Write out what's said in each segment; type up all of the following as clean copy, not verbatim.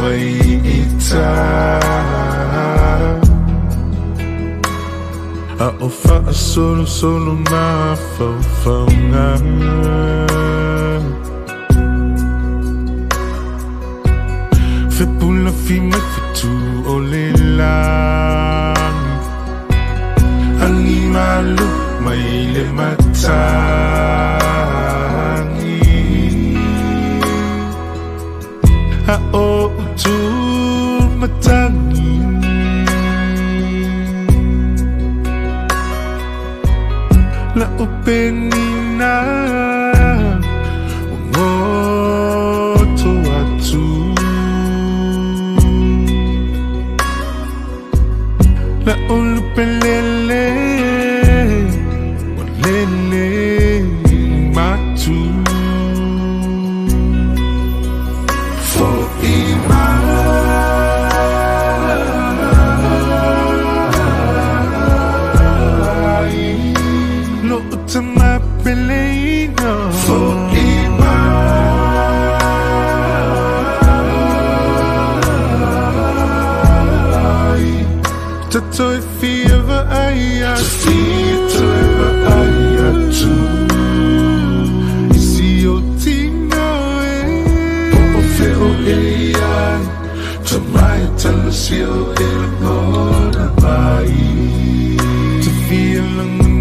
vai ita a ofa solo na fa fe pula fi me tu olelang angi malu mai le matangi a o tu matangi la openina ngoto atu la olupelele walele matu for ima no utama pelena for ima Toi fieva aya tu isi o tino popo feo eia tamai talasio elmona mai to feel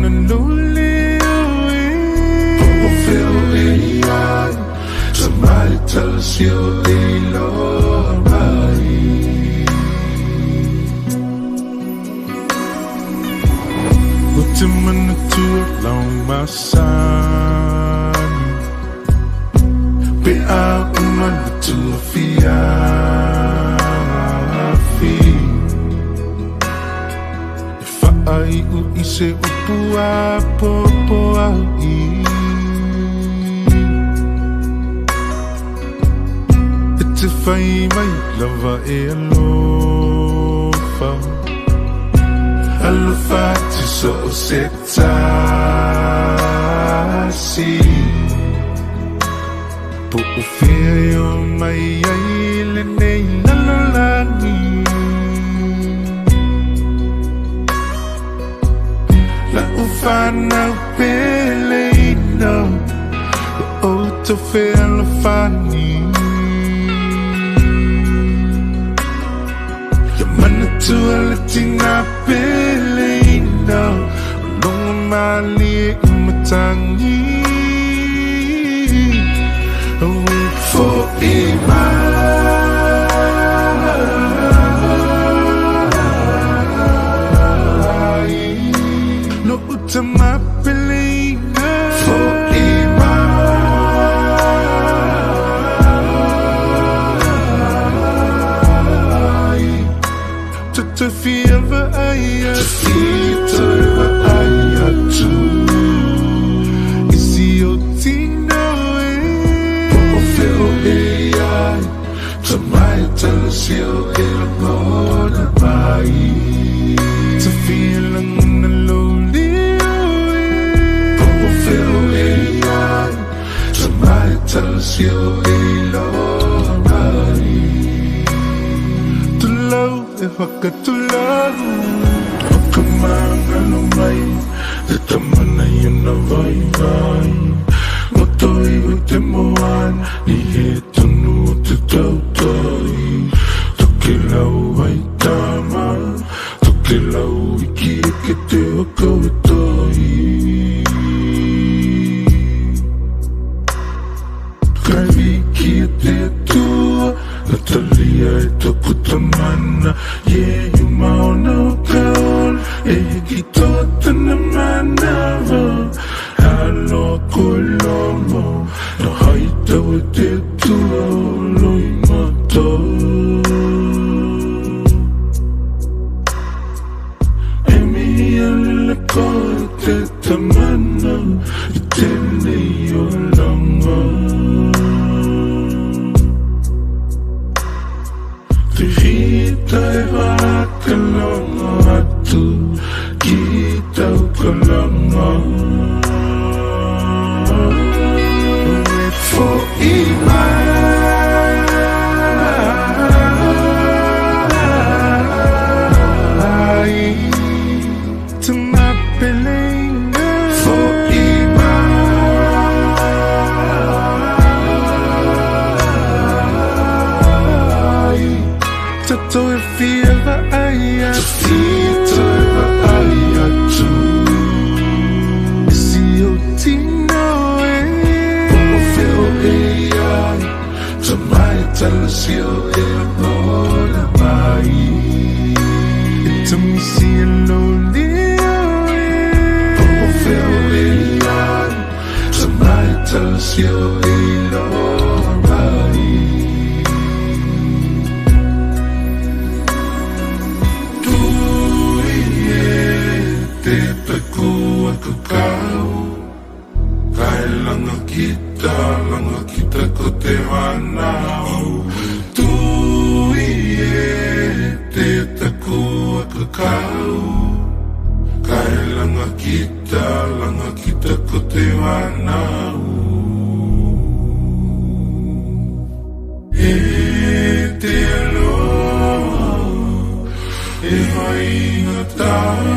na lule popo feo eia tamai talasio elmona mai Timana tu long masan Be a umana tu fia fi Fa ai u ise upua popo ai Ite fai mai lava e alofa Alufati so setasi Po ufio mai aile nei lalolani La ufana peleino O to fe alufani Yamana tu alatina peleino Long mali umatangi Away for ima No utama peleino for ima To feel the aya tu isi o tino popo feo eia tamai talasio elmona mai to feel na loli popo feo eia tamai talasio elmona mai to love if I could to love Kamanga no mai Te tamana yuna vai vai Motoi u te moan Ni he tonu te tautoi Toke lau ai tama Toke lau iki e ke te oko e toi Kai wiki e te atua Natalia e toku tamana Yeah, you mauna kaon E ki tota na manava Halo koe lomo No haita e te tua Loi mato E mi alila koe te tamana I tene o langa Te hita e wakalanga atu Ki tau kalanga For ima talasio e lola mai. It's a missy and lonely. Oh, feel it like somebody talasio e lola mai. Tu te peku aku kau. Langa kita ko te hanau. Tui te taku aku kau. Kai langa kita ko te hanau. E te aloha, e mai ngatai.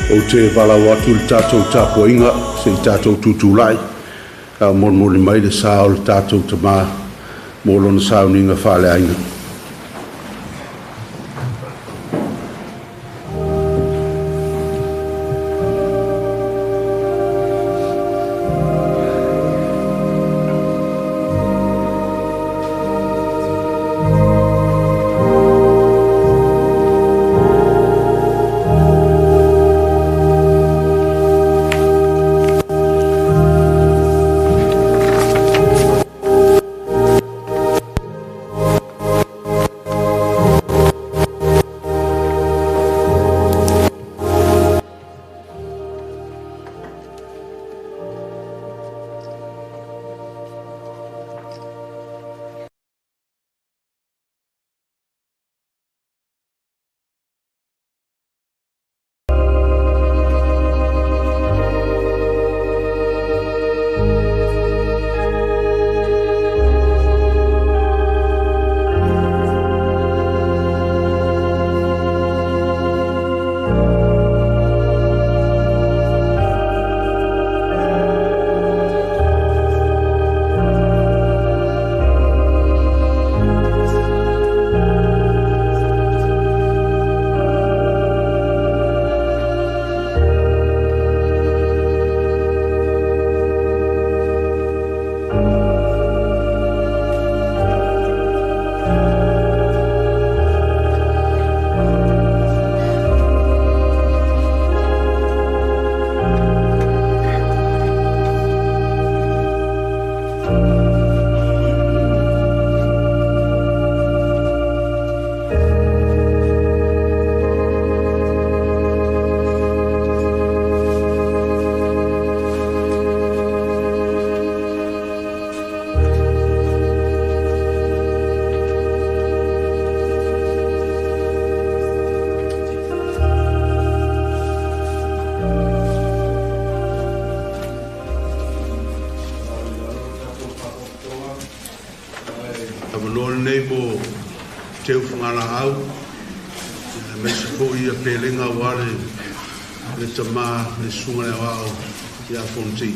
o te walau atu le tātou tāpuainga se i tātou tutulai ka mon mai le sao le tātou tamā mo lona sauninga whaleainga. Teu whangara au, me se po ia pelenga wale, le tamā, le sunga le wao, ia Fonoti.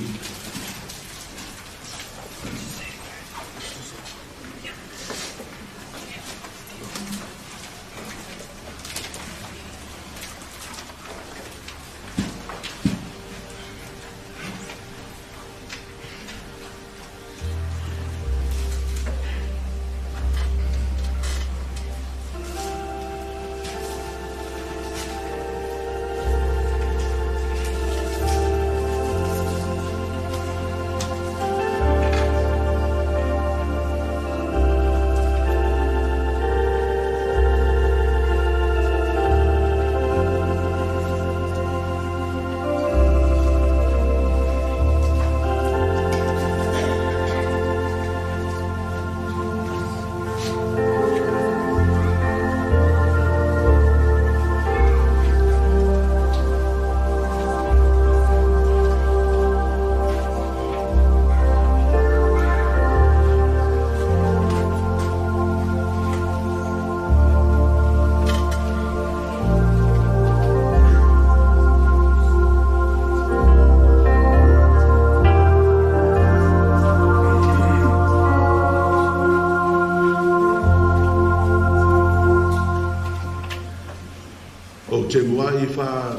G-VAI fa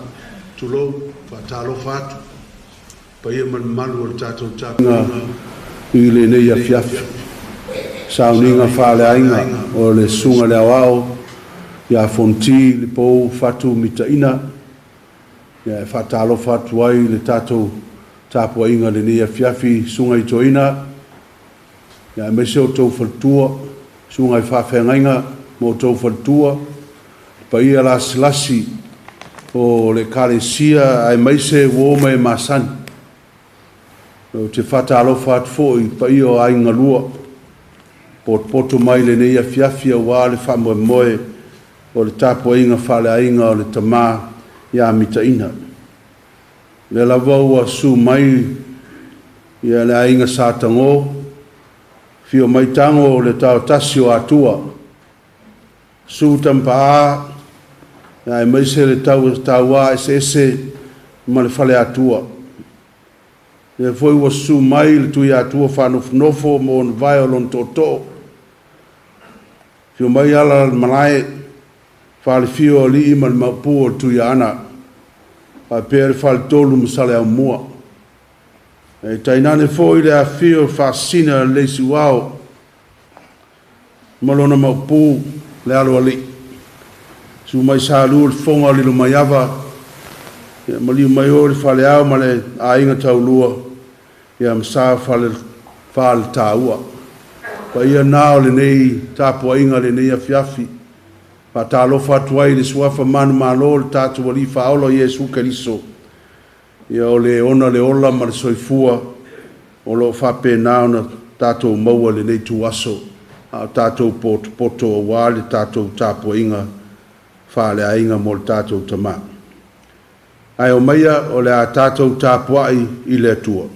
tulo fa talo fatu pa ia malu o tātou tāpuna i le nei a fiafi sauninga whaleainga o le sunga le awao ia Fonoti Lepou Fatu Mitaina ia fa talo fatu ai le tātou tāpuainga le nei a fiafi sunga i toina ia mese o tau whatua sunga i whawhengainga mo tau whatua pa ia lasi o le kalesia ai maise wo mai masan o te whatalo what foi pa ia o ai ngalua poto mai le nei a fiafia wa le whamoe moe o le tāpuainga whaleainga o le tamā ia Mitaina le lavau a su mai ia le ainga sātango fio mai tango o le tau tasio atua su tampa ai mai se le tau a ese ma le fale atua. E foi ua su mai le tui atua whanofnofo mo on vai o lon toto. Fio mai ala malae whale fio o li ima le maupu o tui ana. A pere whale tolu masale au mua. E tainane foi le a fio whasina le suao. Malona maupu le alo ali. Su mai sa lu le fonga o li lo mai ava. Mali mai o le whale au ma le a inga tau lua. Ia msa whale taua. Pa ia nao le nei tapua inga le nei afiafi. Pa ta alofa atuai le suafa manu malo le tatu wali whaolo Iesu Keriso. Ia o le ona le ola ma le soifua. O lo whape nao na tatou maua le nei tuaso. A tatou poto o wale tatou tapua inga. Whale a inga mo le tatou tama. Ai o maia o le a tatou tapua i le atua.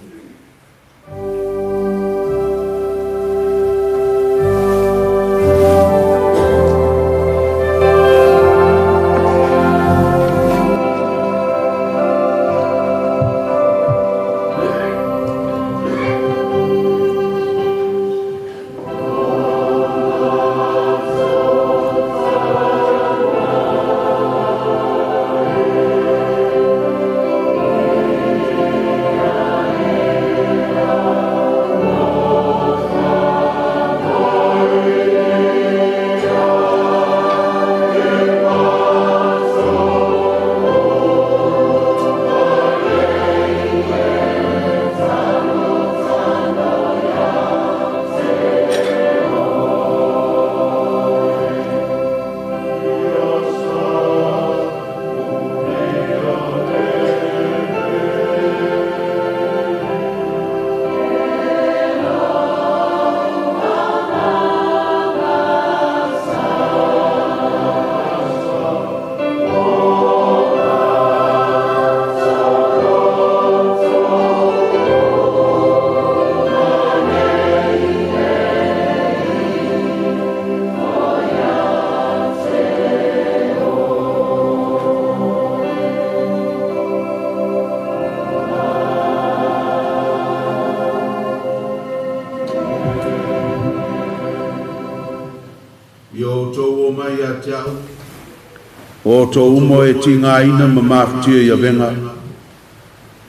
O to umo e tinga ina ma maftia ia venga.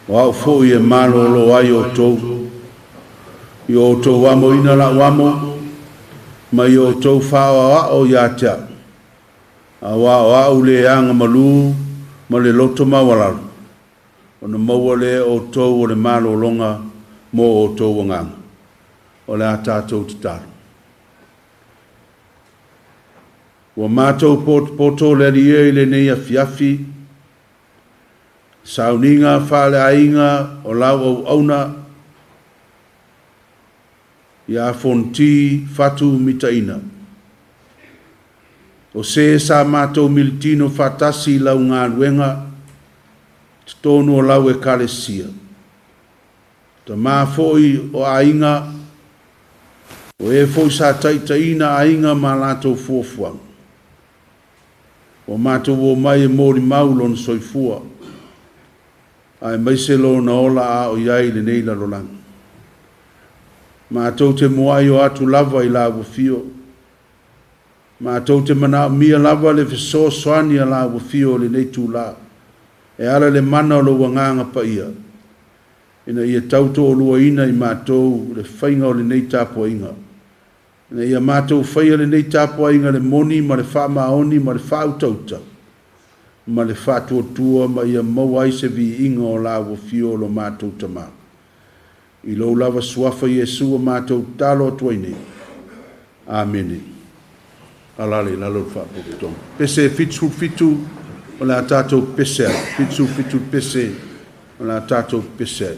Wa fo ia malo lo ai o to. Yo to wamo ina la wamo. Ma yo to fa o ia tia. A wa ule anga malu ma le loto mawala. Ona mawale o to o le malo longa mo o to wangang. O le ata to titaru. Wa mātou poto le ria i le nei afiafi, sauninga whale ainga o lau au auna, ia Fonoti Fatu Mitaina. O se sa mātou militino fatasi lau ngā ruenga, tonu o lau e kalesia. Ta mā foi o ainga, o e foi sa taitaina ainga ma lātou fuafuanga. O mātou o mai e mōri maulon soifua. Ai mai se lo na ola a o iai le nei la rolang. Mātou te moai o atu lava i la wafio. Mātou te mana mia lava le fiso soani a la wafio le nei tū la. E ala le mana o lo wanganga pa ia. Ina ia tauto o lua ina i mātou le whainga o le nei tāpua inga. Na ia mātou whaia le nei tāpua inga le moni ma le wha maoni ma le wha utauta. Ma le wha tuatua ma ia mawai se vi inga o la wafio lo mātou tama. I lo lava suafa Iesu o mātou talo atuaine. Amene. Alale lalo wha pokutong. Pese fitu fitu o la tātou pese. Fitu fitu pese o la tātou pese.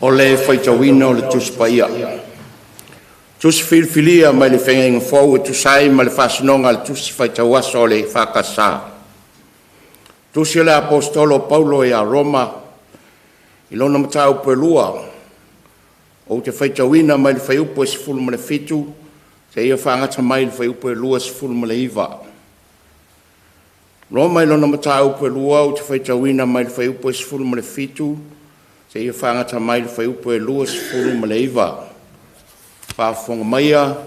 o le whaitawina o le tuspaia. Tusi filfilia mai le whengenga fau e tusai ma le whasinonga le tusi whaitawasa o le whakasa. Tusi le apostolo Paulo e a Roma i lona matau pelua o te whaitawina mai le whaiupo e sifulu ma le fitu te ia whangata mai le whaiupo e lua sifulu ma le iwa. Roma i lona matau pelua o te whaitawina mai le whaiupo e sifulu ma le fitu te ia whangata mai le whaiupo e lua sifulu ma le iwa. Whaafonga maia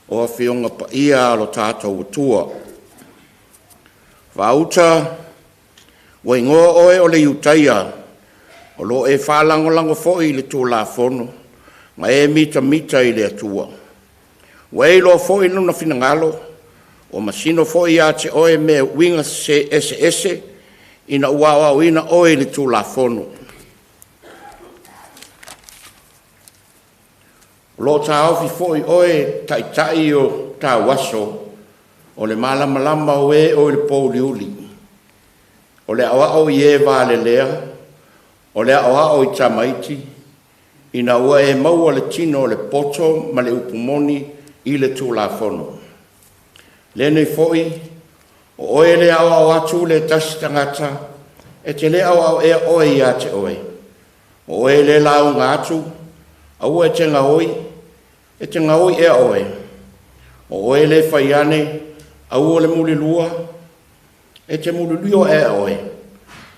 o a whionga pa ia alo tātou utua. Whauta wa ingoa oe o le iutaia o lo e whalangolango foi le tū la fono ma e mita i le atua. Wa e lo foi nuna finangalo o masino foi a te oe me winga se ese ina uawa wina oe le tū la fono. Lo ta ofi foi oe tai o ta waso o le malama oe o le pouliuli. O le awa o ie vale lea, o le awa o i tamaiti, ina ua e maua le tino o le poto ma le upumoni i le tū la fono. Le nei foi, o oe le awa o atu le tasi tangata, e te le awa o e oe i ate oe. O oe le lau ngā atu, a ua e te ngaoi e oe. O oe le whaiane, a ua le muli lua, e te mululio e oe.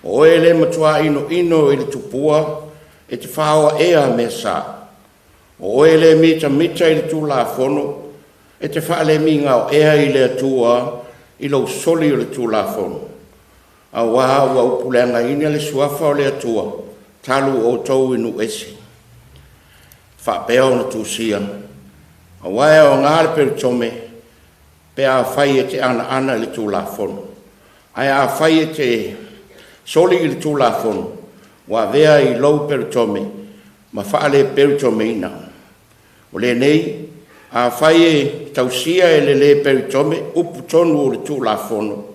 O oe le matua ino i le tupua, e te whaoa ea me sa. O oe le mita i le tū la fono, e te wha le mi ngau ea i le atua, i lau soli o le tū la fono. A wā ua upulenga ina le suafa o le atua, talu o tau inu esi. Wha peo na tūsia. A wae o ngāle peru tome, pea whai e te ana le tū la fono. Ai a whai e te soli i le tū la fono, wa vea i lau peru tome, ma whaale peru tome ina. O le nei, a whai e tausia e le peru tome, upu tonu o le tū la fono,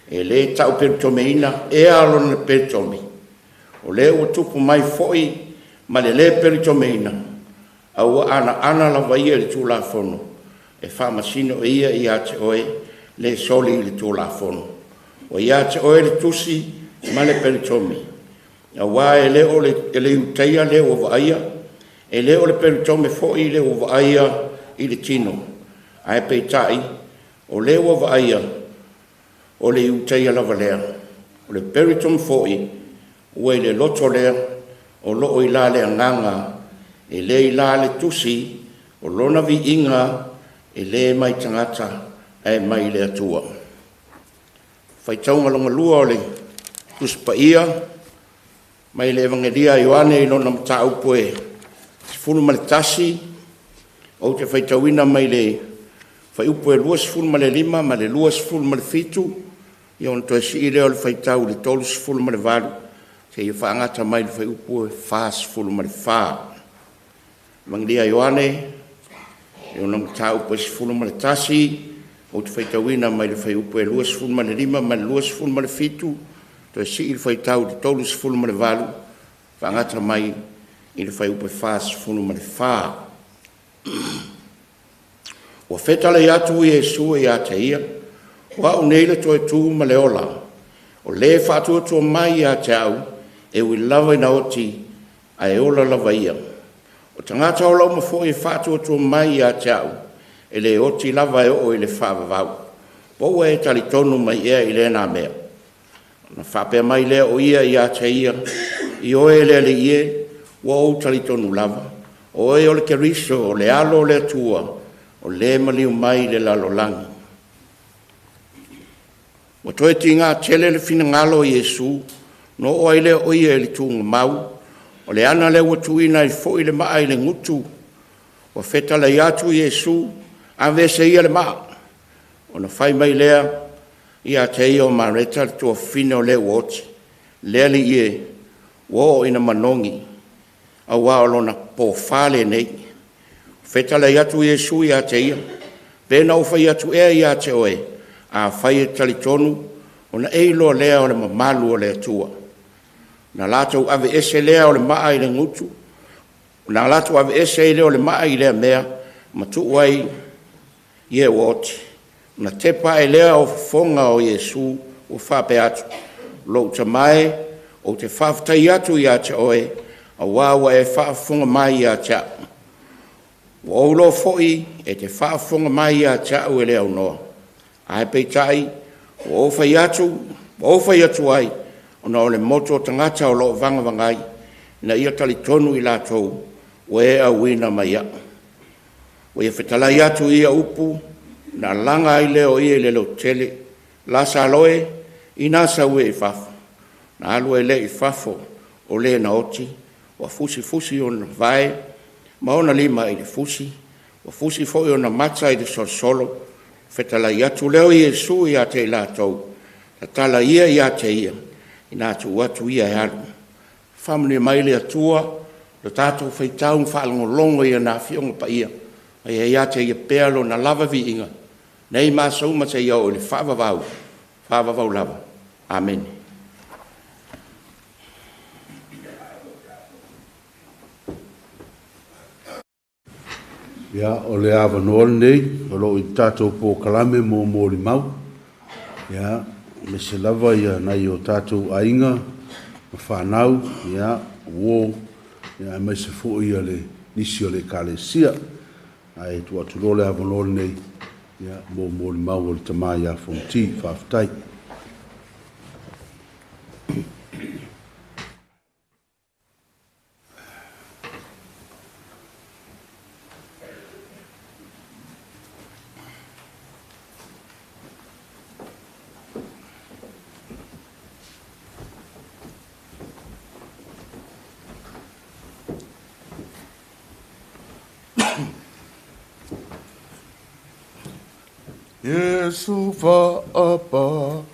e le tau peru tome ina, e alona peru tome. O le ua tupu mai foi, ma le peru tome ina. Au ana la vai le tū la fono, e whamasino ia i ate oe le soli i le tū la fono. O i ate oe le tusi ma le peritomi. A wā e le o le utaia le o vaia, e le o le peritomi fo i le o vaia i le tino. A e peitai, o le o vaia, o le utaia la valea. O le peritomi fo i, ua i le loto lea, o loo i la le anganga, e le i la le tusi, o lona vi inga, e le mai tangata, e mai le atua. Whaitaunga longa lua o le tuspa ia, mai le evangelia Ioane i lona mata upo e sifunu ma le tasi, o te whaitauina mai le whaiupo e lua sifunu ma le lima, ma le lua sifunu ma le fitu, i ona toi si i leo le whaitau le tolu sifunu ma le valu, te i whaangata mai le whaiupo e wha sifunu ma le wha. Evangelia Ioane, i ona mata upo e sifunu ma le tasi, o te whaitauina mai le whaiupo e lua sifunu ma le lima, ma le lua sifunu ma le fitu, toi si i le whaitau le tolu sifunu ma le valu, whaangata mai i le whaiupo e wha sifunu ma le wha. Ua whetala i atu i Jesu i ate ia, wa au neile toi tū ma le ola, o le whaatua tua mai i ate au, e ui lava i na oti, a e ola lava ia. O tangata o lau mafo i whaatua tua mai i ate au, e le oti lava e o i le whaavavau. Poua e tali tonu mai ea i le nā mea. Na whapea mai lea o ia i ate ia, i oe le le ie, wa o tali tonu lava. Oe o le keriso, o le alo o le atua, o le maliu mai le lalolangi. O toe ti ngā tele le fina ngalo i Jesu, no o ai le o ia i le tūnga mau, o le ana le watuina i fo i le maa i le ngutu, o whetala i atu i Jesu, a vese ia le maa. O na whai mai lea, i a te ia o mareta le tua fina o le uoti, lea li ie, wo ina manongi, a wao na po fale nei. Whetala i atu i Jesu i a te ia, pēna o whai atu ea i a te oe, a whai e talitonu, o na eilo lea o le mamalu o le atua. Na lātou ave ese lea o le maa i le ngutu, Na latu ave ese ile o le maa i lea mea, ma tu wai ye woti. Na tepa e lea o fonga o Yesu o whape atu. Lo ta mai o te whaftai atu i a te oe, a wawa e whaafunga mai i a te au. O aulo foi e te whaafunga mai i a te au e lea unoa. Ai peitai, o ofai atu ai, o na o le moto tangata o lo vanga vangai, na ia tali tonu i lātou, o e a wina mai a. O ia whetalai atu ia upu, na langa i leo i le lo tele, la sa loe, i nasa ue i fafo. Na alu e le i fafo, o le na oti, o fusi o na vai, ma ona lima i le fusi, o fusi foi o na matza i le solo, whetalai atu leo i Yesu i a te i lātou, ta tala ia i a te ia, i nā tu atu ia e alu. Whamune mai le atua, lo tātou whaitau whaalongo longo i a nā whionga pa ia, ai e ia te ia pealo na lava vi inga, nei mā sauma te ia o le whaavavau lava. Amen. Ia, o le awa noa nei, o lo i tātou pō kalame mō mōri mau. Ia, me se lava ia nei o tātou ainga, ma whanau, ia, wō, ia, mai se fō ia le nisi o le kālesia. Ai, tu atu lo le awa noa nei, ia, mō mōri mau o le tamai a Fonoti whaafitai. Yesu whaapa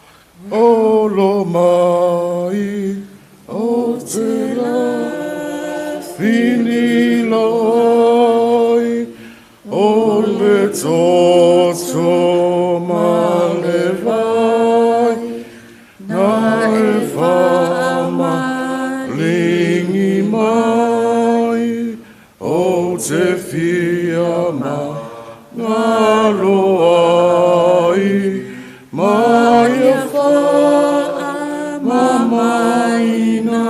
o lo mai o te la fini loi o le toto ma le vai na e whaama lingi mai o te fia ma ngā loa ai, mai e wha mamaina.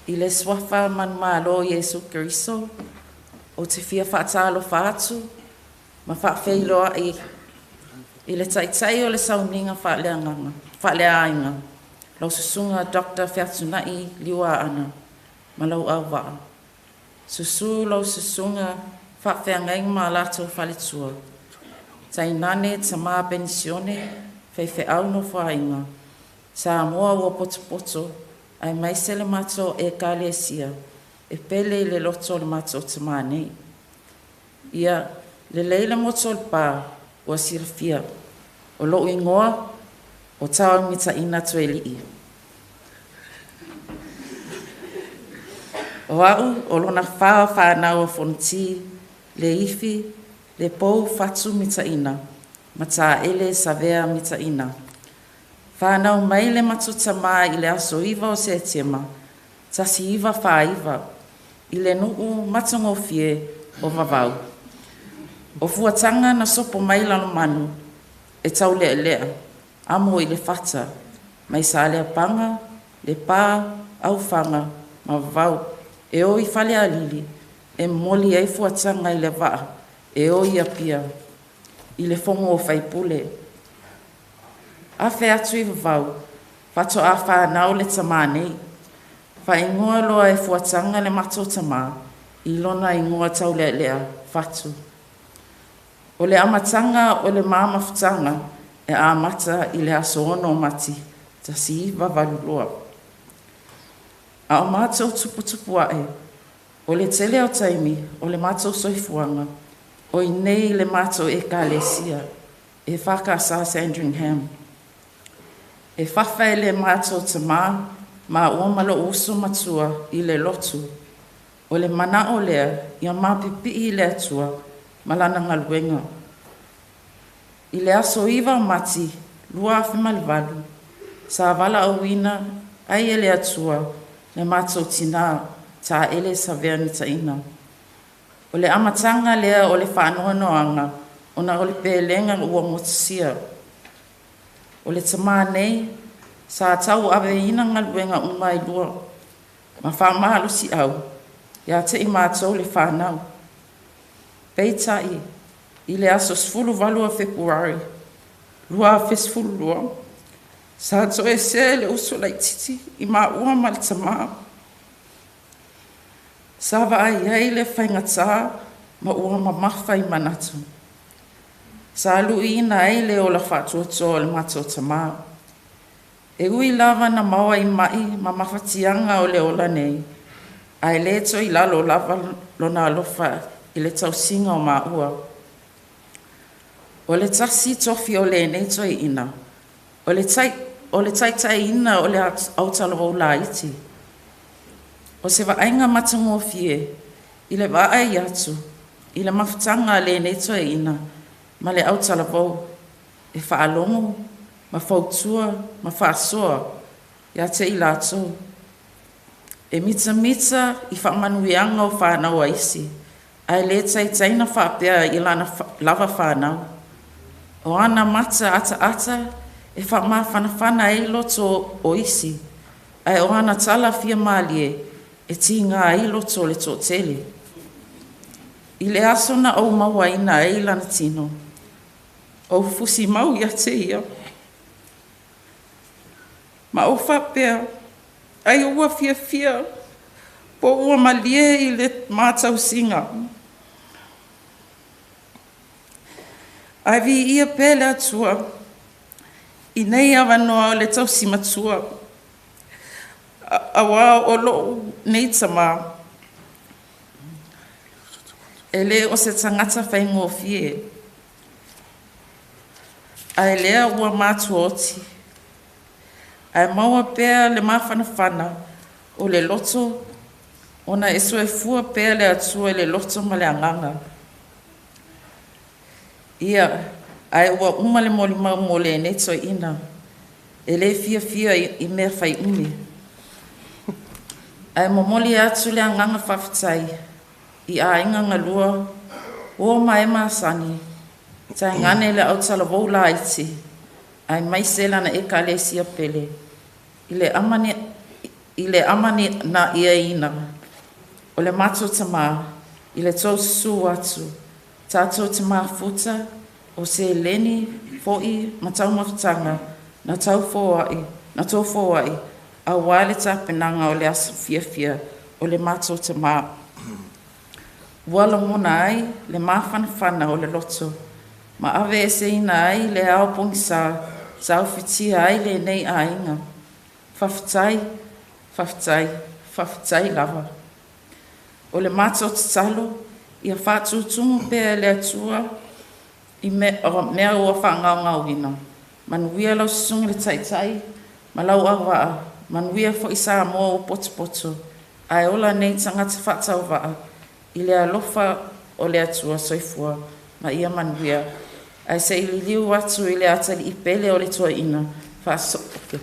I le swafa man malo Yesu Keriso, o te fia whaatalo whaatu, ma whaafeiloa i le taitai o le sauninga whaalea ainga, lau susunga Dr. Fiatunai liwa ana, ma lau au waa. Susu lau susunga whaafeangaing ma lato whalitua. Tai nane ta maa pensione, feife au no whainga. Sa moa ua poto, ai maise le mato e kālesia, e pele le loto le mato ta maa nei. Ia, le leila moto le pā, ua sirafia, o lo ingoa, o tau mitaina tuelii. O au, o lona whanau o Fonoti, le ifi, Lepou Fatu Mitaina, ma tā ele savea Mitaina. Whanau mai le matuta mai i le aso iwa o se tema, tasi iwa whaiva, i le nuu matango fie o vavau. O fuatanga na sopo mai lano manu, e tau lea lea, amo i le fata, mai sa lea panga, le pā, au whanga, ma vavau, e o i whale a lili, e moli ei fuatanga i le waa, e o i apia, i le fongo o whaipule. A whea atu i vavau, whato a whanau le tamanei, wha ingoa loa e fuatanga le mato tama, i lona ingoa tau lea lea, whatu. O le amatanga o le mamafutanga, e a mata i le aso ono mati, ta si vavalu loa. A o mātou tuputupu ae, o le tele o taimi, o le mātou soifuanga, o i nei le mātou e kālesia, e whakasa Sandringham. E whawhai le mātou te ma uamalo uso matua i le lotu, o le mana o lea, i a mapipi i le atua, malana ngaluenga. I le aso iwa mati, lua awhimalivalu, sa wala au ina, ai e le atua, le mātou tina tā ele sa vea mitaina. O le amatanga lea o le whanoanoanga, ona o le pēlenga ua motusia. O le tamā nei, sa tau awe ina ngaluenga umai lua, ma whamahalu si au, ia te I mātou le whanau. Peitai, I le aso sfulu valua Februari, lua fesfulu lua, sa to e se le uso lai titi I ma ua ma le tamā. Sa vai ai le whaingatā ma ua ma mawhai manatu. Sa alu ina ai le o la whatua tō le mātou tamā. E ui lava na maua I mai ma mawhatianga o le ola nei. Ai le to I lalo lava lona alofa I le tausinga o ma ua. O le tasi tofi o le nei to I ina. O le tai ina o le autalo la iti. O se waainga matango fie, I le waai atu, I le mawhatanga le nei to e ina, ma le autala vau, e whaalongo, ma whautua, ma whaasoa, ia te I lato. E mita I whaamanuianga o whanau a isi, ai le taina whaapea I lava whanau. O ana mata ata, e whaama whanawhana e loto o isi, ai o ana tala fia malie, e ti ngā I loto le tō tele. I le aso na au maua ina e lana tino. O fusi mau ia te ia. Ma o whapea, ai ua fia, po ua malie I le mātau singa. Ai vi ia pele atua, I nei awanoa o le tau simatua. Awa o lo nei tama. Ele o se tangata whaingo fie. Ai lea ua mātu oti. Ai maua pēr le mawhanawhana o le loto. Ona e sue fua pēr le atua le loto ma le anganga. Ia, ai ua umale moli mau mo le neto ina. Ele fia I mea whai umi. Ai momoli atu le anganga whawhitai, I a inga ngalua, o mai sani, tai ngane le autala wau la iti, ai mai selana e ka le sia pele, I le amani na ia ina, o le mato tamā, I le tau su atu, tātou tamā futa, o se leni, foi, matau mawhtanga, na tau fōai, a wale tāpenanga o le aso fia, o le mātou tamā. Wala mona ai, le mawhanawhana o le loto. Ma ave e se ina ai, le ao pongi sa uwhitia ai le nei a inga. Whawhitai lava. O le mātou tatalo, ia whātutungu pēr le atua, I mea ua whangau ina. Manuia lau sungi le taitai, ma lau awaa, manuia fo isa mo o poto. Ai ola nei tangata whatau waa. I le alofa o le atua soifua. Ma ia manuia. Ai se ili liu atu I le atali I pele o le tua ina. Whasoke.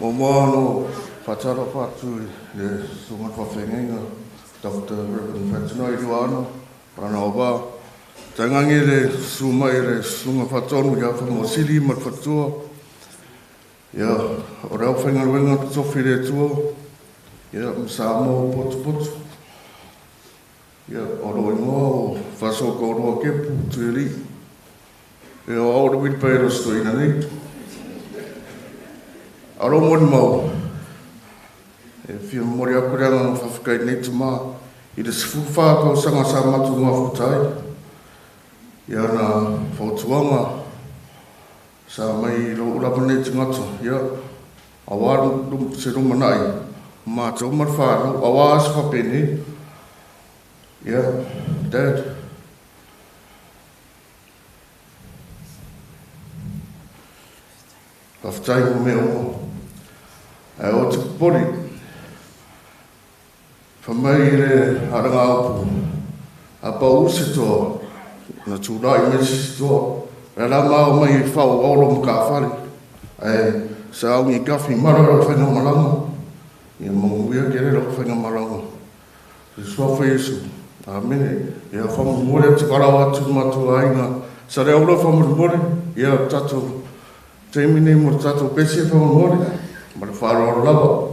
O moano whatara whatu le sungat whawhengenga. Dr. Reverend Fatunai Duano. Prana oba. Tangangi le sumai le sunga whatonu ia whamosiri mat whatua. Ia, o reo whaingaruenga tofi le tua. Ia, msamo potu. Ia, o roi ngoa o whasoka o roa kepu tuiri. Ia, o aura wilpaero stoina nei. Aro moni mau. E whia mori akureanga no whawhakai nei tuma. I le sifu whākau sanga sa matu ngā whutai. Ia na whautuanga sa mai lo urapane tingata. Ia awaru se rumanai. Mātou marwhānau awa asa whapene. Ia, Dad. Whawhitai o mea o. Ai o te pori. Whamai le haranga apu. A pa usi toa. Na tūrai me si toa. e la mau mai whau oro mo ka whare. E sa au ngi kawhi marara whenga malanga. Ia monguia kere rau whenga malanga. Se swafa Yesu. Amen. Ia whamu mure te karawa atu matu ainga. Sa rea ura whamu mure. Ia tatu. Te mine mo tatu pese whamu mure. Ma le whara lava.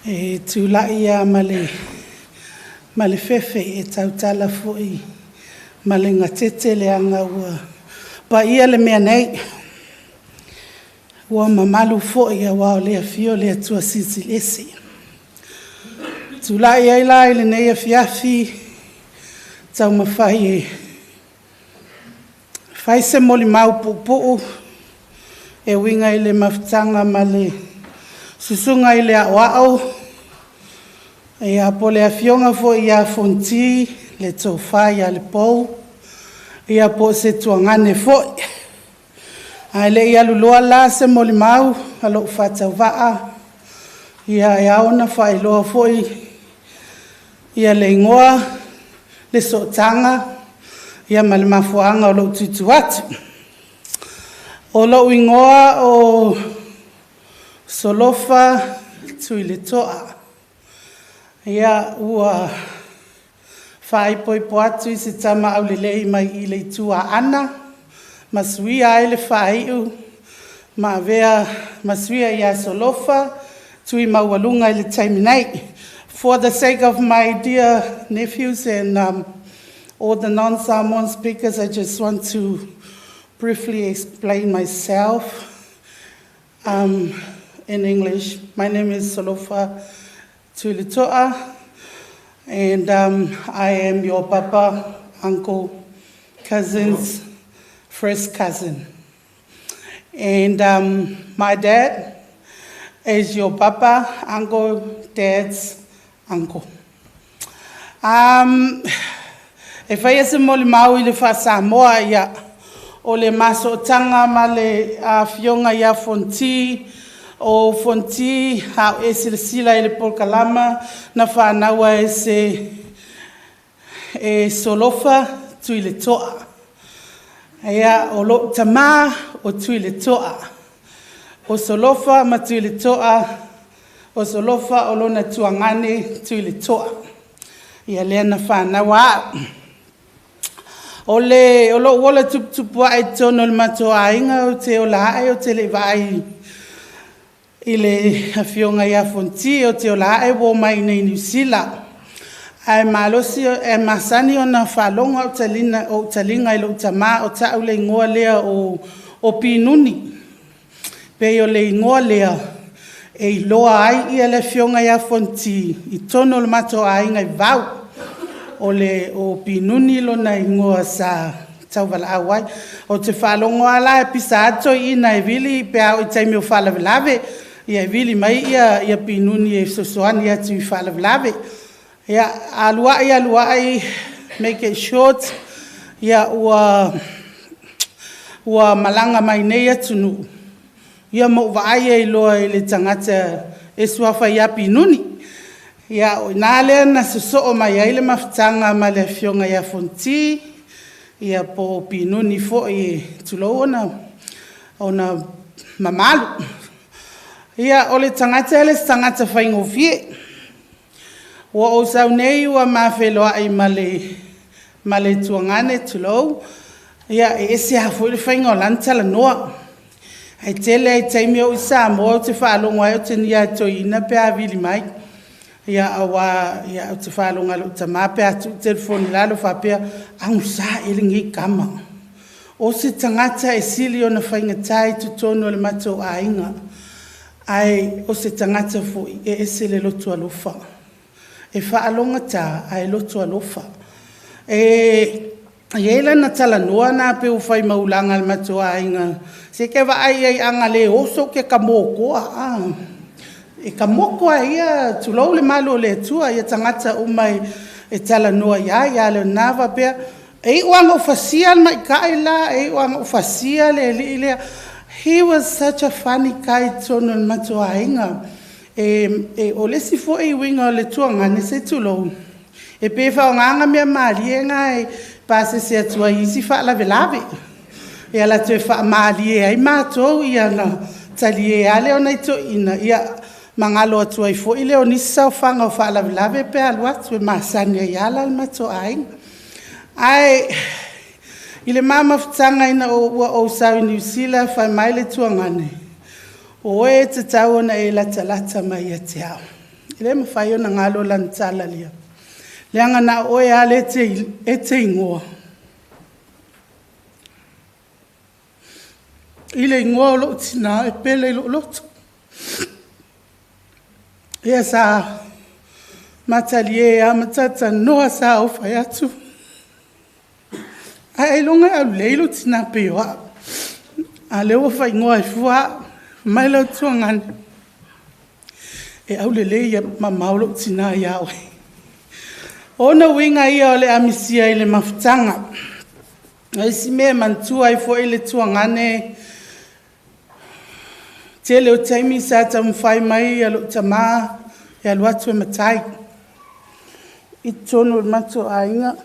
E tūla ia male fefe e tautala fui male ngatete le anga ua. Pa ia le mea nei. Ua mamalu fui a wao lea fio lea tua sisi lesi. Tūla ia ila ile nei a fiafi tau mawhai e. Whai se moli mau pupu e winga ile mafutanga male susunga ile a wao. E a pole a fionga fo i a fonti le tōwhai a le pou. I a po se tuangane fo. A le i alulua la se moli mau a lo whatau waa. I a e aona whai loa fo i a le ingoa le sotanga. I a male mafuanga o lo tutu atu. O lo ingoa o solofa tui le toa. Ia ua whai poipo atu i se tama au le lei mai i le tua ana. Masuia ai le whai u. Ma vea masuia i a solofa. Tui maualunga i le taiminei. For the sake of my dear nephews and all the non-Samoan speakers, I just want to briefly explain myself in English. My name is Solofa Tulitoa, and I am your papa, uncle, cousin's first cousin. And my dad is your papa, uncle, dad's uncle. E whai ese moli mau I le wha Samoa ia o le maso tanga ma le fionga ia fonti o fonti hao e sila I le polkalama na whanaua e se solofa tui le toa. Ia o lo tama o tui le toa. O solofa ma tui le toa. O solofa o lo na tuangane tui le toa. Ia lea na whanaua. O lo wola tupua e tono le matoa inga o te o lae o te le vai I le awhionga ia fonti o te o lae wo mai nei New Zealand. Ai malosi e masani o na whalonga o talinga I lo tama o tau le ingoa lea o pinuni. Pe o le ingoa lea e loa ai I le awhionga ia fonti I tono le matoa inga I vau. O pinuni lo na ingoa sa tau wala awai. O te whalongo ala e pisa ato I na e vili pe au I taimi o whalavelave. Ia e vili mai ia pinuni e sosoani atu I whalavelave. Ia aluai, make it short. Ia ua malanga mai nei atunu. Ia mo vai e loa I le tangata e suafa ia pinuni. Ia o nale na soso mai ai le mafutanga ma le fionga ia fonti. Ia po pinuni fo I tulo ona mamalu. Ia o le tangata whaingo fie. Ua o sau nei ua mawheloa ai ma le tuangane tulo. Ia e ese hafo le whaingo lantala noa. Ai tele ai taimi o isa mo o te whaalongo ai o te nia toina pe a vili mai. Ia o te whaalonga lo ta mape atu telefoni lalo whapea au sa ilingi kama. O se tangata e sili o na whaingatai tutono le mato a inga. Ai o se tangata fo e ese le lotu alofa. E whaalonga ta ai lotu alofa. E ela na tala noa na pe u whai maulanga le mato a inga. Se ke wa ai anga le oso ke ka mokoa. E ka mokoa ia tulou le malo le tua ia tangata umai e tala noa ia le nava pea. E wanga ufasia mai kai la, e wanga ufasia le. He was such a funny guy tono le matua inga. E o le sifo e winga le tuanga ne se tulou. E pe fa nganga mea mali e ngai pase se atua isi fa la velave. E ala te fa mali e ai matou ia na tali e ale ona ito ina ia mangalo atua I fo I leo nisa o whanga o whalavelave pe alu atu e masani e ala al mato ai. Ai, I le mama futanga ina o sau I New Zealand whai mai le tuangane. O e te tau ona e lata mai a te au. Le mawhai o na ngalo lantala lia. Leanga na oe ale e te ingoa. Ile ingoa o lo tina e pele lo loto. Ia sa matalie a matata noa sa o whai atu. Ai longa au leilo tina peoa. A leo whai ngoa e fua mai lau tuangane. E au lele ia mamaulo tina iawe. Ona winga ia o le amisia i le mafutanga. Ai si mea mantua i fo i le tuangane. Te leo taimi sa tamwhai mai a lo tamaa e alu atu e matai. I tono mato a inga.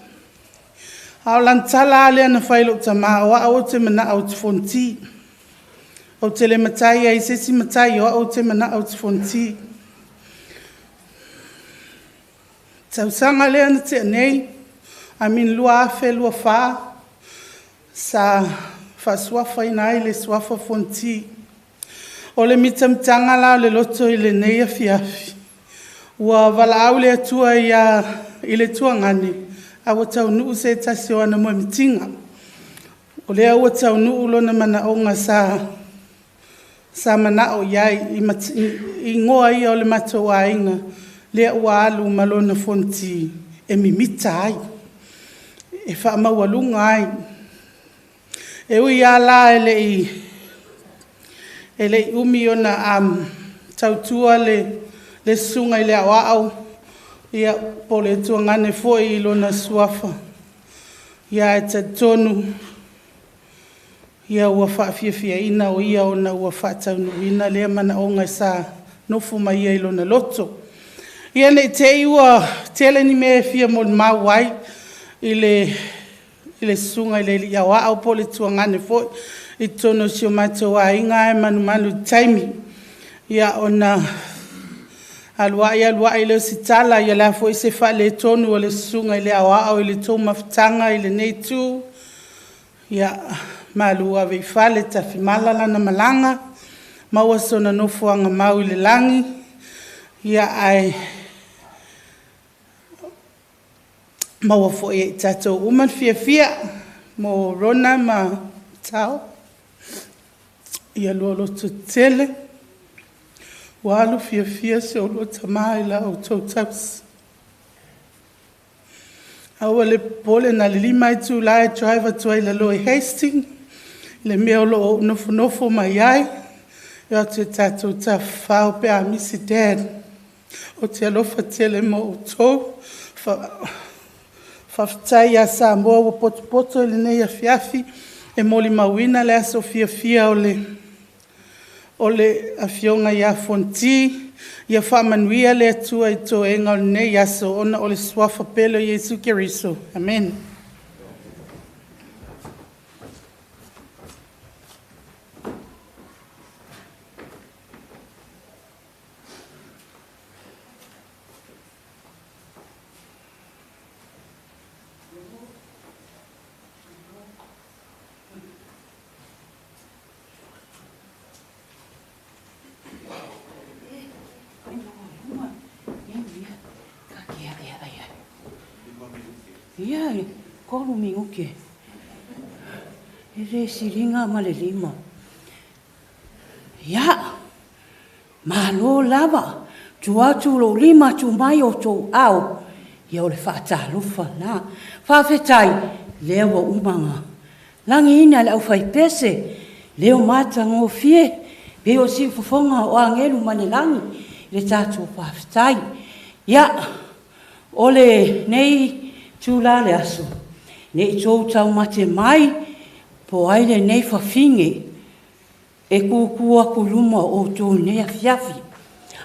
Ao lantala alea na whai lo tamaa o au te mana au te fonti. O te le matai a i sesi matai o au te mana au te fonti. Tausanga lea na te anei. A min lua afe lua wha. Sa wha suafa inai le suafa fonti. O le mitamtanga la le loto i le neia fiafi. Ua wala au le atua i le tuangane. A wa tau nuu se tasi o ana mo mitinga. O le au tau nuu lona mana onga sa mana o iai i ngoa ia o le mato wa inga. Le ua alu malona fonti e mimita ai. E wha mawalunga ai. E ui ala e le umi ona tautua le sunga i le awao. Ia po le tuangane foi i lona suafa. Ia e te tonu. Ia ua whaafiafia ina o ia ona ua whaataunu ina lea mana onga sa nofu mai ia i lona loto. Ia ne te iua tele ni mea fia mo le mawai i le sunga i le awao po le tuangane foi. I tono si o mato wa inga e manu taimi. Ia ona aluai leo si tala. Ia la fo i se wha le tonu o le sunga i le awao i le tō mafutanga i le neitu. Ia malua vei whale tafi malala na malanga. Maua sona nofuanga mau i le langi. Ia ai maua fo i tato uman fia mo rona ma tau. Ia lolo to tele. Walu fia se o lo tamai la o tau taus. Awa le pole na le lima i tu lai driver tu ai la loe Hastings. Le mea o lo nofo mai ai. Ia te tatou ta whao pe a misi dad. O te alofa tele mo o tau. Whaftai a sa moa o poto le nei a fiafi. E moli mawina le aso fia o le afionga ia fonti. Ia whamanuia le atua i tō enga o nei aso ona o le swafa pelo Yesu Keriso. Amen. Ia, kolu mingo ke. E re siringa ma le lima. Ia, malo lava. Tu atu lo lima tu mai o tō au. Ia o le whaatalufa na. Whawhetai, leo wa umanga. Langi ina le au whai pese. Leo mata ngō fie. Pe o si fufonga o angelu mane langi. Le tātou whawhetai. Ia, ole nei tūla le aso. Nei tō tau mate mai, po aile nei whawhinge, e kūkua kuluma o tō nei a fiafi.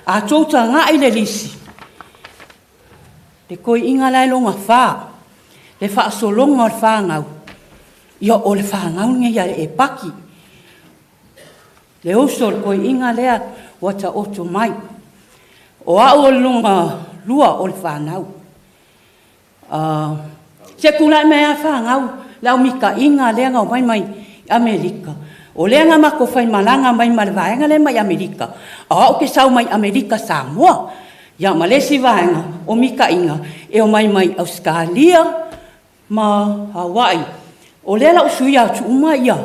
A tō ta ngā ile lisi. Le koi inga lai longa whā, le wha asolonga o le whāngau. Ia o le whāngau ngai e paki. Le oso le koi inga lea wata oto mai. O a o lunga lua o le whāngau. Se kula mea whangau, lau mika inga leanga o mai Amerika. O leanga mako whai malanga mai malvaenga le mai Amerika. A o ke sau mai Amerika Samoa. Ia malesi vaenga o Mikainga e o mai Australia ma Hawaii. O lela usuia tu uma ia.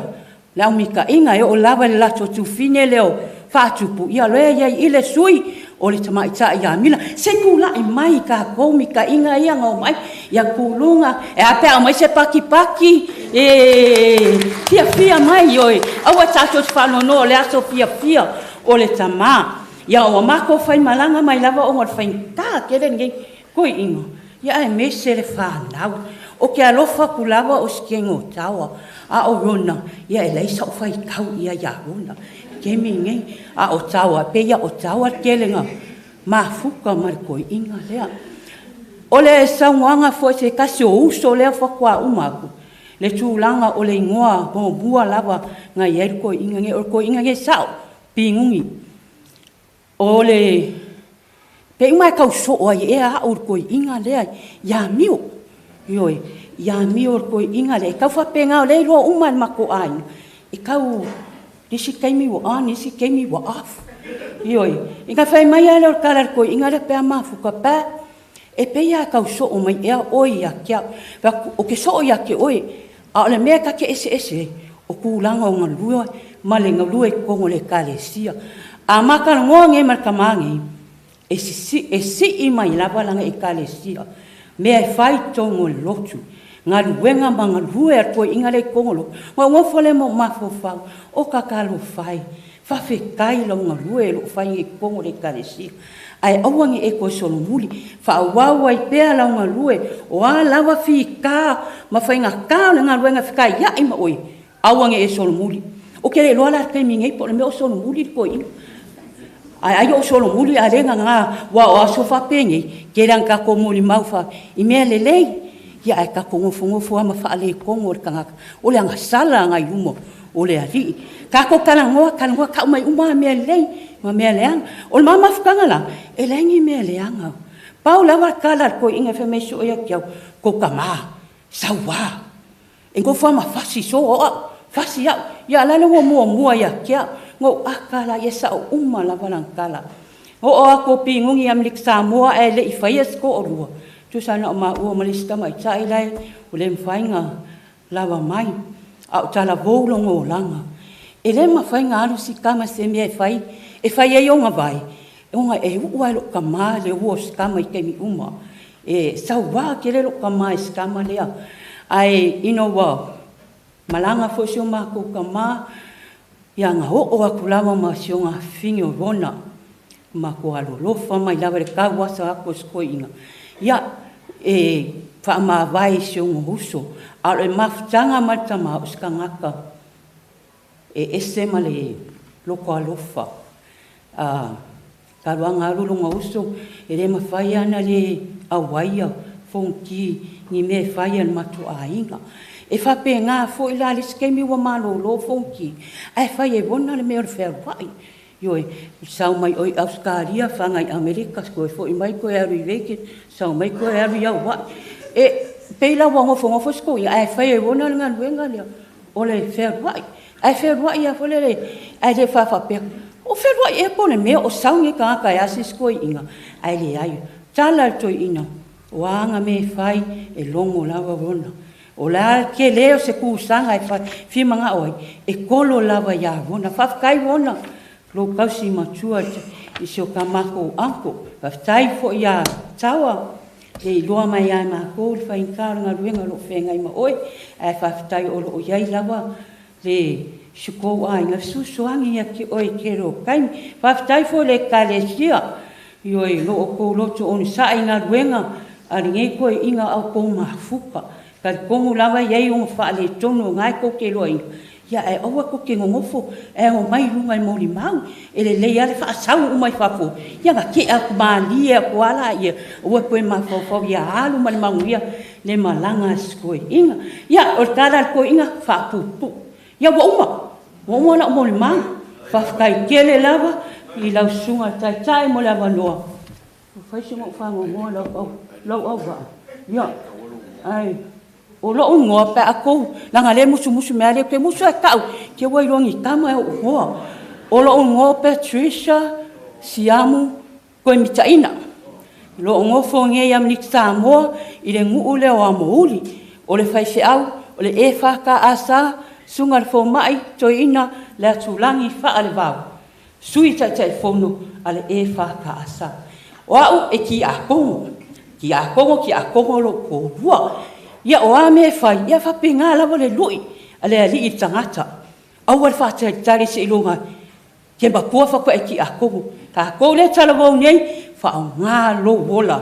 La o Mikainga e o lava le lato tu fine leo fatupu. Ia loe ia ile sui o le tamaita ia mila. Se kula i mai ka kou Mikainga ia ngau mai. Ia kulunga e apea mai se paki. Fia mai oi. Awa tato whanono le aso fia o le tama. Ia o mako fai malanga mai lava o ngot fai ka kere ngai koi ingo. Ia e mese le whanau. O ke alofa kulava o skengo tawa. A o rona. Ia e leisa o fai kau ia rona. Kemi ngai. A o tawa. Pe ia o tawa kelenga. Mafuka mar koi inga lea. O le sauanga fo se kasi o uso lea whakua umaku. Le tūlanga o le ingoa mo bua lava ngai e koi inga nge o koi inga nge sao. Pingungi. O le pe mai kau so o e a o koi inga lea ya miu. Yoi, ya miu o koi inga lea. Kau fa penga o le roa uman mako ai. E kau nisi keimi wa on, nisi keimi wa off. Yoi, inga fai mai ale o karar koi inga le pe mafuka pa. E pe ia kau so o mai ea oi a kia. O ke so o ia ke oi. A le mea ka ke ese. O kulanga o ngalua. Ma le ngalua e kongo le kalesia. A maka ngoa nge markamangi. E si i mai lava langa e kalesia. Mea e fai tongo lotu. Ngā ruenga ma ngā rue ar koe inga le kongolo. Ngā ngofole mo mafofau. O kakalo fai. Fafe kai lau ngā rue lo fai e kongo le kalesia. Ai awangi e koe solo muli. Whaawawai pēa lau ngā rue. O a lawa fi kā. Ma fai ngā kā le ngā ruenga whika ia ima oi. Awangi e solo muli. O kere loa la kai mingei po le mea o solo muli koe inga. Ai o solo muli a renga ngā wa o aso whapenge. Kere ang kako muli mauwha. I mea lelei. Ia ai kako ngofu ama whaale kongo o kangaka. O le anga sala ngai umo. O le ari. Kako kalangoa kau mai uma mea lelei. Ma mea leanga. O le mama whukanga la. E lengi mea leanga. Pau lawa kalar ko inga whamesu o ia kiau. Ko kama. Sawa. E ngo whama whasi so o. Whasi au. Ia lalo o mua ia kiau. Ngo akala ia sa o uma lawa lang kala. O ako pingungi amlik Samoa e le i whaias ko o rua. Tu sana o maa ua malista mai tai lai. O le mwhainga lawa mai. Au tala voulong o langa. E le mwhainga alu si kama se mea e whai. E whai e onga vai. E onga e uai lo kama le ua skama i kemi uma. E sau wā kere lo kama e skama lea. Ai ino wā. Malanga fo si o mako kama. Ia ngā o aku lawa ma si o ngā whingi o rona. Mako alo lofa mai lawa le kawasa ako skoi inga. Ia e wha vai si o ngā huso. Alo e mafutanga matama o skangaka. E ese ma le loko alofa. Ka roanga arulunga uso, e re mawhai ana le awaia, fonki, ni me whai ana matu a inga. E whape ngā fo i la le skemi wa malo lo fonki. Ai whai e wona le mea whea wai. Ioi, sau mai oi Australia, whangai Amerika, sko e fo i mai koe aru i veke, sau mai koe aru i au wai. E peila wa ngofo sko i, ai whai e wona le ngā nuenga lea, o le whea wai. Ai whea wai a fole le, ai le whawhapea. O wherua e pone mea o saungi ka aka e ase skoi inga. Ai le ai. Tala toi ina. O anga me whai e longo lawa rona. O la ke leo se kusanga e whai. Whimanga oi. E kolo lawa ia rona. Whafkai rona. Lo kausi matua i seo ka mako o anko. Whaftai fo ia tawa. Le loa mai ai mako. Le whai nkāranga ruenga lo whengai ma oi. Ai whaftai o lo iai lawa. Le Shuko ai nga susuangi ya ki oi kero kaimi. Whaftai fo le kalesia. Ioi lo o kou loto o ni sa inga ruenga. Ari ngei koe inga au kou mafuka. Ka kongu lawa iei o whaale tono ngai ko ke loa inga. Ia e aua ko ke ngongofo. E o mai runga i mori mau. E le lei ale whaasau umai whafo. Ia nga ke aku maalia kuala ia. Ua koe mawhawhau ia alu mani manguia. Le malanga skoe inga. Ia o tara koe inga whapupu. Ia wa uma na mo le mang. Whafkai kele lava. I lau sunga tai mo lava noa. Whai sunga whango moa lau au wa. Ia. Ai. O lo ngoa pe ako. Nanga le musu mea le ke musu e kau. Ke wairongi tama e o hoa. O lo ngoa pe Trisha Siamu koe Mitaina. lo ngofo nge yam ni Samoa i le ngu le o amouli o le fai se au o le EFKS sunga le fo mai toina le atulangi fa le vau sui tai fono ale EFKS o au e ki a kongo lo ko bua ia o ame fai ia fa pinga la le lui ale ali i tangata au al fa tai se ilunga ke ba ko fa ko e ki a kongo ka ko le tala vo nei fa nga lo wola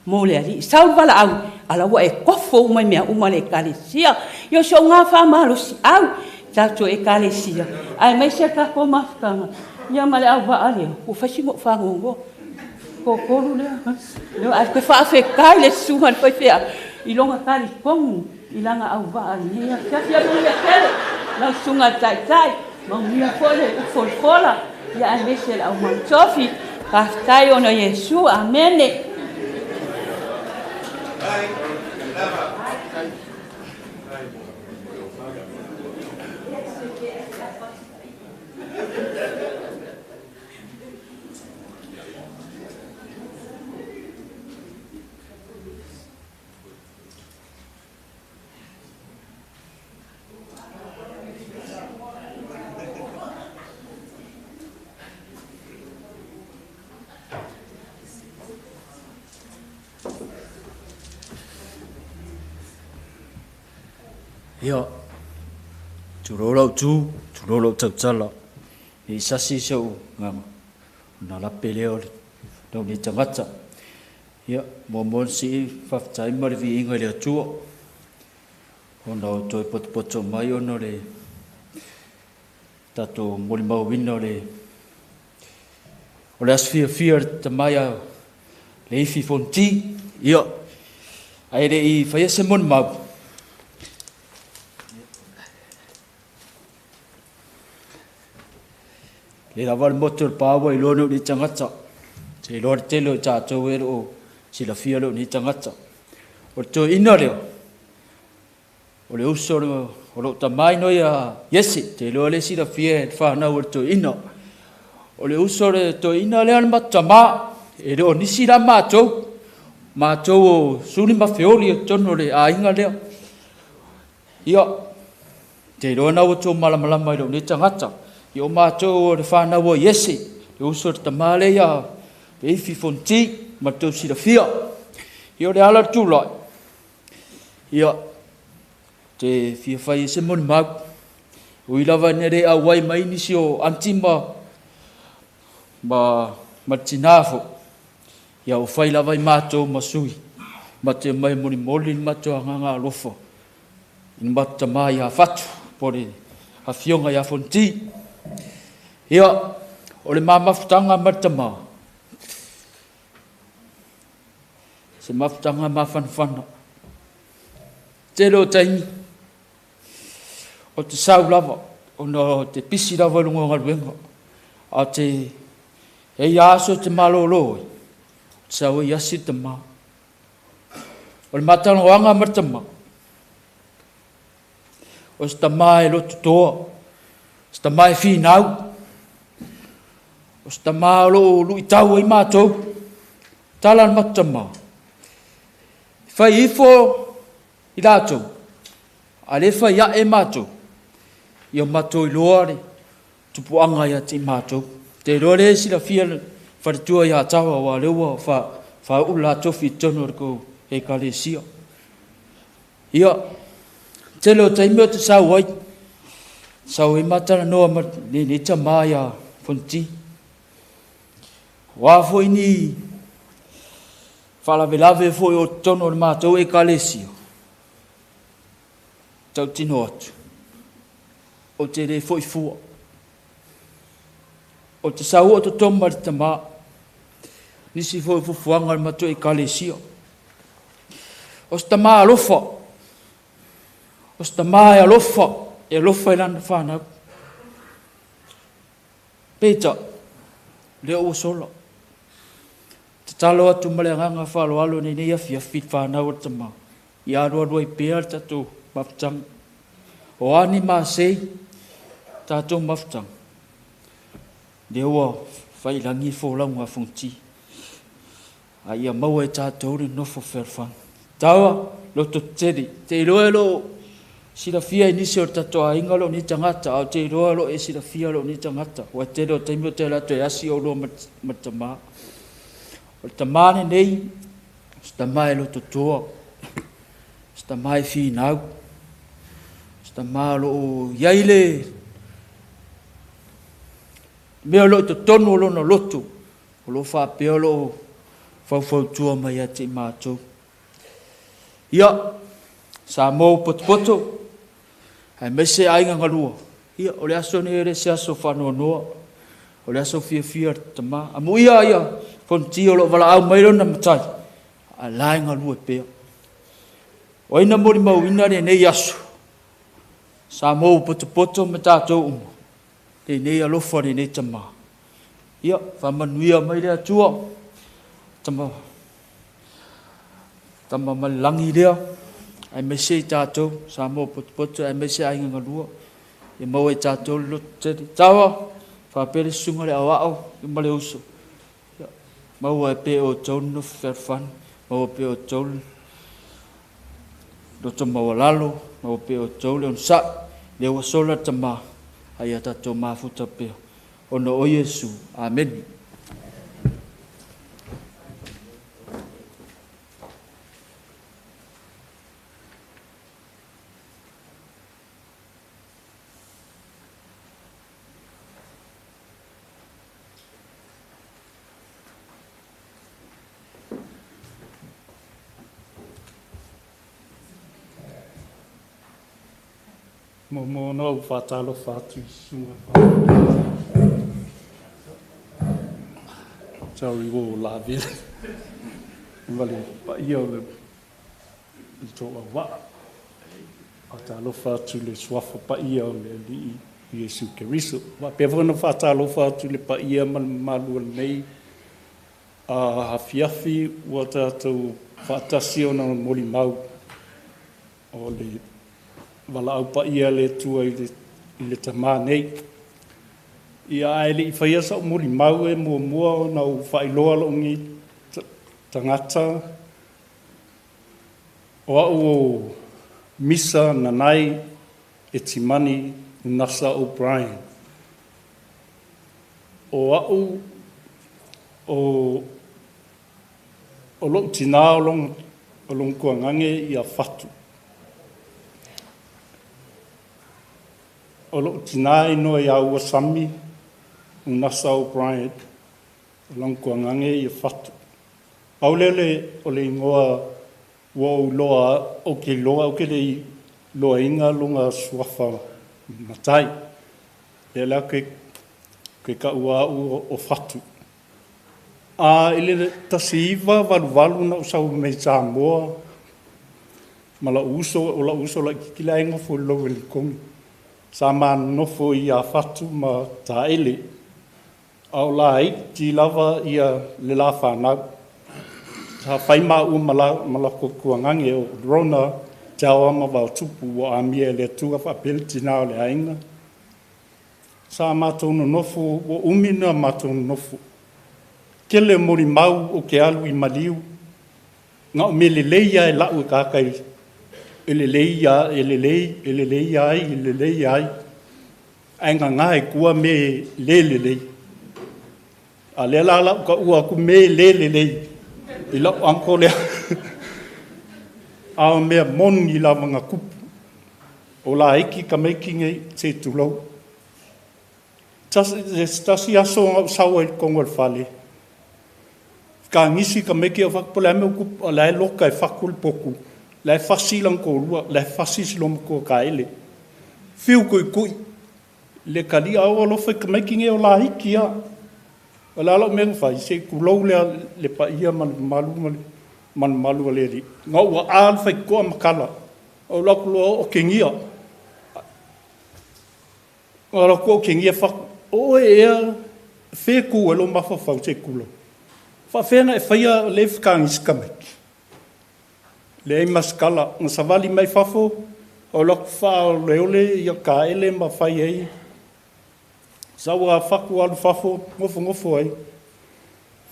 mo le ali sau vala au ala wa e kofo mai mea uma le kalesia yo so nga fa malo si au ta to e kalesia ai mai se ka ko mafkanga ia male au va ale o fa si mo fa ngo ko le ai ko fa fe kai le suman fa fe i longa kali kong i langa au va ale ia ka ia mo le kele la sunga tai mo mia fole o fola ia ai mai se au man tofi ka tai ona Yesu amene. Ia, turolo tau tala, i sasi sau ngama, na lape leo tau ni tangata. Ia, momon si whaftai mariwi inga lea tua, ona o toi poto mai ono le, tato moli mau wina le, o le asfia ta mai a le ifi fonti, ia, aere i whaiase mon mau, le lavar motor pawa i lono ni tangata. Se lor telo cha to wero si la fia lo ni tangata. O to ina leo. O le uso o lo tamai no ya yesi te lo le si la fia fa na o to ina. O le uso le to ina le al matama e lo ni si la mato. Mato suni ma feoli o tono le a inga leo. Ia te lo na o to malama lo ni tangata. Yo mato le fana wo yesi le uso tamale ya e fi fonti mato si la fia yo le ala tula yo te fia fai se mon mag o ilava nere a wai mai ni sio antima ba matinafo ya o fai lava mato masui mate mai moni molin mato nga lofo in mato mai a fatu pore a fionga ya fonti. Ia, o le mamafutanga matama. Se mafutanga mafanfana. Te lo taimi. O te sau lava. O no te pisi lava lunga ngaluenga. A te e aso te malolo. Sau e asi te ma. O le matanga wanga matama. O se tama e lotu toa. Se tama e finau. O sta malo lui tau i matou talan matama fai ifo i latou ale fai ya e matou ia matou i loare tupuanga ia ti matou te lore si la fia fartua ia tawa wa lewa fa ula tofi tono ko e kalesia ia te lo taimio te sau i matara noa ni tamaya fonti wa foi ni fala velave foi o tono de matou e kalesio tau tino atu o te re foi fua o te sau o te toma de tama nisi foi fufuanga matou e kalesio o sta ma alofa o sta ma alofa e alofa ilana fana peta le o solo talo atu malenganga falo alo ni ia fia fit fa na o tama ia ro i per tatu maftang o ani ma sei tatu maftang de o fai langi fo la nga fonti a ia mau e tātou le nofo wherwhang. Taua, lo to teri, te iroa lo sira fia inisi o tatoa inga lo ni tangata, au te iroa lo e sira fia lo ni tangata, wa te reo teimio te lato e asi o lo matama. O tamane nei, stamai lo to toa, stamai fi nau, stamai lo yaile, mea lo to tonu lo no lotu, o lo wha peo lo fau tua mai a te mātou. Ia, sa mō poto, hai mese ainga ngarua. Ia, o le aso ne ere se aso whanua noa, o le aso fia tama. Amu ia, fonti o lo wala au mairo na matai, a lai ngarua peo. O ina mori mau ina ne nei aso, sa mō poto me tātou umu, ne nei alofa ne nei tama. Ia, whamanuia mai rea tua, tama malangi rea, ai me se tātou, sa mō poto, ai me se ainga ngarua, e mau e tātou loteri. Tawa, whapere sunga le awao, i male uso. Mau e pe o tau no wherwhan, mau e pe o tau loto mawalalo, mau e pe o tau le on sa, le wasola tama, ai a tātou mafuta peo. Ono o Yesu. Amen. Mo no fatalo fatu sunga. Sorry, wo la ville. Vale, pa io le to wa. Fatalo fatu le swafa pa io le di Yesu Kristo. Ma per no fatalo fatu le pa io malu nei a hafiafi wata to fatasio na moli mau o le wala au pa ia le tua i le tama nei. Ia aile i whaia sa umuri mau e mua o na u whailoa lo ngi tangata. O au misa nanai e timani Nasa O'Brien. O au o lo tina o long kuangange i a fatu. O lo tina i no i au asami Nasa O'Brien o long kuangange i a fatu. Paulele o le ingoa wo loa o ke le loa inga lunga suafa matai. Le la ke ka ua o fatu. A ele tasiva valu na usau me Samoa. Mala uso la kila inga fo lo el kong. Sama no fo ia fatu ma taele. Au lai ti lava ia le la fana. Ta faima mala kuangange o drona tawa ma va tupu wa amie le tua fa peltina le ainga. Sa matonu nofu o umina matonu nofu. Kele mori mau o ke alu i maliu. Nga o mele leia e lau kakai. Ele leia ai. Ainga ngai kua me lelelei. A le la ka ua ku me lelelei. I lau anko lea. A mea mon i la mga kupu. O la iki ka meikinge te tulau. Tasi aso ngau sawa i kongol fale. Ka ngisi ka meki o whakapole me ukupu a lai loka e whakul poku. Lai whasilang ko rua, lai whasisilom ko ka ele. Whiu kui. Le kali au alofa ka meki o la iki a. O la alo mea whai, se kulau lea le pa ia man malu le ri. Ngau wa al whai koa makala. O la kulo o kengia. O la kulo o kengia whak. O ea wheku alo mawhawhau se kulo. Whawhena e whaia le whikangi skameki. Le ei maskala. Nga savali mai whafo. O la kuwha leole ia ka ele ma whai ei. Sawa whaku alu whafo. Ngofo ai.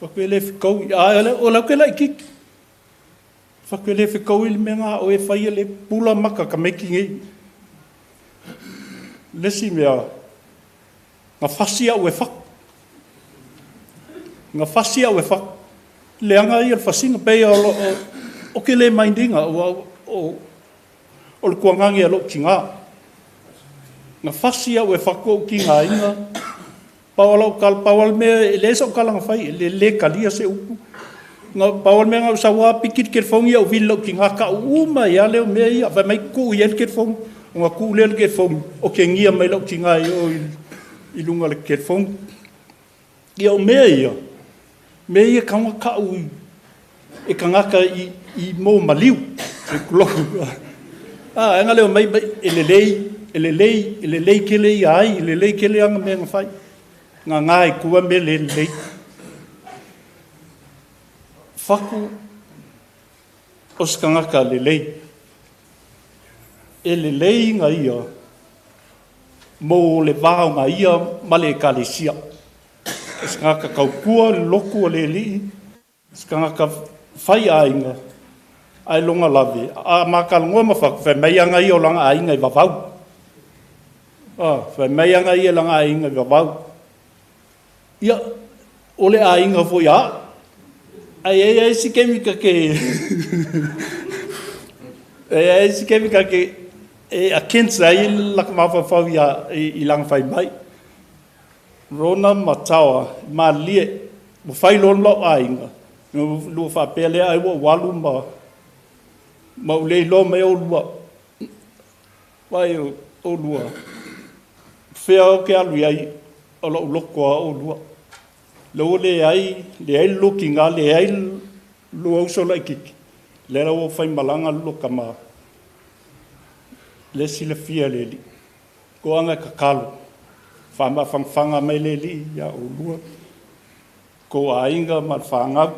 Whakwele whikau i aele, o lau ke lai kiki. Whakwele whikau i le menga o e whaia le pula maka ka meki ngei. Lesi mea, ngā whasia o e whak. Ngā whasia o e whak. Leanga i al whasinga pei o ke le maindinga o le kuangangi alo ki ngā. Ngā whasia o e whak o ki ngā inga. Pawal mea e le sa o kalanga whai, le kalia se upu. Ngā pawal mea ngā usawa pikit ke whongi au vila ki ngā ka uma ia leo mea ia, vai mai ku i el ke whongi. O ngā ku leo ke whongi, o ke ngia mai lau ki ngā i lunga le ke whongi. Ia o mea ia, mea ia kaunga ka ui, e ka ngaka i mō maliu, e kuloku. Enga leo mai, ele lei kele i ai, ele lei kele anga mea ngā whai. Ngā ngai kua me le lei. Whaku o skangaka le lei. E le lei ngā ia, mō le vāo ngā ia, ma le kalesia. O skangaka kaukua, le loku o le li, skangaka whai ainga, ai longa lave. A mākalongoa mawhaku, whai mei anga ia o langa ainga i wawau. Whai mei anga ia langa ainga i wawau. Ia, ole a inga fo ia. Ai si kemika ke... ai si kemika ke... a kensa i laka mawhawhau ia i langa whai mai. Rona matawa, ma lie, mo whai lon lau a inga. Lua whapele ai wa walu ma ulei lo me o lua. Wai o lua. Whea o ke alu ai, o lau lokoa o lua. Lau le ai looking a le ai lua uso lai kiki. Le rau o whai malanga luka ma. Le sila fia le li. Ko anga kakalo. Whama whangwhanga mai le li ia o lua. Ko a inga ma whangau.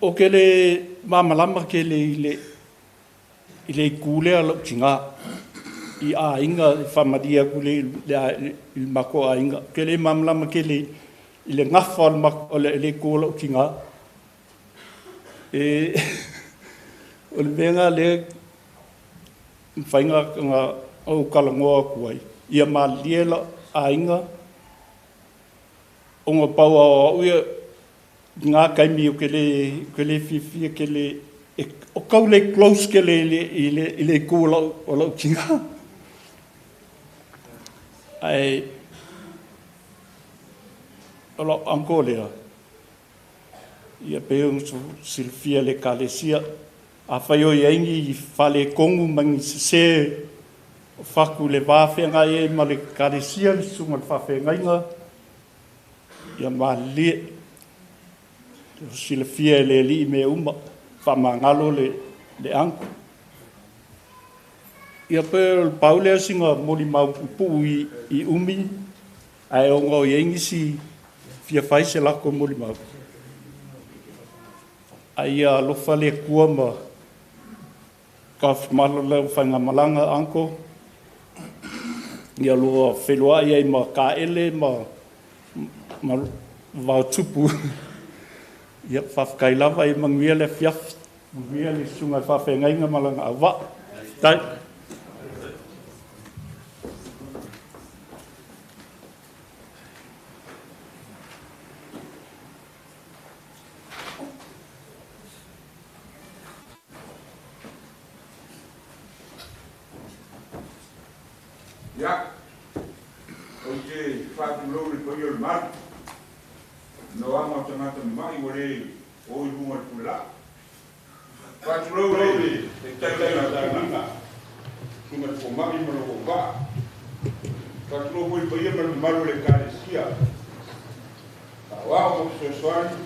O ke le mamalama ke le i le kule a lau tinga. I a inga whamadia kule i mako a inga. Ke le mamalama ke le i le ngawha o le kule lau tinga. O le menga le whainga ngā au kalangoa kuai. Ia ma liela a inga. O ngā pau a uia ngā kaimi o ke le whiwhia ke le o kau le close ke i le kua o lau tinga. Ai o lau anko lea. Ia peung silfia le kalesia. A whai o iengi i whale kongu mangi se whaku le wāwhenga e ma le kalesia le sunga le whawhenga inga. Ia ma lie. Silfia le li me uma. Whamangalo le anko. Ia pe paulea singa moli mau pupu i umi. Ai o ngau iengi si fia whai se lako moli mau. Ai a lofa le kua ma ka malo le whainga malanga anko. Ia lua whelua iai ma ka ele ma wau tupu. Ia whafkai lava i manguia le fiaf. Manguia le sunga whawhenga inga malanga a wa. Tai. Ya, oye, Fatu Lowe le koyo le mar. No ama tangata mai wore o i bunga tula. Fatu Lowe, tai na tanga. Bunga ko mai mo ko ba. Fatu Lowe koyo le mar le kalesia. Wa o so swali.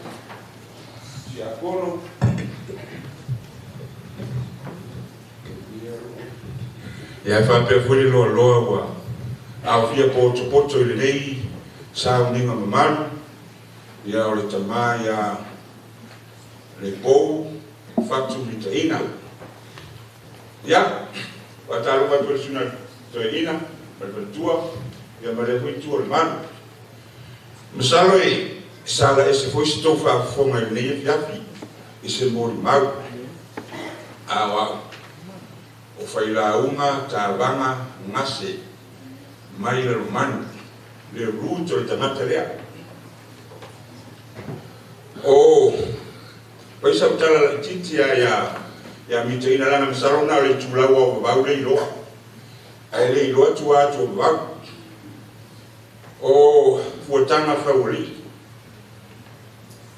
Si akono. Ia fa pe fuli lo wa au fia poto i le nei Sandringham mamalu ia o le tama ia Lepou Fatu Mitaina ia wa talo wa tu suna to ina tua ia mare hui tua le manu masalo e sala ese foi se tau whaafonga i nei fiafi i se mori mau awa o whailaunga ta wanga ngase mai le romanu le ruto le tangata rea o paisa utala la titi ya Mitaina lana masalo na le tulaua o vavau le iloa ai le iloa tua atu o vavau o fuatanga whauri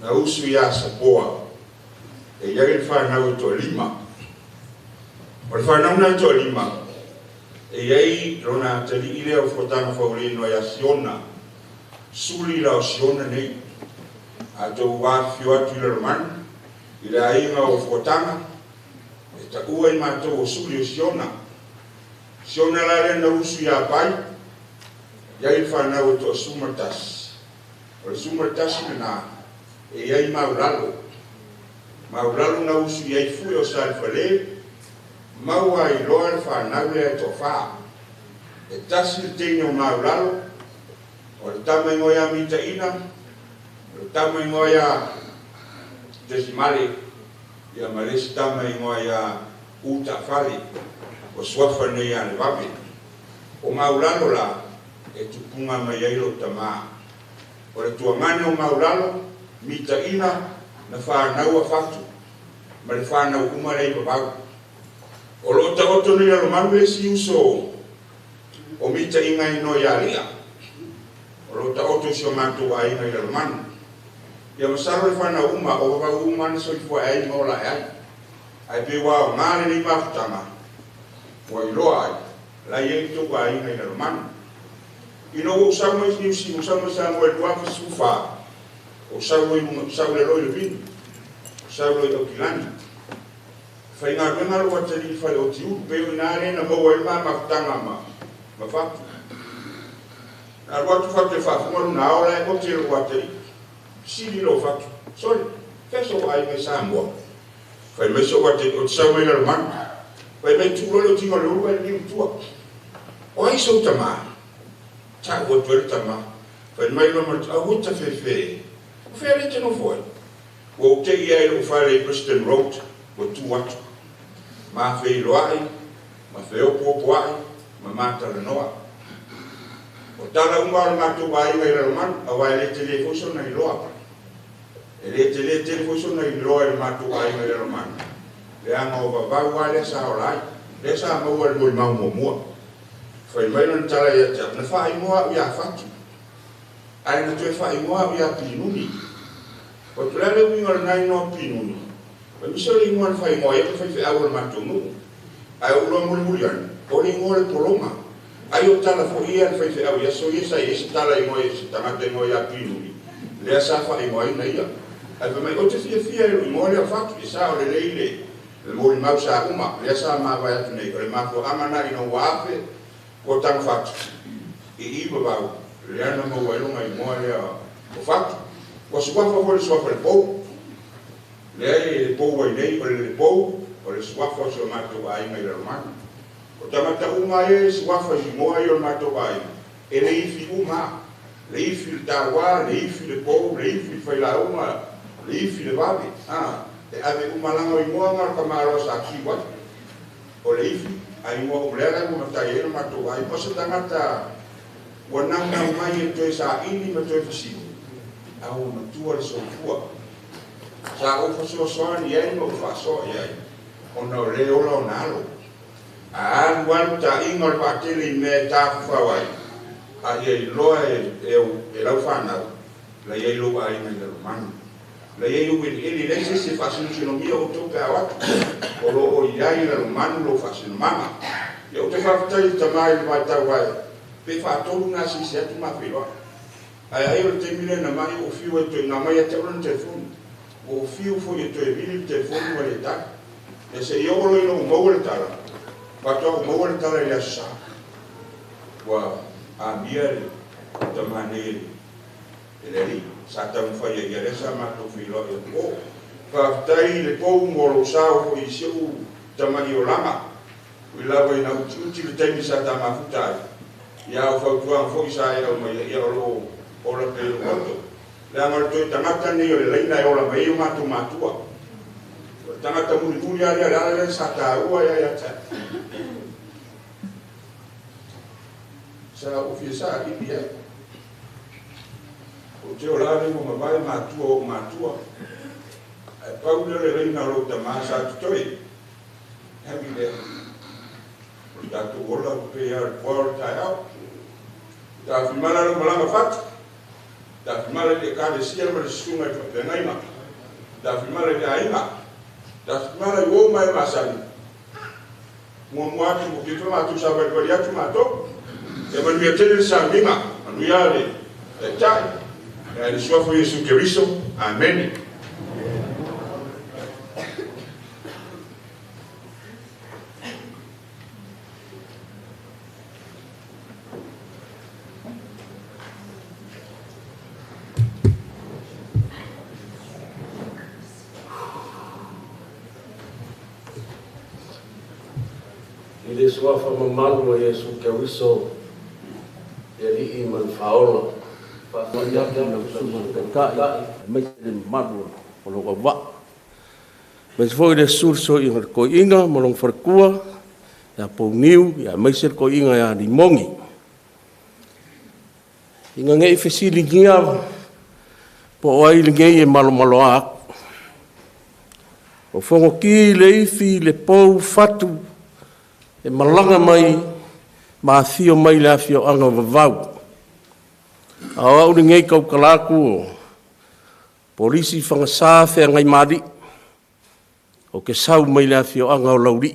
na usu ia sapoa e iare whanau i toa lima o le whanau na toa lima e iai rona tali ile o fuatanga whauri no ia siona suli la o siona nei a tau wafio atu i le romanu i le ainga o fuatanga e ta ua i mātou o suli o siona la rena usu ia pai iai whanau e toa sumartas o le sumartas na e iai maulalo na usu iai fui o sa le whale maua i loa le whanau le e toa wha e tasi le teine o maulalo o le tama ingo ia Mitaina o le tama ingo ia Desimale ia maresi tama ingo ia uta whale o suafa nei a le wape o maulalo la e tupunga mai ailo tama o le tuangane o maulalo Mitaina na whanau a fatu ma le whanau umarei babau o lo ta oto ni alo manu e si uso o Mitaina ino ia lia o lo ta oto si o mantu a ina i alo manu ia masaro le whanau uma o babau uma na soifua e ai maola e ai ai pe wao ngare ni mafutama o iloa ai la iei tuku a ina i alo manu ino o usama i si usama sa mo e tuafa sufa o sau le roi le vinu o sau le o kilani fai ngā ruenga lo watari fai o tiu peo ina arena mo e ma mafutanga ma fatu na watu fatu e whafungaru na aola e o te lo watari siri lo fatu sorry feso ai me sa mua fai me so watari o sau me la manu fai me tu lo tingo le ua ni tua o ai so tama ta o tuer tama fai mai lo martu a wuta fefe Fere te no foi. O te ia o fare Preston Road, o tu watu. Ma fei loai, ma fei o popoai, ma mata le noa. O tala unga o matu wai ngai la man, a wai le telefoso na iloa. E le telefoso na iloa le matu wai ngai la man. Le anga o vavau wai le sa olai, le sa maua le mau mua. Fai mai non tala ia te, na fai moa ia fatu. Ai na tue fai moa ia pinuni. O te lare winga le nai no pinuni. O miso le ingoa le fai moa ia te fai fe awa le matonu. Ai o uloa muli an. O le ingoa le poloma. Ai o tala fo ia le fai fe awa ia so ia sa ia se tala ingoa ia se tangata ingoa ia pinuni. Lea sa fai moa ina ia. Ai fa mai o te fia e ingoa le fatu. I sa o le leile. Le mori mau sa uma. Lea sa maa vai atu nei. O le mafo amana ino waafe. O tang fatu. I iwa bau. Le ana mo wailonga i moa lea o fatu. O suafa o le suafa le pou. Le ai le pou ai nei, o le pou, o le suafa o se o matou ai mai le romanu. O tamata uma e suafa i moa i o matou ai. E le ifi uma, le ifi le tawa, le ifi le pou, le ifi le faila uma, le ifi le vave. E ave uma langa i moa ngar kamaro sa kiwa. O le ifi, ai moa o mlera mo matai e o matou ai. O se tangata wananga mai e toe sa ini ma toe fasimu. Au na tua le sofua. Sa o fasosoani ai mo faso ai. Ona o le ola o nalo. A anu anu ta inga le patele me ta fawai. A ia loa e lau whanau. La ia loa ai mai le romanu. La ia uwe ili lese se fasinu sinomia o tope a watu. O lo o iai le romanu lo fasinu mama. Ia o te whawhitai tamai le mai tau ai. Pe whaatolu nga si se atu mawhiroa. Ai o te mire na mai o fiu e toi nga mai a te ora na telefonu. O fiu fo e toi vili telefonu wa le tak. E se i olo ino umau le tala. Patoa umau le tala i asa. Wa a mia le tamane e le li. Sa tau mwhai e resa mato whilo e o. Whaftai le pou moro sao fo i siu tamani o lama. Ui lawa i na uti le taimi sa tamafutai. ia o fautuanga fo isa ia o mai ia o lo o la pe o to la ngal to tangata ni o le leina o la mai o matua tangata muri ia la sa ta ua ia ta sa ofisa i ia o te o la ni mo mai matua e pau le leina o ta masa toi happy there Datu ola pe ia por ta out da filmara no malanga fat da filmara de kale sia ma sunga fa ngaima da filmara de aima da filmara wo mai masali mo atu mo kito ma tu sa ba ko ya tu ma to e man mi tele sa minga anu ya le e tai e le sua fo Yesu Kristo amen. Ele sua fama malu a Yesu Kristo ele iman faola fa ya na suka mai malu o lo wa mas foi de surso i ko inga mo long farkua ya po niu ya mai ser ko inga ya di mongi inga ngai fesili ngia po ai ngai e malo ak o fongo ki le ifi le Lepou Fatu e malanga mai ma fio mai la fio anga vavau a au ngei kau kalaku polisi fanga sa fe ngai madi o ke sau mai la fio anga o lauri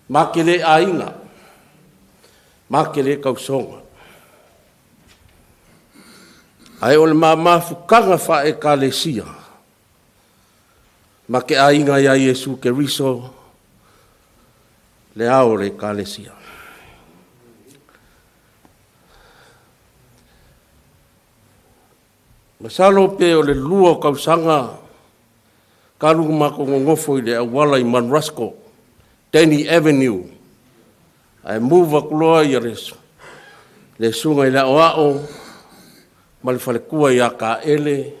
makele ainga makele kau songa ai ole ma fukanga fa e kalesia make ainga ya Yesu Kristo le aore kalesia. Masalo pe o le lua kausanga karu mako ngofo i le awala i Manrasco, Denny Avenue. Ai muva kuloa i le sunga i la oao, malifalekua i a ka ele,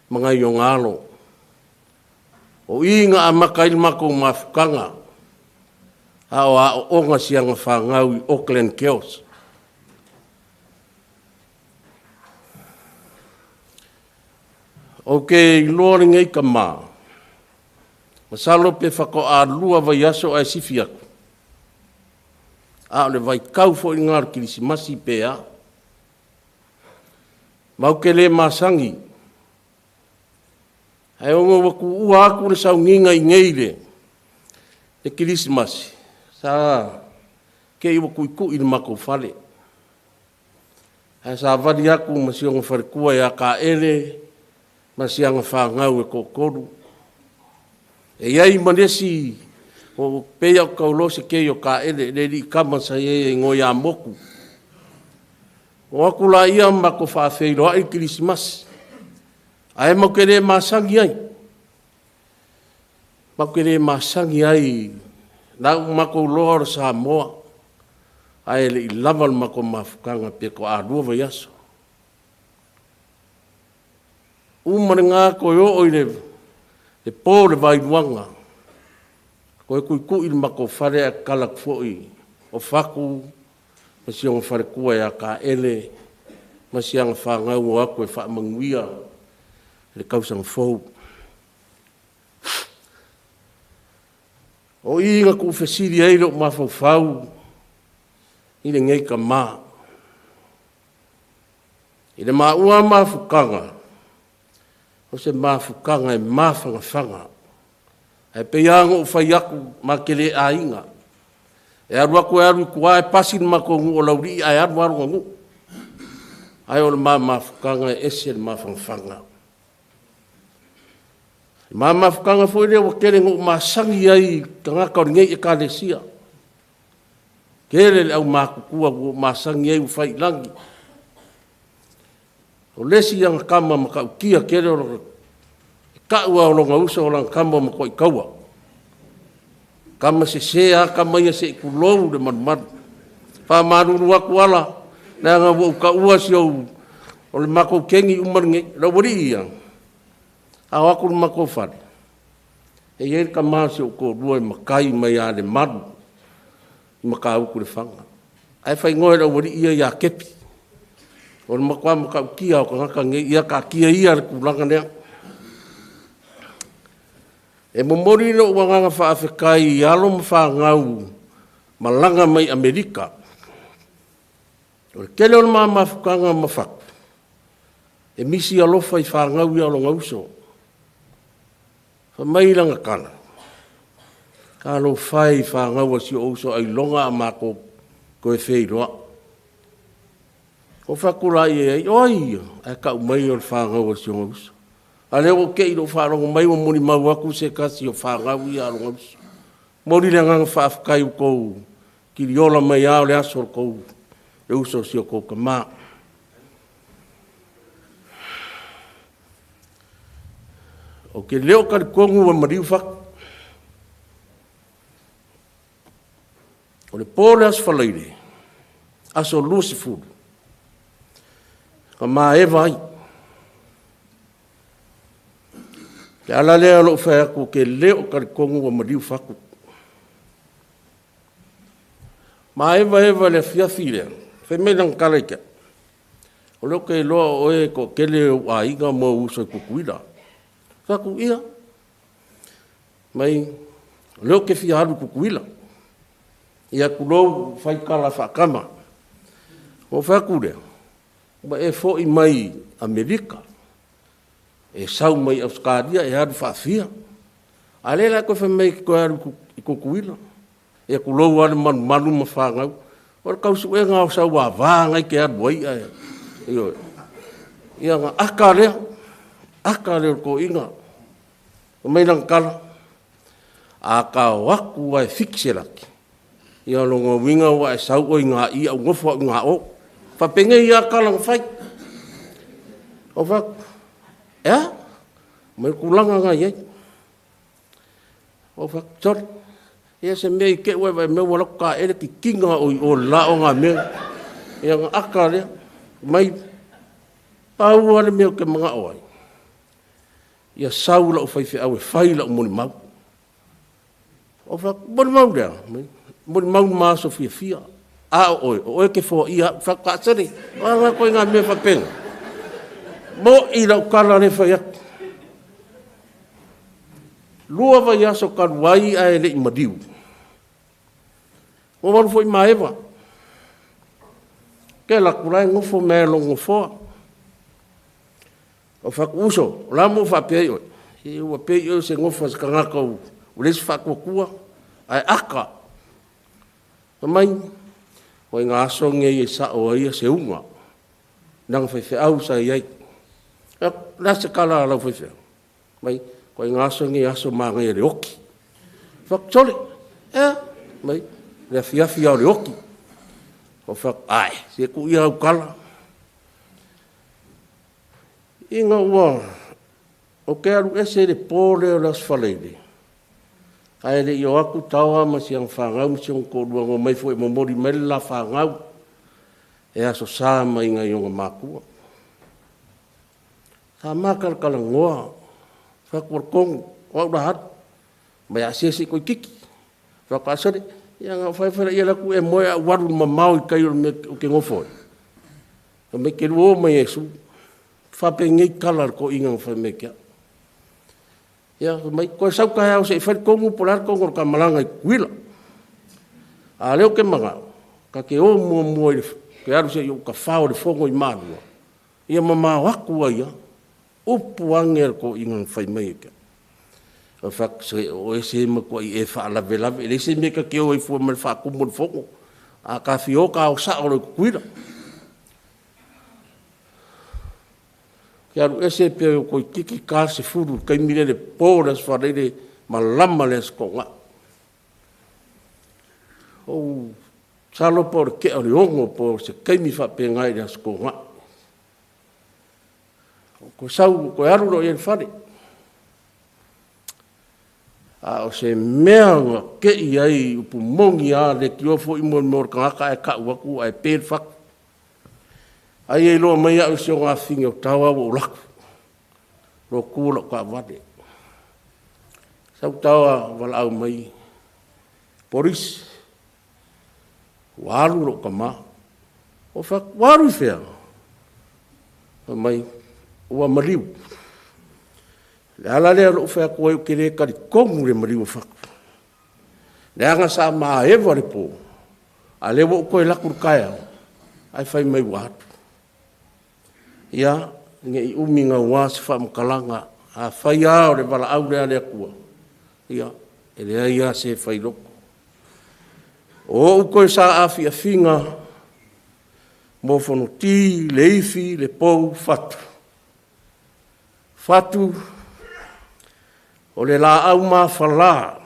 mga iongalo. O inga a makail mako mafukanga, a onga sianga whangau i Auckland Kios. O ke lori ngai ka maa. Masalo pe whako a lua vai aso ai sifiaku. A le vai kau fo i ngar kirisimasi pe a. Mau ke le masangi. Ai ongo waku ua aku le sau nginga i ngeire. Le kirisimasi. Sa ke iwa kuiku i mako fale. Ai sa vadi aku masionga wharikua ya ka ele, masianga whangau e kokoru. E iai manesi o pea o kaulose ke o ka ele, le li kama sa e ngoi a moku. O aku la ia mako whawheiro ai kirisimasi. Ai mau kere masangi ai. Mau kere masangi ai. Nau mako loa sa moa, ai le ilamal mako mafukanga pe ko a rua vai aso. Umare ngā ko yo oi le pō le vai luanga, ko e kui mako whare a kalak foi, o whaku, masianga whare kua e a ka ele, masianga whangau o aku e whaamanguia, le kausang fōu. O inga ku fesiri ai lo mafau i le ngai ka mā. I le maua mafukanga, o se mafukanga e mafangafanga. E peianga o whai aku makele a inga. E aru aku e aru kua e pasin mako ngu o lauri ai aru ngu. Ai o le mafukanga e ese le mafangafanga. Mama fukanga foi le o kere ngo masangi ai tanga ka ngei e kalesia. Kere au makukua o masangi ai fai langi. O lesi yang kama maka kia kere o ka ua o longa usa o lang kama mako i kaua. Kama se sea kama ia se kulou de man. maruru aku ala. Nā ngā wau ka ua si au. O le mako kengi umaringi. Rau wari ia. Au aku le mako whare. E ieri ka maa si o ko rua i makai mai a le maru. I maka uku le whanga. Ai whai ngoe rau wari ia ia kepi. O le makua maka ukia o ka ngaka nge ia ka kia ia le kulanga nea. E momori no wanganga whaafekai i alo mwhangau malanga mai Amerika. O le kele o le maa mawhukanga mawhaku. E misi alofa i whangau i alo ngauso. Whamailanga kana. Ka alo whai whangau a si ouso ai longa a mako koe wheiroa. O whakura i e oi, ai ka umai o le whangau a si ouso. A leo o kei no wharongo mai o moni mau aku se kasi o whangau i alo ngauso. Mori le nganga whaafkai u kou, ki riola mai ao le aso kou, e uso si o kou ka maa. O ke leo kari kongu wa mariu whaku. O le pōle aso whalaire, aso lusi furu. Ka maa e vai. Ke ala lea lo whai aku ke leo kari kongu wa mariu whaku. Maa eva le fiafi lea, whai menang kalaika. O leo ke loa oe ko kele a inga mo uso i kukuila. Whaku ia. Mai, leo ke fia haru kukuila. Ia kulou whai kala whakama. O whaku lea. Ma e fo i mai Amerika. E sau mai Australia e haru whaafia. A lela koe whai mai koe haru i kukuila. E kulou ane manu ma whangau. O kausu e ngā sau wa vāngai ke haru wai aia. Ia ngā aka lea. Aka leo ko inga. O mai nang kala. A ka waku wa e fikselaki. Ia longa winga wa e sau o inga i au ngofa o inga o. Whapenge ia kala ngawhai. O whaku. Ea? Mai kulanga ngā iei. O whaku. Sorry. Ia se mea i ke ue vai mea wala ka ere ki kinga o la o ngā mea. Ia ngā aka lea. Mai. Pau ane mea ke mga oai. Ia sau la o whaiwhi au e whai la o moni mau. O whak, moni mau rea. Moni mau maaso fia fia. A o oe ke fo ia whak kātari. Wanga koe ngā mea whapenga. Mo i lau kala ne whai atu. Lua vai aso karuai a ele i madiu. O waru fo i maewa. Ke la kurai ngofo mea longo foa. O whaku uso, o la mo whapei oi. I ua pei oi se ngofa se kangaka u lesi whakua ai aka. O mai, o i ngā aso ngei e sa o ia se unga. Nang whaiwhi au sa iai. Nā se kala alau whaiwhi au. Mai, o i ngā aso ngei aso maa ngai re oki. Whaku tole, mai, rea fiafi au re oki. O whaku, ai, se ku ia au kala. Inga ua, o ke aru ese le pōle o las whaleire. Ai le i o aku taua ma si ang whangau, si ang kōrua ngō mai fo e momori mai la whangau. E aso sā mai ngai o ngā mākua. Tā mākara kala ngoa, whakuar kongu, o au rahat, mai asiasi koi kiki. Whakasare, ia ngā whaiwhara ia laku e moe a waru ma mau i kai o ke ngofoi. Me ke ruo mai e su. Whape ngei kala ko inga whai me kia. Ia, mai koe sau kai au se i whai kongu polar kongu ka malanga i kuila. A leo ke mga, ka ke o mua i ke aru se i ka whao le whongo i mānua. Ia mama waku ia, upu anger ko inga whai me kia. O whak se o e se ma ko i e wha lave lave, e se me ka ke o i fua mai wha kumbun whongo. A ka whio ka o sa o le kuila. Kia aru ese pia o koi kiki kā se furu, kai mire le pōras whareire ma lama le skonga. O salo por ke ori ongo por se kai mi whape ngai le skonga. Ko sau, ko aru no ien whare. A o se mea ua ke i ai upu mongi a le ki ofo i mor kangaka e ka uaku ai pēr whak. Ai e loa mai au se o ngā whingi o taua o laku. Lo kūla ka wade. Sau taua wala au mai. Poris. Waru ro ka ma. O whak waru i whea. Mai ua mariu. Le ala lea ro whea koe o kere kari kongu le mariu whak. Le anga sa maa ewa le po. A lewa o koe lakur kaya. Ai whai mai watu. Ia, nge i uminga wasi wha mkalanga. A whai ao le wala au lea lea kua. Ia, e lea ia se whai loko. O ukoe sa awhi a whinga. Mo Fonoti Lepou Fatu. Fatu. O le la au ma whala.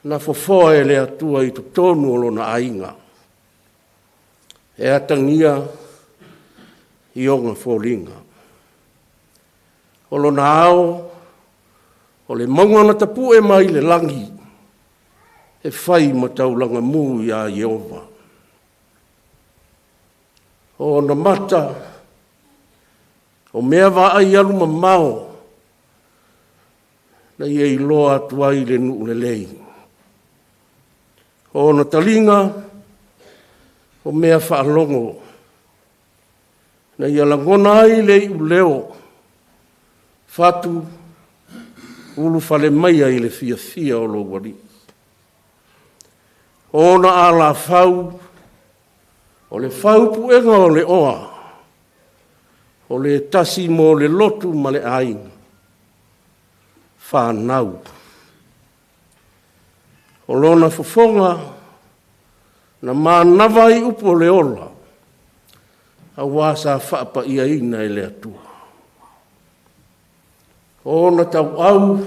Na fofoa e le atua i to tonu o lona ainga. E atangia i onga fōlinga. O lona ao, o le maungana tapu e mai le langi. E whai mataulanga mū i a Yehova. O na mata, o mea wa ai alu ma mao. Na ia i loa atuai le nuu le lei. O na talinga, o mea whaalongo. Na ia langona ai le i uleo. Fatu, ulu whale mai ai le fia o lo wari. O na ala whau, o le whau puenga o le oa. O le tasi mo le lotu ma le ainga. Whanau. O lona fofonga na manawai upo le ola. A wasa whaapa ia ina e le atua. O na tau au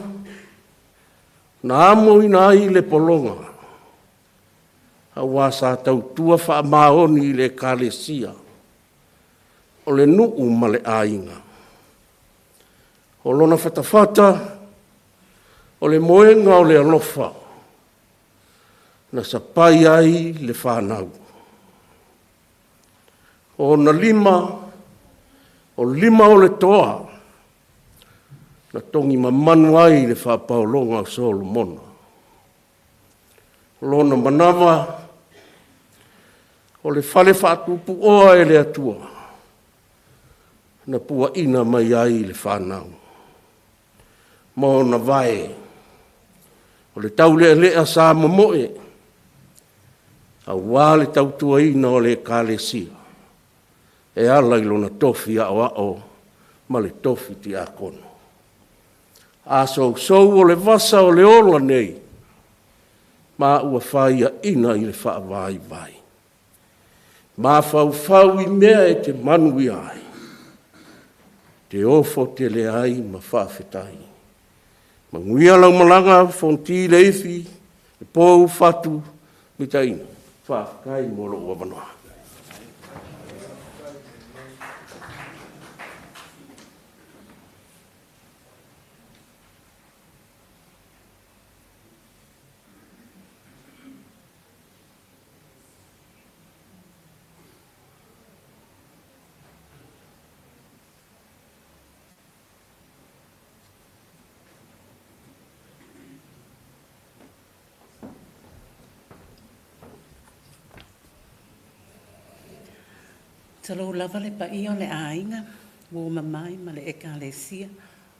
na amo ina ai le polonga. A wasa tau tua wha maoni le kalesia. O le nuu ma le ainga. O lona whatawhata. O le moenga o le alofa. Na sapai ai le whanau. O na lima. O lima o le toa. Na tongi mamanu ai le whapaolonga o Solomona. Lona manawa. O le whale whatupu oa e le atua. Na pua ina mai ai le whanau. Mo na vai. O le tau lea sa mamoe. A wā le tau tua ina o le kālesia. E ala ilona tofi a o ma le tofi ti a kono. A sou o le vasa o le ola nei. Ma ua whaia ina i le wha vai. Ma fau i mea e te manui ai. Te ofo te le ai ma whawhetai. Manguia lau malanga Fonoti Lepou Fatu Mitaina. Whaakai moro ua manoa. Talo lava le pa ia le ainga, wo mamai ma le ekalesia,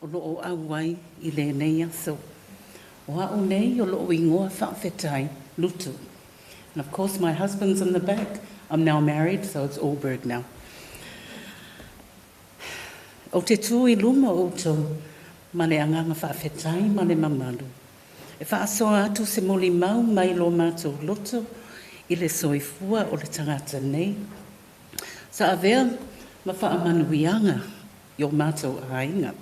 o lo o awai I le nei aso. O a o nei o lo o ingoa whawhetai, lutu. And of course my husband's in the back. I'm now married, so it's Allberg now. O te tū I luma o tō, ma le anganga whawhetai, ma le mamalu. E whaasoa atu se moli mau mai lo mātou loto, I le soifua o le tangata nei. Sa avea ma whaamanuianga I o mātou ainga.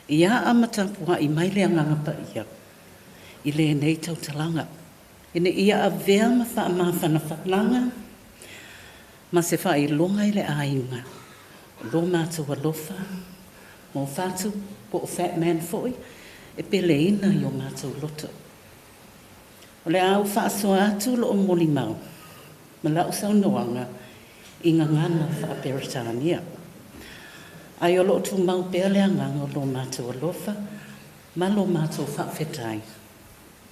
Ia amatapua I mai le anganga pa ia. I le nei tautalanga. Ine ia avea ma whaamawhanawhananga. Ma se whai longa I le ainga. Lo mātou alofa. Mo fatu po o fat man foi. e pele ina i o mātou loto. O le au whaasoa atu lo o moli mau, ma lau saunoanga i ngā ngana whaaperitania. Ai o lo tu mau pea lea nganga lo mātou alofa, ma lo mātou whaafetai,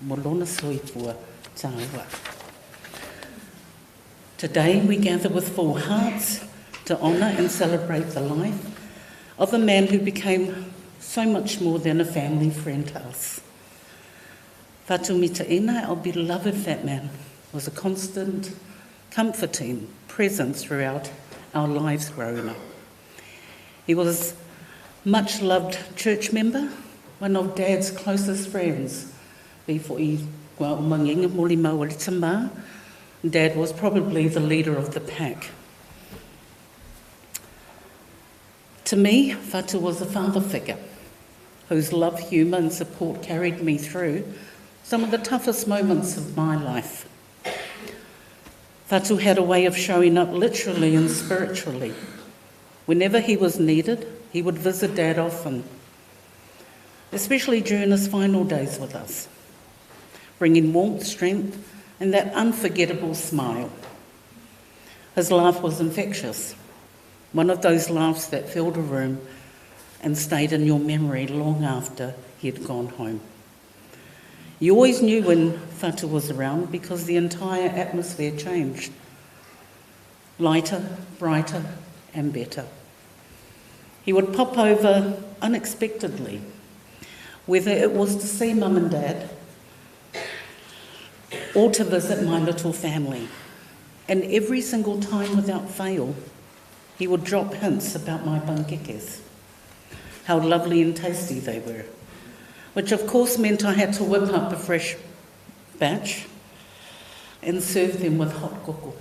mo lona soipua tāua. Today we gather with full hearts to honour and celebrate the life of a man who became so much more than a family friend to us. Fatu Mitaina, our beloved fat man, was a constant, comforting presence throughout our lives growing up. He was a much-loved church member, one of Dad's closest friends. Before he umanginga moli mau le tama, Dad was probably the leader of the pack. To me, Fatu was a father figure whose love, humour and support carried me through some of the toughest moments of my life. Fatu had a way of showing up literally and spiritually. Whenever he was needed, he would visit Dad often, especially during his final days with us, bringing warmth, strength and that unforgettable smile. His laugh was infectious, one of those laughs that filled a room and stayed in your memory long after he had gone home. You always knew when Fatu was around because the entire atmosphere changed. Lighter, brighter and better. He would pop over unexpectedly, whether it was to see Mum and Dad or to visit my little family. And every single time without fail, he would drop hints about my pankekes, how lovely and tasty they were, which of course meant I had to whip up a fresh batch and serve them with hot koko.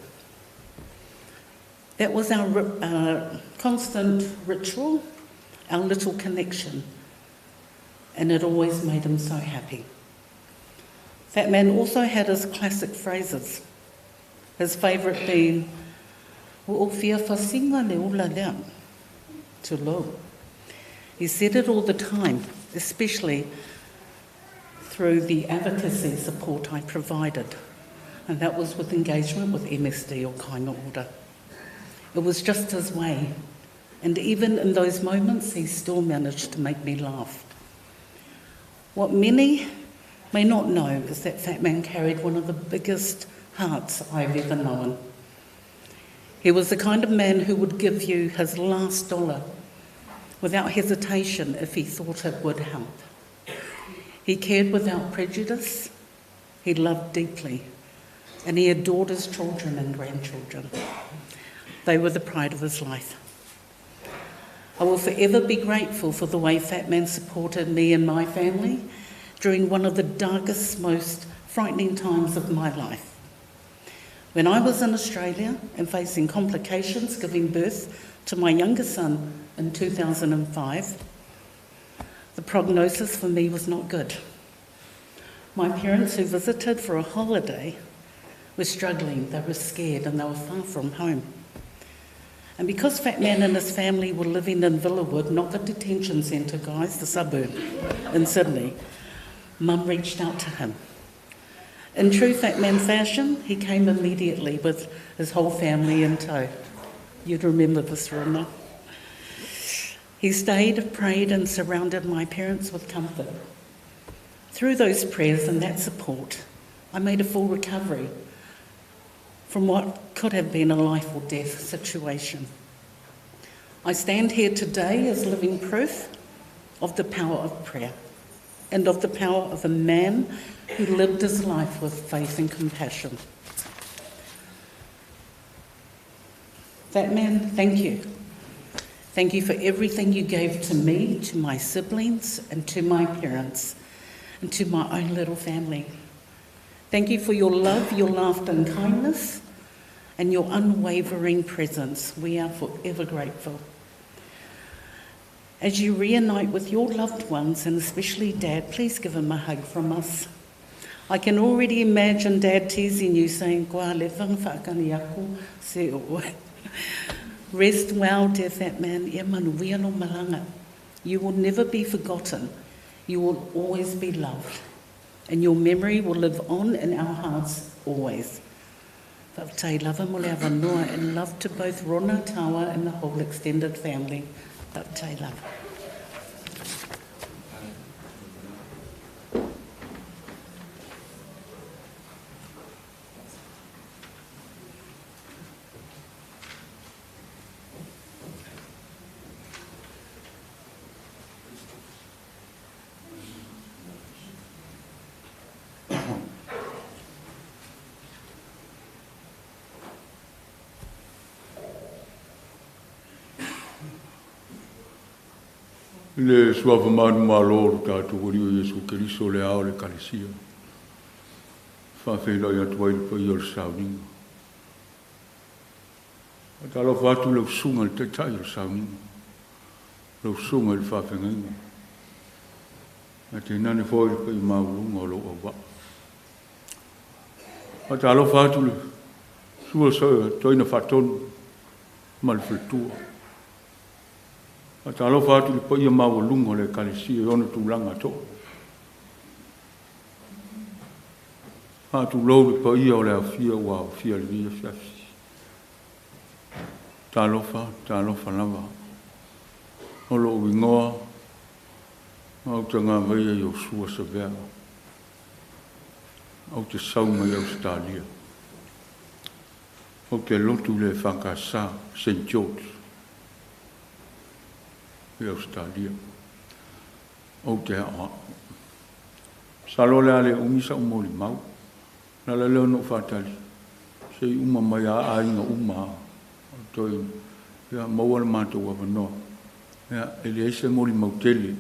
That was our constant ritual, our little connection, and it always made him so happy. That man also had his classic phrases, his favourite being, "O fia fasinga le ula lea," to lo. He said it all the time, especially through the advocacy support I provided, and that was with engagement with MSD or Kainga Order. It was just his way, and even in those moments he still managed to make me laugh. What many may not know is that Fat Man carried one of the biggest hearts I've ever known. He was the kind of man who would give you his last dollar without hesitation if he thought it would help. He cared without prejudice, he loved deeply, and he adored his children and grandchildren. They were the pride of his life. I will forever be grateful for the way Fat Man supported me and my family during one of the darkest, most frightening times of my life. When I was in Australia and facing complications giving birth to my youngest son in 2005, the prognosis for me was not good. My parents, who visited for a holiday, were struggling, they were scared and they were far from home. And because Fat Man and his family were living in Villawood, not the detention centre, guys, the suburb in Sydney, Mum reached out to him. In true Fat Man fashion, he came immediately with his whole family in tow. You'd remember this, Rona. He stayed, prayed and surrounded my parents with comfort. Through those prayers and that support, I made a full recovery from what could have been a life or death situation. I stand here today as living proof of the power of prayer and of the power of a man who lived his life with faith and compassion. Fat Man, thank you. Thank you for everything you gave to me, to my siblings, and to my parents, and to my own little family. Thank you for your love, your laughter and kindness, and your unwavering presence. We are forever grateful. As you reunite with your loved ones, and especially Dad, please give him a hug from us. I can already imagine Dad teasing you, saying, "Kua le whangwhakani aku se o." Rest well, dear Fat Man. E manu wia no malanga. You will never be forgotten. You will always be loved, and your memory will live on in our hearts always. Whakatau lava mo le awanoa, and love to both Rona, Tawa, and the whole extended family. Whakatau lava. Le suava manu malo tātou wari o Yesu Keriso le ao le kalesia. Whawhela i atu ai le pai o le sauninga. Ta lo fatu le usunga le teitai o le sauninga. Le usunga le whawhengainga. A te nane fwoi le pai maurunga o lo awa. Ta lo fatu le sua sa toina whatonu ma le whetua. A ta alofa atu le paia maua lungo le kalesia ona tūlanga to. A tu lou le paia o le awhia wa awhia le via fiafi. Ta alofa lava. O lo uingoa, au te ngā maia i o sua sa vea. Au te saunga i Australia. Au te lotu le whakasa St. George. I Australia. O te a. Salo le ale umisa umoli mau. Na le leo no whatali. Sei uma mai a ainga uma. Toi. Ia maua le mātou wa wanoa. Ia ele eise moli mautele.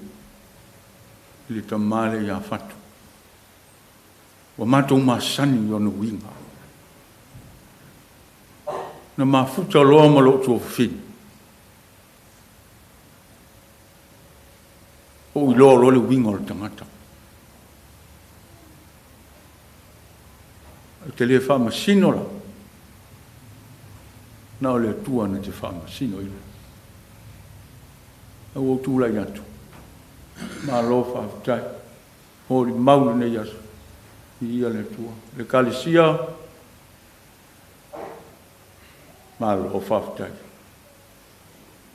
Ile tamale ia whatu. Wa mātou masani i ono winga. Na mafuta loa malo tu o whini. O i loa le winga o le tangata. Te le whamasino la. Na o le atua na te whamasino ila. Au o tūlai atu. Ma lo whaafutai. O li maule nei asu. I ia le atua. Le kalesia. Ma lo whaafutai.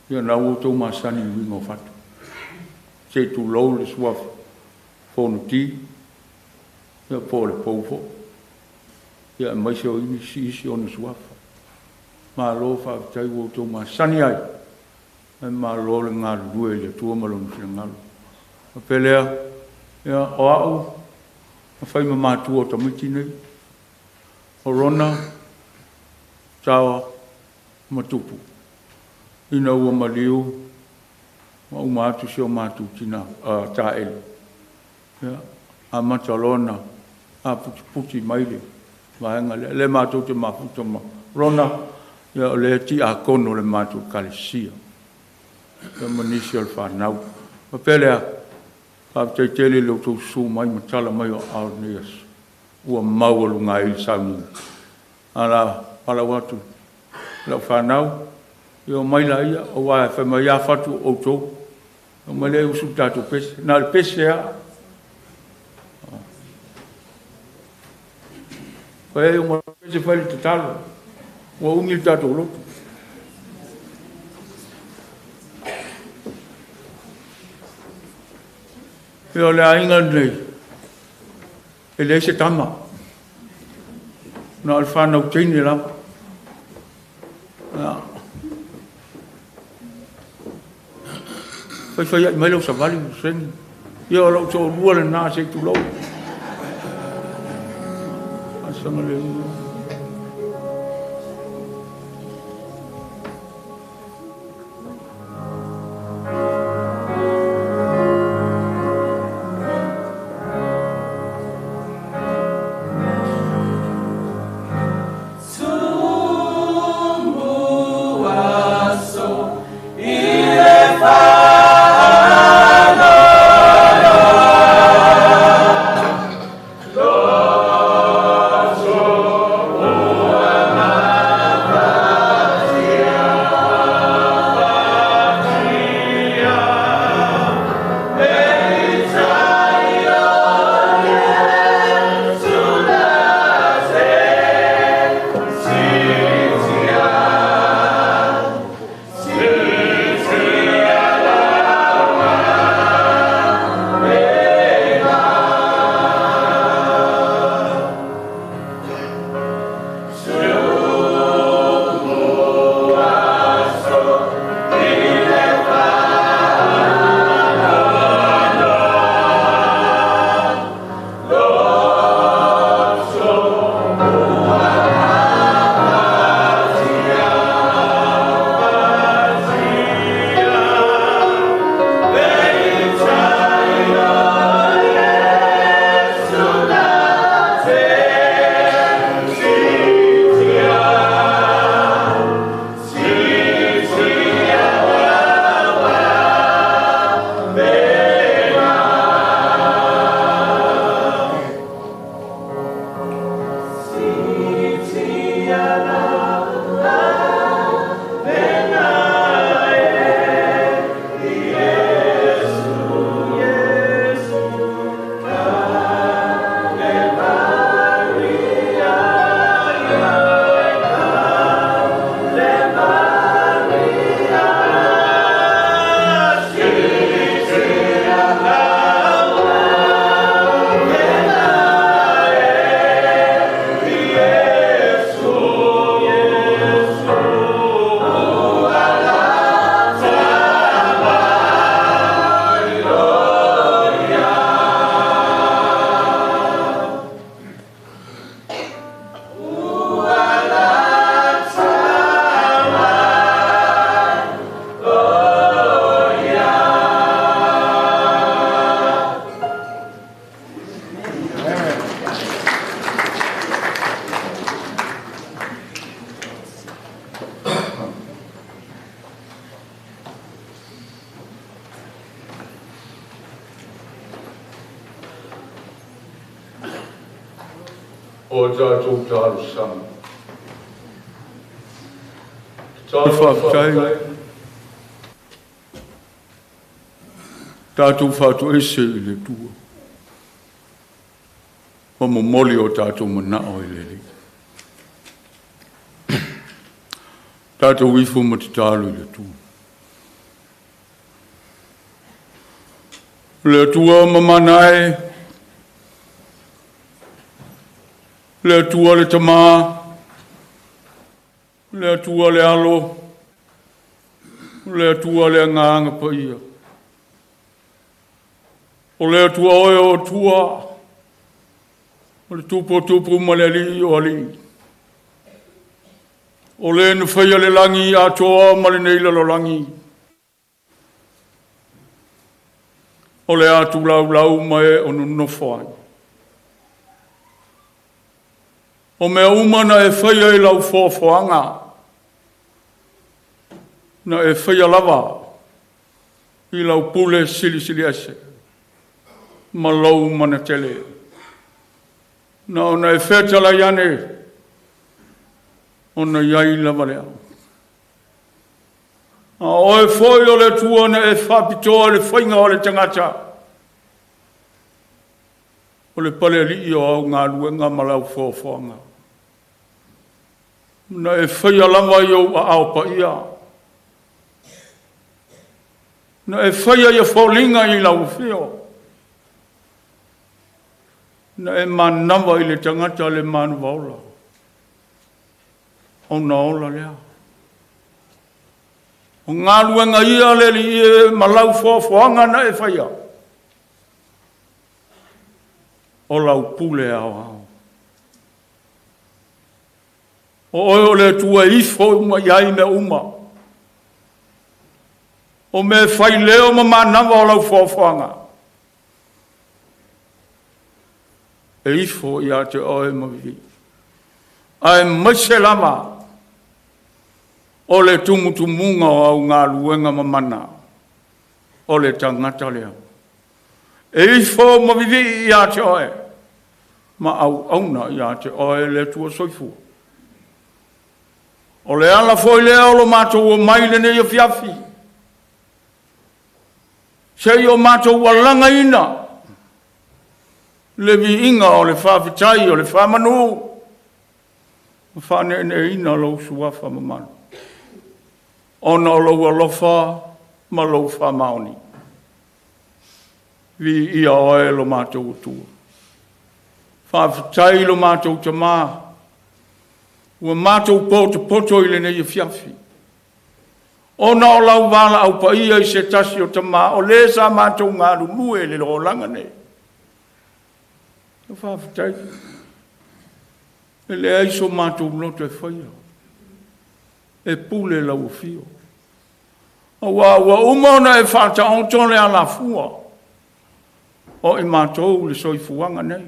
Ia na o tō masani i winga o whatu. Se tu lou le suaf Fonoti ia po le poufo ia mai se o ini si ona suaf ma lo fa tai wo to ma sani ai ma lo le ngā lue le tua ma lo ni ngalo a pelea ia o au a fai ma matu o tamiti nei o rona tawa matupu ina ua maliu ma umatu se o matu tina ta ele ya a matalona a puti maile va nga le matu te mafuta ma rona ya le ti a kono le matu kalesia ya manisi al fanau ma pelea a te tele lo tu su mai matala mai o arnias ua maulu ngai samu ala watu la fanau yo mai la ia o wa fa mai ya fatu o to o mai le usu tatu pes na le pes ya foi uma coisa foi total o humildade lo yo le ainga nei ele se tama na alfa no tini la Foi mai lo savali sen. Io lo so vuole na se tu lo. Asama le. Oh o tātou tālu sama. Tātou whātu ese I le tua. O mo moli o tātou manao I le li. Tātou ifu mo te tālu I le tua. Le tua mamanae. Le tua le tamā. Le tua le alo. Le tua le nganga paia. O le tua oe o tua. O le tupu ma le li o ali. O le nu whaia le langi a toa ma le neila lo langi. O le atu lau mai o no whai. O mea umana e whaia I lau whawhanga. Na e whaia lava. I lau pule sili ase. Ma lau mana tele. Na ona e whetala iane. Ona iai lava lea. A oe foi o le tuana e whapitoa le whainga o le tangata. O le pale li o au ngā luenga ma lau whawhanga. Na e whaia lava I au a au pa ia. Na e whaia I a whaulinga I lau whio. Na e manawa I le tangata le manu waula. O na ola lea. O ngā luenga ia le li e malau whawhanga na e whaia. O lau pule au. O oe o le tua ifo uma iai me uma. O me whai leo ma manawa o lau whawhanga. E ifo ia te oe mawi. Ai maise lama. O le tumutumunga o au ngā luenga mamana. O le tangata lea. E ifo mawi ia te oe. Ma au auna ia te oe le tua soifua. O le ala foi lea o lo mātou o maile ne i fiafi. Se i o mātou o langa ina. Le vi inga o le whawhitai o le whamanu. Whane ne ina lo suafa mamanu. Ona o lo alofa ma lo whamaoni. Vi ia oe lo mātou o tua. Whawhitai lo mātou te maa. Ua mātou poto I le nei fiafi. Ona o lau wala au pa ia I se tasi o tamā, o le sa mātou ngā rumue le lo langa nei. E whawhitai. E le aiso mātou loto e whaia. E pule lau fio. Ua umona e whata o tole a la fua. O I mātou le soifuanga nei.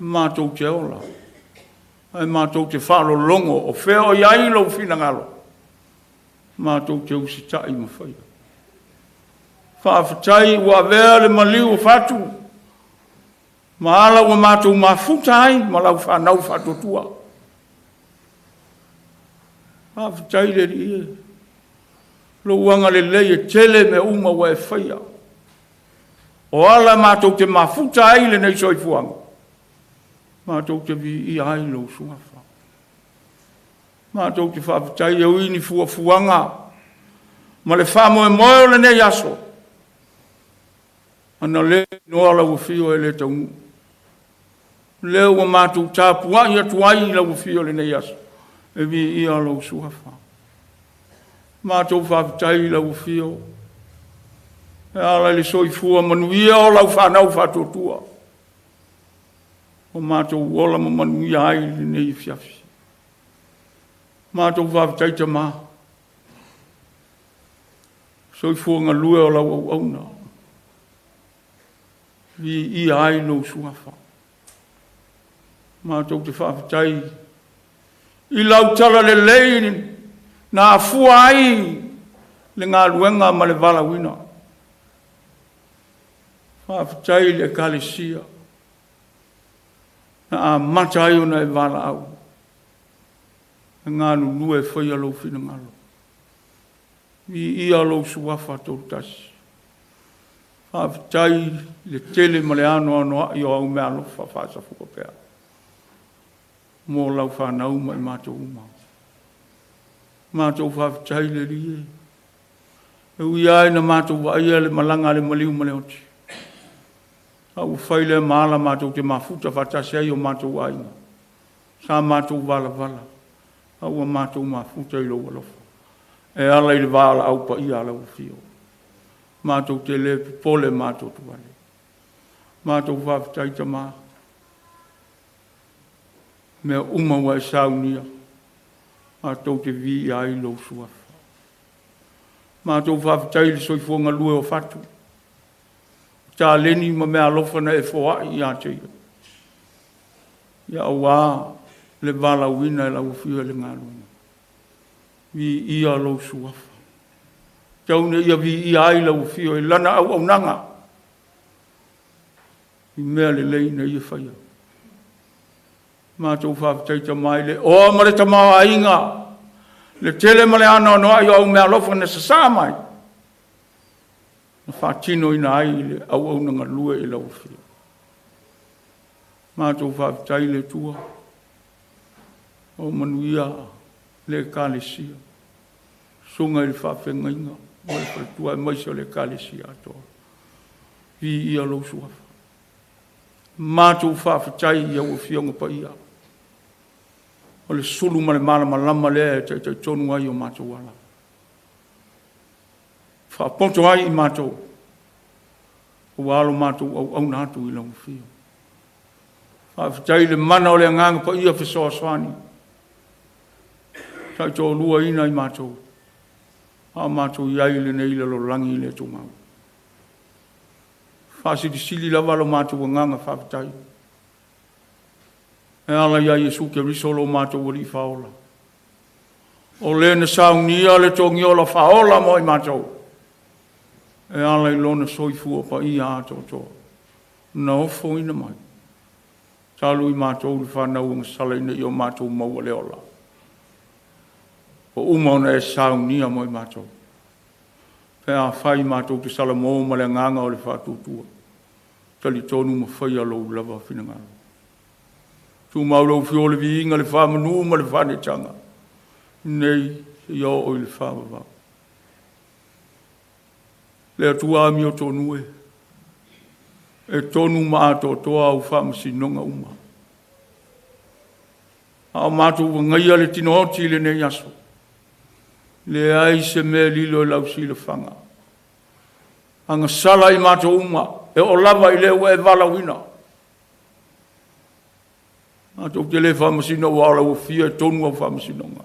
Mātou te ola. Ai mātou te whalo longo o wheo iai lau whina ngalo. Mātou te usitai ma whaia. Whawhitai ua vea le maliu o whatu. Ma ala ua mātou ma futai ma lau whanau whatu tua. Whawhitai le ri e. Lo uanga le lei e tele me uma ua e whaia. O ala mātou te ma futai le nei soifuanga. Mātou te vi I ai lo suafa. Mātou te whawhitai e uini fuafuanga. Ma le whamo e moe le nei aso. Ana le noa lau fio e le taungu. Leo wa mātou tāpua I atuai lau fio le nei aso. E vi ia lo suafa. Mātou whawhitai lau fio. E ala le soifua manuia o lau whanau whatotua. O mātou wola ma manu ai le nei fiafi. Mātou whawhitai te mā. Soifua lue o lau au auna. Vi I ai lo suafa. Mātou te whawhitai. I lau tala le leini. Nā fua ai. Le ngā luenga ma le vala wina. Whawhitai le kalesia. a mata ai ona e wala au. Ngā lulu e whai alo whina ngalo. I alo suafa tau tasi. Whaafitai le tele ma le ano i o au mea alofa whaasa whukapea. Mō lau whanau mai mātou umau. Mātou whaafitai le rie. E ui ai na mātou wa ia le malanga le maliu ma le oti. Au whai le maala mātou te mafuta whatasi ai o mātou aina. Sa mātou vala vala. Au a mātou mafuta i loa lofa. E ala i le wala au pa ia ala ufio. Mātou te le pole mātou tuale. Mātou whaafitai ta maa. Mea umawa e saunia. Mātou te vi ai lo suafa. Mātou whaafitai le soifuanga lue o fatu. Tā leni ma mea lofana e fōa i a teia. Ia wā le wala wina e la ufio le ngā luna. Vi ia lo suafa. Taune ia vi ia ai la ufio e lana au nanga. I mea le leina ia whaia. Mātou whaafitai ta mai le o mare ta maa inga. Le tele male ana no ai au mea lofa ne sa mai. Na whaatino ina ai le au nanga lue e la ufio. Mātou whaafitai le tua. O manuia le kālesia. Sunga i le whaafenga inga. O e whaitua e maisa le kālesia atoa. Vi ia lo suafa. Mātou whaafitai ia ua fionga pa ia. O le sulu ma le malama lama lea e tai tonu ai o mātou ala. Whaapoto ai i mātou. O alo mātou au nātou i lau fio. Whaafitai le mana o le anganga pa ia whesoa swani. Tai tō lua ina i mātou. A mātou iai le nei lo langi le tō mau. Whaasiri sili lava lo mātou nganga whaafitai. E ala ia Jesu ke risolo mātou wari whaola. O le na saunia le tō ngiola whaola mo i mātou. E ala i lona soifua pa i ātou tō. Na ofo ina mai. Talu i mātou le whanau ang salaina i o mātou maua leola. O umona e saunia mo i mātou. Pea whai mātou te sala mō ma le nganga o le whātutua. Tali tonu ma whai alo lava whina ngalo. Tu mauro fio le viinga le whamanu ma le whanetanga. Nei, i o i le whamava. Le atua mi o tonu e. E tonu ma ato toa au whamasinonga uma. A mātou wangaia le tino oti le nei aso. Le ai se me lilo e lausi le whanga. Anga sala i mātou uma, e o lava i leo e vala wina. Mātou te le whamasino wala o fia e tonu au whamasinonga.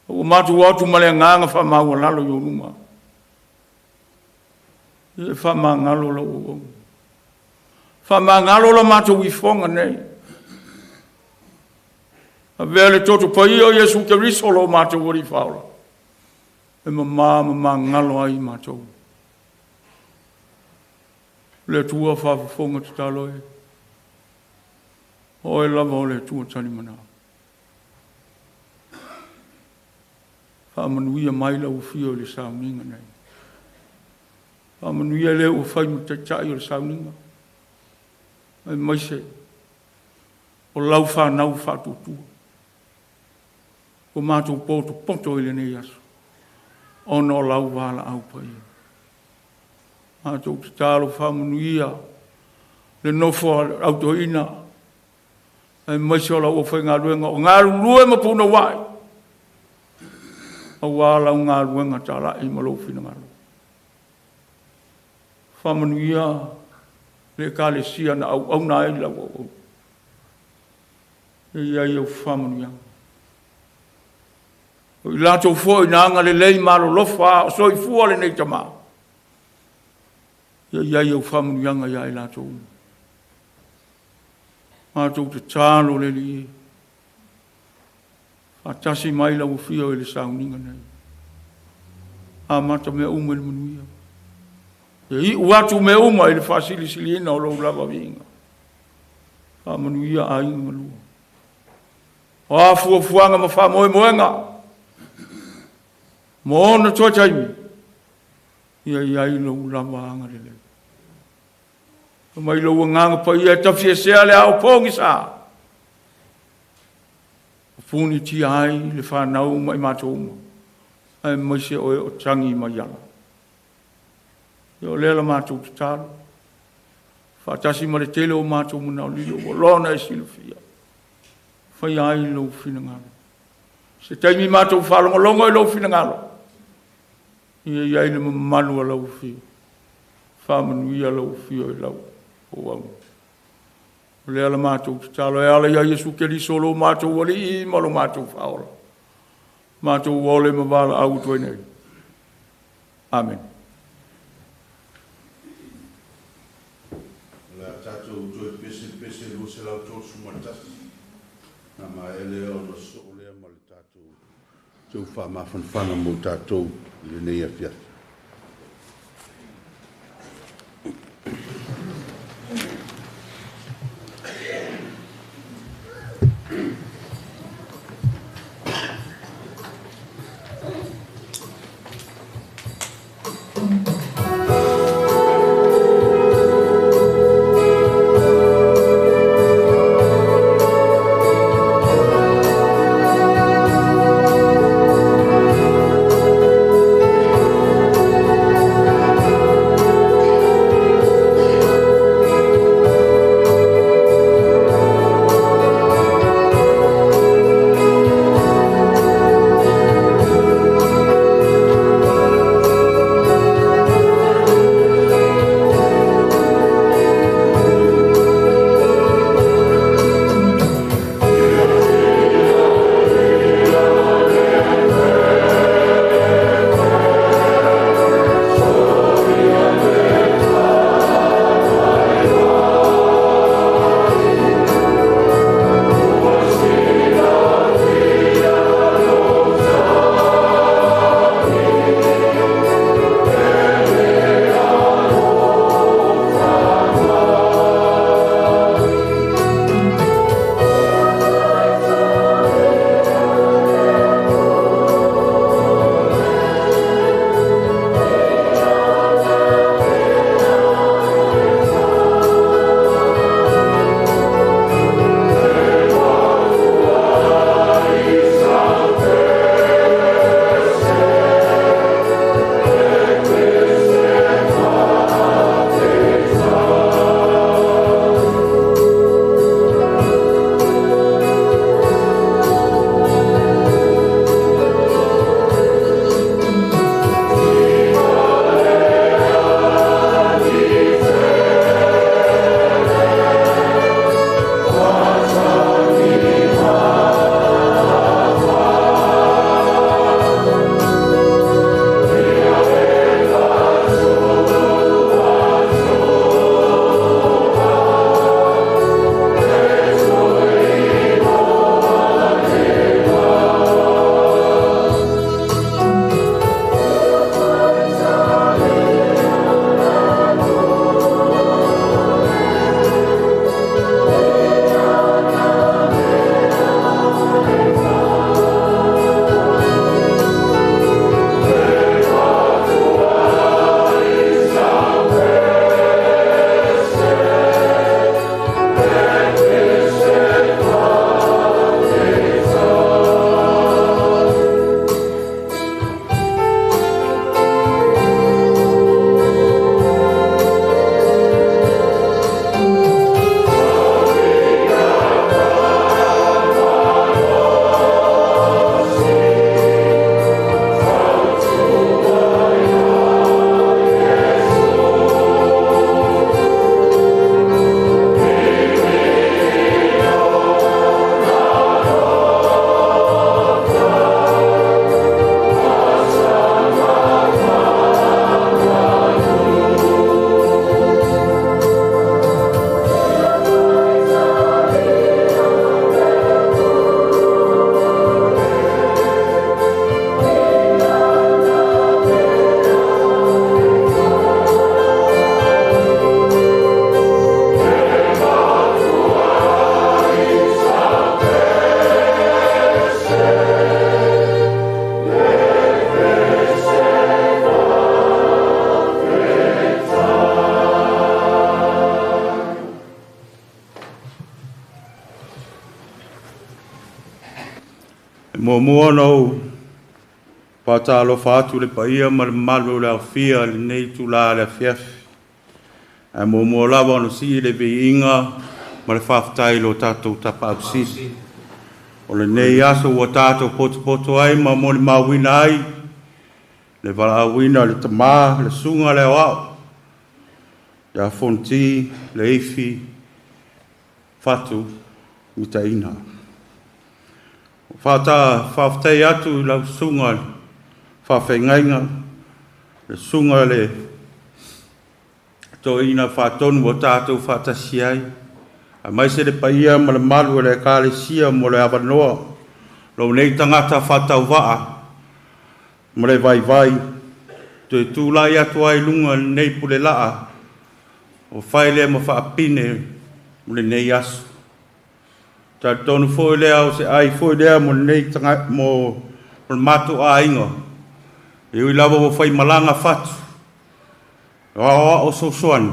O mātou atu male nganga whamau lalo i o numa. E whamangalo la o. Whamangalo la mātou i whonga nei. A vele toto pa ia Jesu ke risolo mātou wari whaola. E ma ngalo ai mātou. Le tua whawhafonga te talo e. O e lava o le tua tani mana. Whamanuia maila u fio le sauninga nei. Whamanuia le u whaimu te tai o le sauninga. E maise. O lau whanau whatutua. O mātou poto i le nei aso. O no lau wala au pa ia. Mātou te tālo whamanuia. Le nofo autoina. E maise o lau o whai ngā ruenga. O ngā rue ma puna wai. O wala o ngā ruenga tāla i malofi na ngaro. Whamanuia. Le kālesia na au na ai lau au. E iai au whamanuia. I lato foi na anga le lei malo lofa o soi fua le nei tama. Ia eu famu yanga ia i lato. Mātou te tālo le li. Atasi mai la ufio e le sauninga nei. A mata mea uma le manuia. E i uatu mea uma e le fasili silina o lau lava vinga. Whamanuia ai ngalua. O a fuafuanga ma wha moenga. Mo ona toa taimi. Ia iai lau lama anga lele. Mai lau nganga pa ia tawhia sea le au pongi sa. Puni ti ai le whanau mai mato uma. Ai mai se oe o tangi mai ala. Ia o lela mato ki talo. Whatasi ma le tele o mato muna o lilo. O lona e silofia. Whai ai lau fina ngalo. Se taimi mato whalonga longa e lau fina ngalo. Ia iai le mamanu a lau fia. Whamanuia lau fia e lau. O wangu. O le ala mātou ki talo e ala ia Yesu Keriso lo mātou wali I malo mātou whaola. Mātou wale mawala au toi nei. Amen. La tātou toi pese lo se lau tō sumatasi. Nā ma ele o na so lea ma le tātou. Tau wha mawhanwhana mo tātou le nei a fiat. Mua no patalo fatu le paia ma le malu le afia le nei tula le afiafi. A mua lava no si le veinga ma le whaftai lo tātou tapa au si. O le nei aso ua tātou poto ai ma mo le mawina ai. Le wala awina le tamā, le sunga le wao. Ia Fonoti Lepou Fatu Mitaina. Whaftai atu lau sunga whawhengainga. Le sunga le toina whatonu o tātou whatasi ai. A mai se le paia ma le malu le kāle sia mo le awanoa. Lo nei tangata whatau waa. Mo le vai. Te tūlai atu ai lunga nei pule laa. O whai lea ma whaapine mo le nei asu. Ta tonu fōi lea o se ai fōi lea mo nei tanga mo le matu a inga. E ui lawa o whai malanga fatu. O sosoani.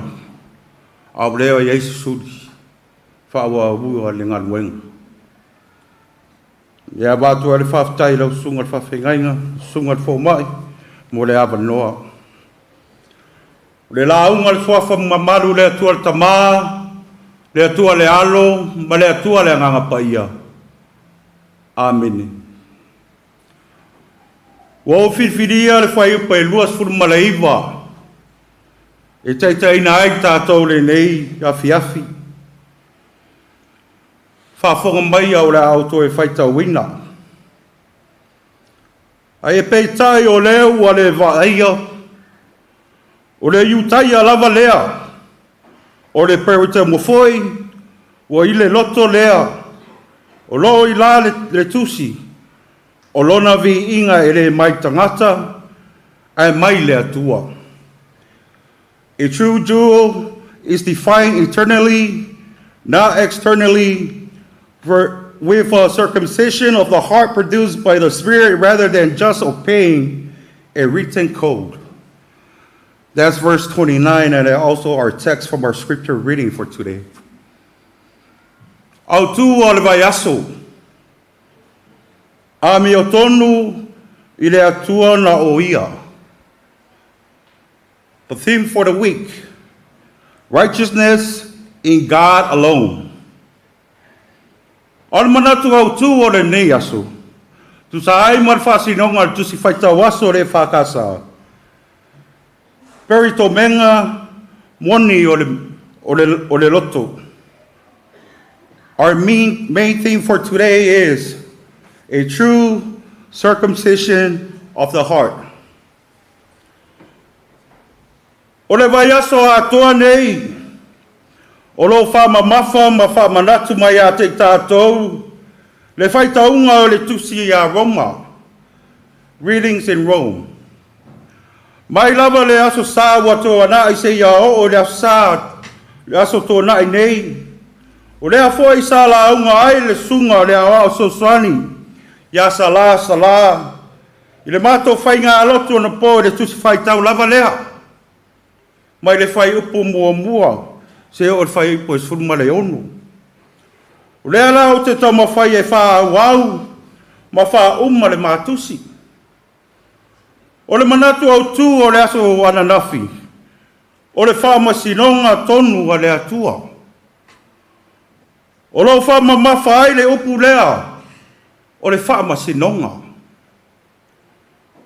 Au leo i eisi suri. Whaua ua le ngaluenga. Ia wātua le whaftai lau sunga le whawhengainga, sunga le whomai, mo le awanoa. Le launga le whafa mamaru le atua le tamā, le atua le alo, ma le atua le anganga paia. Amen. Wa o whiwhiria le whaiupa e luas furuma le iwa. E taitaina ai tātou le nei afi. Whaafonga mai au le auto e whaita wina. Ai e peitai o leo a le vaeia. O le iutaia lava lea. O le perita mofoi. O i le loto lea. O lo i la le tusi. O lona vi inga e le mai tangata. Ai mai le atua. A true jewel is defined internally, not externally, with a circumcision of the heart produced by the Spirit rather than just obeying a written code. That's verse 29 and also our text from our scripture reading for today. Autu o le vaiaso. A mi o tonu i le atua na o ia. The theme for the week, righteousness in God alone. Al manatu au tu o le nei aso. Tu sa ai mar whasinonga tu si whaita waso le whakasa. Perito menga moni o le loto. Our main theme for today is a true circumcision of the heart. O le vai aso a toa nei. O lo wha mafa ma wha manatu mai a te tātou. Le whai taunga o le tusi a Roma. Readings in Rome. Mai lava le aso sā wato ana i se ia o le aso sā. Le aso tō nai nei. O le a fōi sā la unga ai le sunga le awa o soswani. Ia sala. I le mato whai ngā alotu na pō le tusi whai tau lava lea. Mai le whai upo mua. Se o fai po sfurma le onu. O le ala o te tau mawhai e wha wau, ma wha le matusi. O le manatu au tu o le aso ananafi. O le wha masinonga tonu a le atua. O lo wha mamafa ai le upu lea. O le wha masinonga.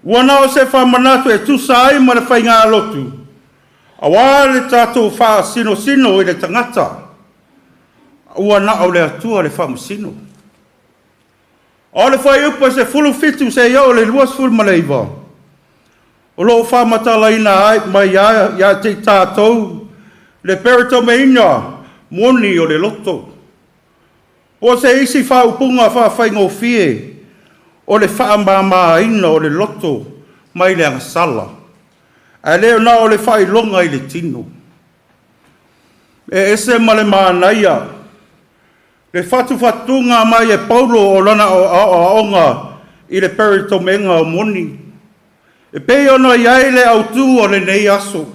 Wana o se wha manatu e tusa ai ma le whai ngā lotu. Awa le tātou wha sino i le tangata. Ua na au le atua le wha masino. O le whai upa se fulu fitu se iau le luas fulu maleiva. O lo wha matala ina ai mai ia te tātou. Le perito me ina moni o le loto. O se isi wha upunga wha whaingo fie. O le wha mama ina o le loto mai le angasala. A leo na o le whai longa i le tino. E ese ma le mānaia. Le whatunga mai e Paulo o lana o aonga i le perito menga o moni. E pei ona iai le autu o le nei aso.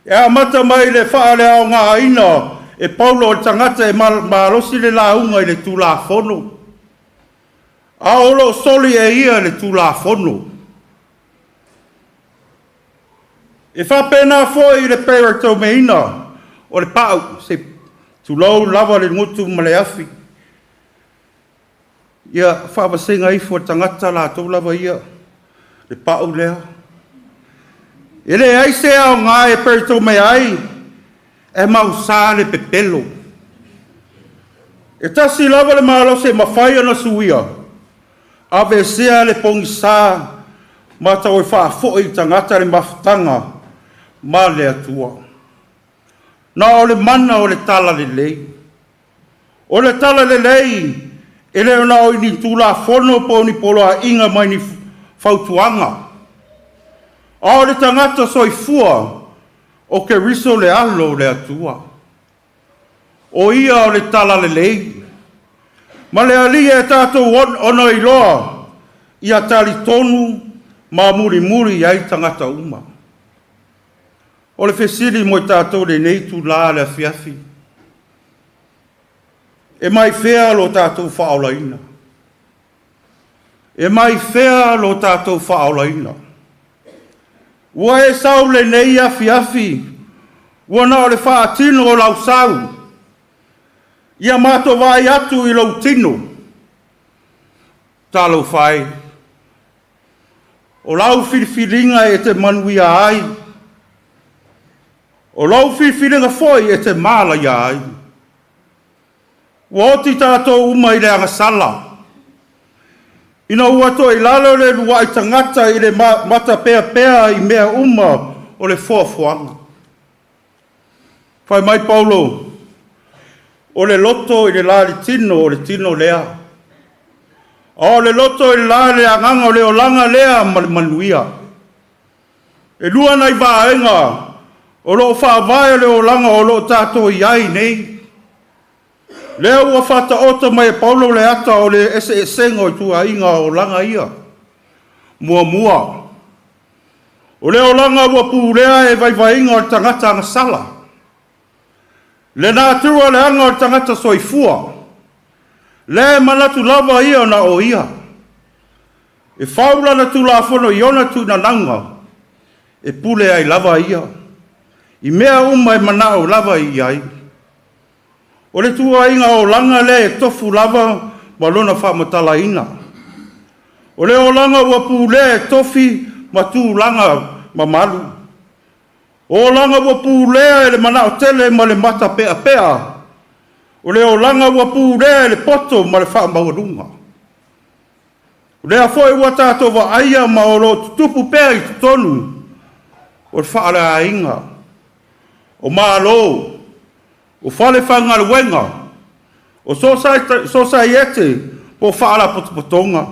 E amata mai le wha le aonga aina e Paulo o tangata e malosi le launga i le tūla fono. A olo soli e ia le tula fono. E whapena foi le pera tau meina o le pau se tulau lava le ngutu ma le afi. Ia whawasenga ifo tangata la tau lava ia le pau lea. E le aise au ngā e pera tau me ai e mau sā le pepelo. E tasi lava le malo se mawhai ana suia. Ave sea le pongi sā ma tau e whaafoi tangata le mawhtanga ma le atua. Na o le mana o le tala le lei. O le tala le lei e leo na o ni tula fono po ni polo a inga mai ni fautuanga. O le tangata soifua o ke riso le alo le atua. O ia o le tala le lei. Ma le alia e tātou ono i loa ia tali tonu ma muri muri ai tangata uma. O le fesili mo i tātou le neitu la le afiafi. E mai fea lo tātou whaolaina. E mai fea lo tātou whaolaina. Ua e sau le nei afiafi. Ua na o le whaatino o lau sau. Ia mato vai atu i lau tino. Tālau whai. O lau whiwhiringa e te manuia ai. O lau whiwhiringa foi e te mala ia ai. Ua oti tātou uma i le angasala. Ina ua to i lalo le lua i tangata i le mata pea pea i mea uma o le fuafuanga. Whai mai Paulo. O le loto i le la li tino o le tino lea. O le loto i le la le anganga o le olanga lea manuia. E lua nai vaenga o lo whaavai le olanga o lo tātou i ai nei. Lea ua whata ota mai Paulo le ata o le ese sengo i tua inga o langa ia. Mua mua. O le olanga ua pūrea e vai vainga o tangata anga sala. Le nātua le anga o tangata soifua. Le manatu lava ia na o ia. E whaula na tu la fono i ona tu na nanga. E pule ai lava ia. I mea uma e manao lava i ai. O le tua inga o langa le e tofu lava ma lona whamatala ina. O le o langa ua pule e tofi ma tu langa ma malu. O langa ua pūlea e le manao tele ma le mata pea pea. O le o langa ua pūlea e le poto ma le wha maurunga. O le a foi ua tātou wa aia ma o lo tutupu pea i tutonu. O le wha le a inga. O maa lo. O whale whangar wenga. O sosa iete po wha ala potopotonga.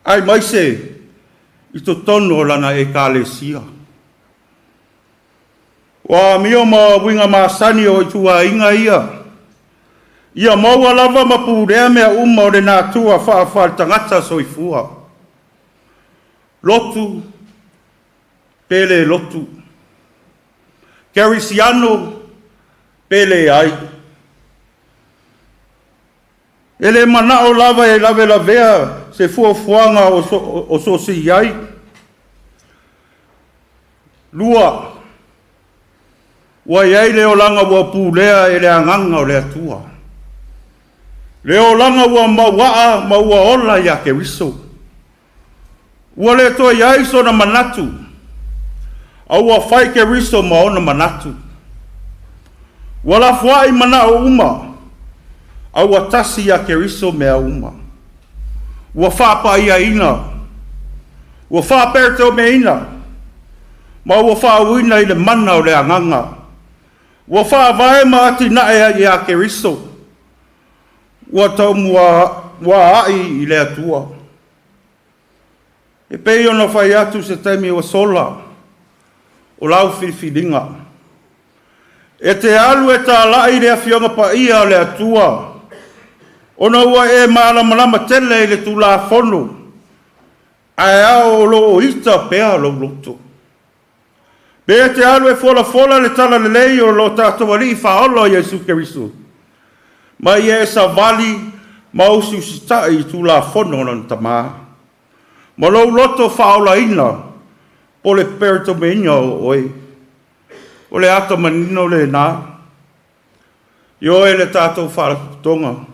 Ai maise i tutonu o lana e ka le sia. Wa mio ma winga ma sani o tua inga ia. Ia maua lava ma pūrea mea uma o le nā tua wha tangata soifua. Lotu, pele lotu. Kerisiano, pele ai. Ele manao lava e lave lavea se fuafuanga o sosi ai. Lua. Ua iai leo langa ua pūlea e le anganga o le atua. Leo langa ua mawaa ma ua ola ia ke riso. Ua le toa iai so na manatu. A ua whai ke riso ma ona manatu. Ua la fuai mana o uma. A ua tasi ia ke riso mea uma. Ua whapa ia ina. Ua whaperto me ina. Ma ua whauina i le mana o le anganga. Ua whaavae ma ati nae i a ke riso. Ua tau mua ai i le atua. E pei ono whai atu se taimi o sola. O lau whiwhiringa. E te alu e tā lai le awhionga pa ia o le atua. Ona ua e malama tele i le tula fono. Ai ao lo o ita pea lo loto. Pea te alu e fola le tala le lei o lo tātou ali i whaolo Iesu Keriso. Ma ia e sa vali Mausu sitai tu la fono nan tama. Malo loto faula ina. Ole perto menyo oi. Ole ato manino le na. Yo ele tato fala tonga.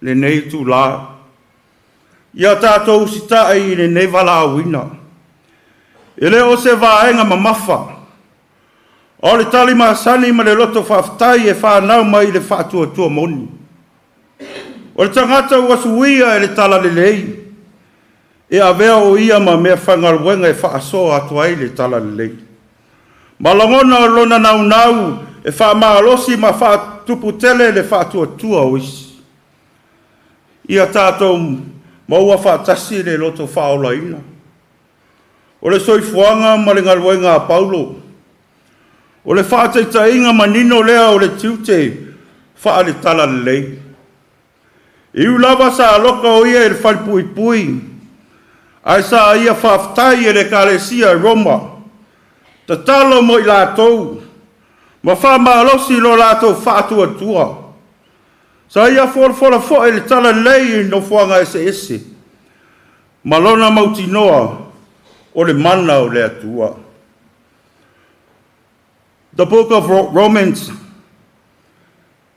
Le nei tu la. Ia tato sitai le nei vala wina. Ele o se vaenga mamafa. O le tali masani ma le loto whaftai e whanau mai le whatua tua moni. O le tangata wasuia e le tala le lei. E avea o ia ma mea whangaruenga e whaasoa atua i le tala le lei. Malangona o lona nau nau e whaamaalosi ma whaatuputele le whatua tua o isi. Ia tātou maua whaatasi le loto whaolaina. O le soifuanga ma le ngaruenga a Paulo. O le whaataitainga manino lea o le tiute wha le tala le lei. Iu lava sa aloka o ia e le whalpui pui. Ai sa ia whaftai e le kalesia Roma. Ta talo mo i lātou. Ma wha maalosi lo lātou whaatua tua. Sa ia whora fo e le tala lei no whanga ese ese. Malona mauti noa o le mana o le atua. The book of Romans,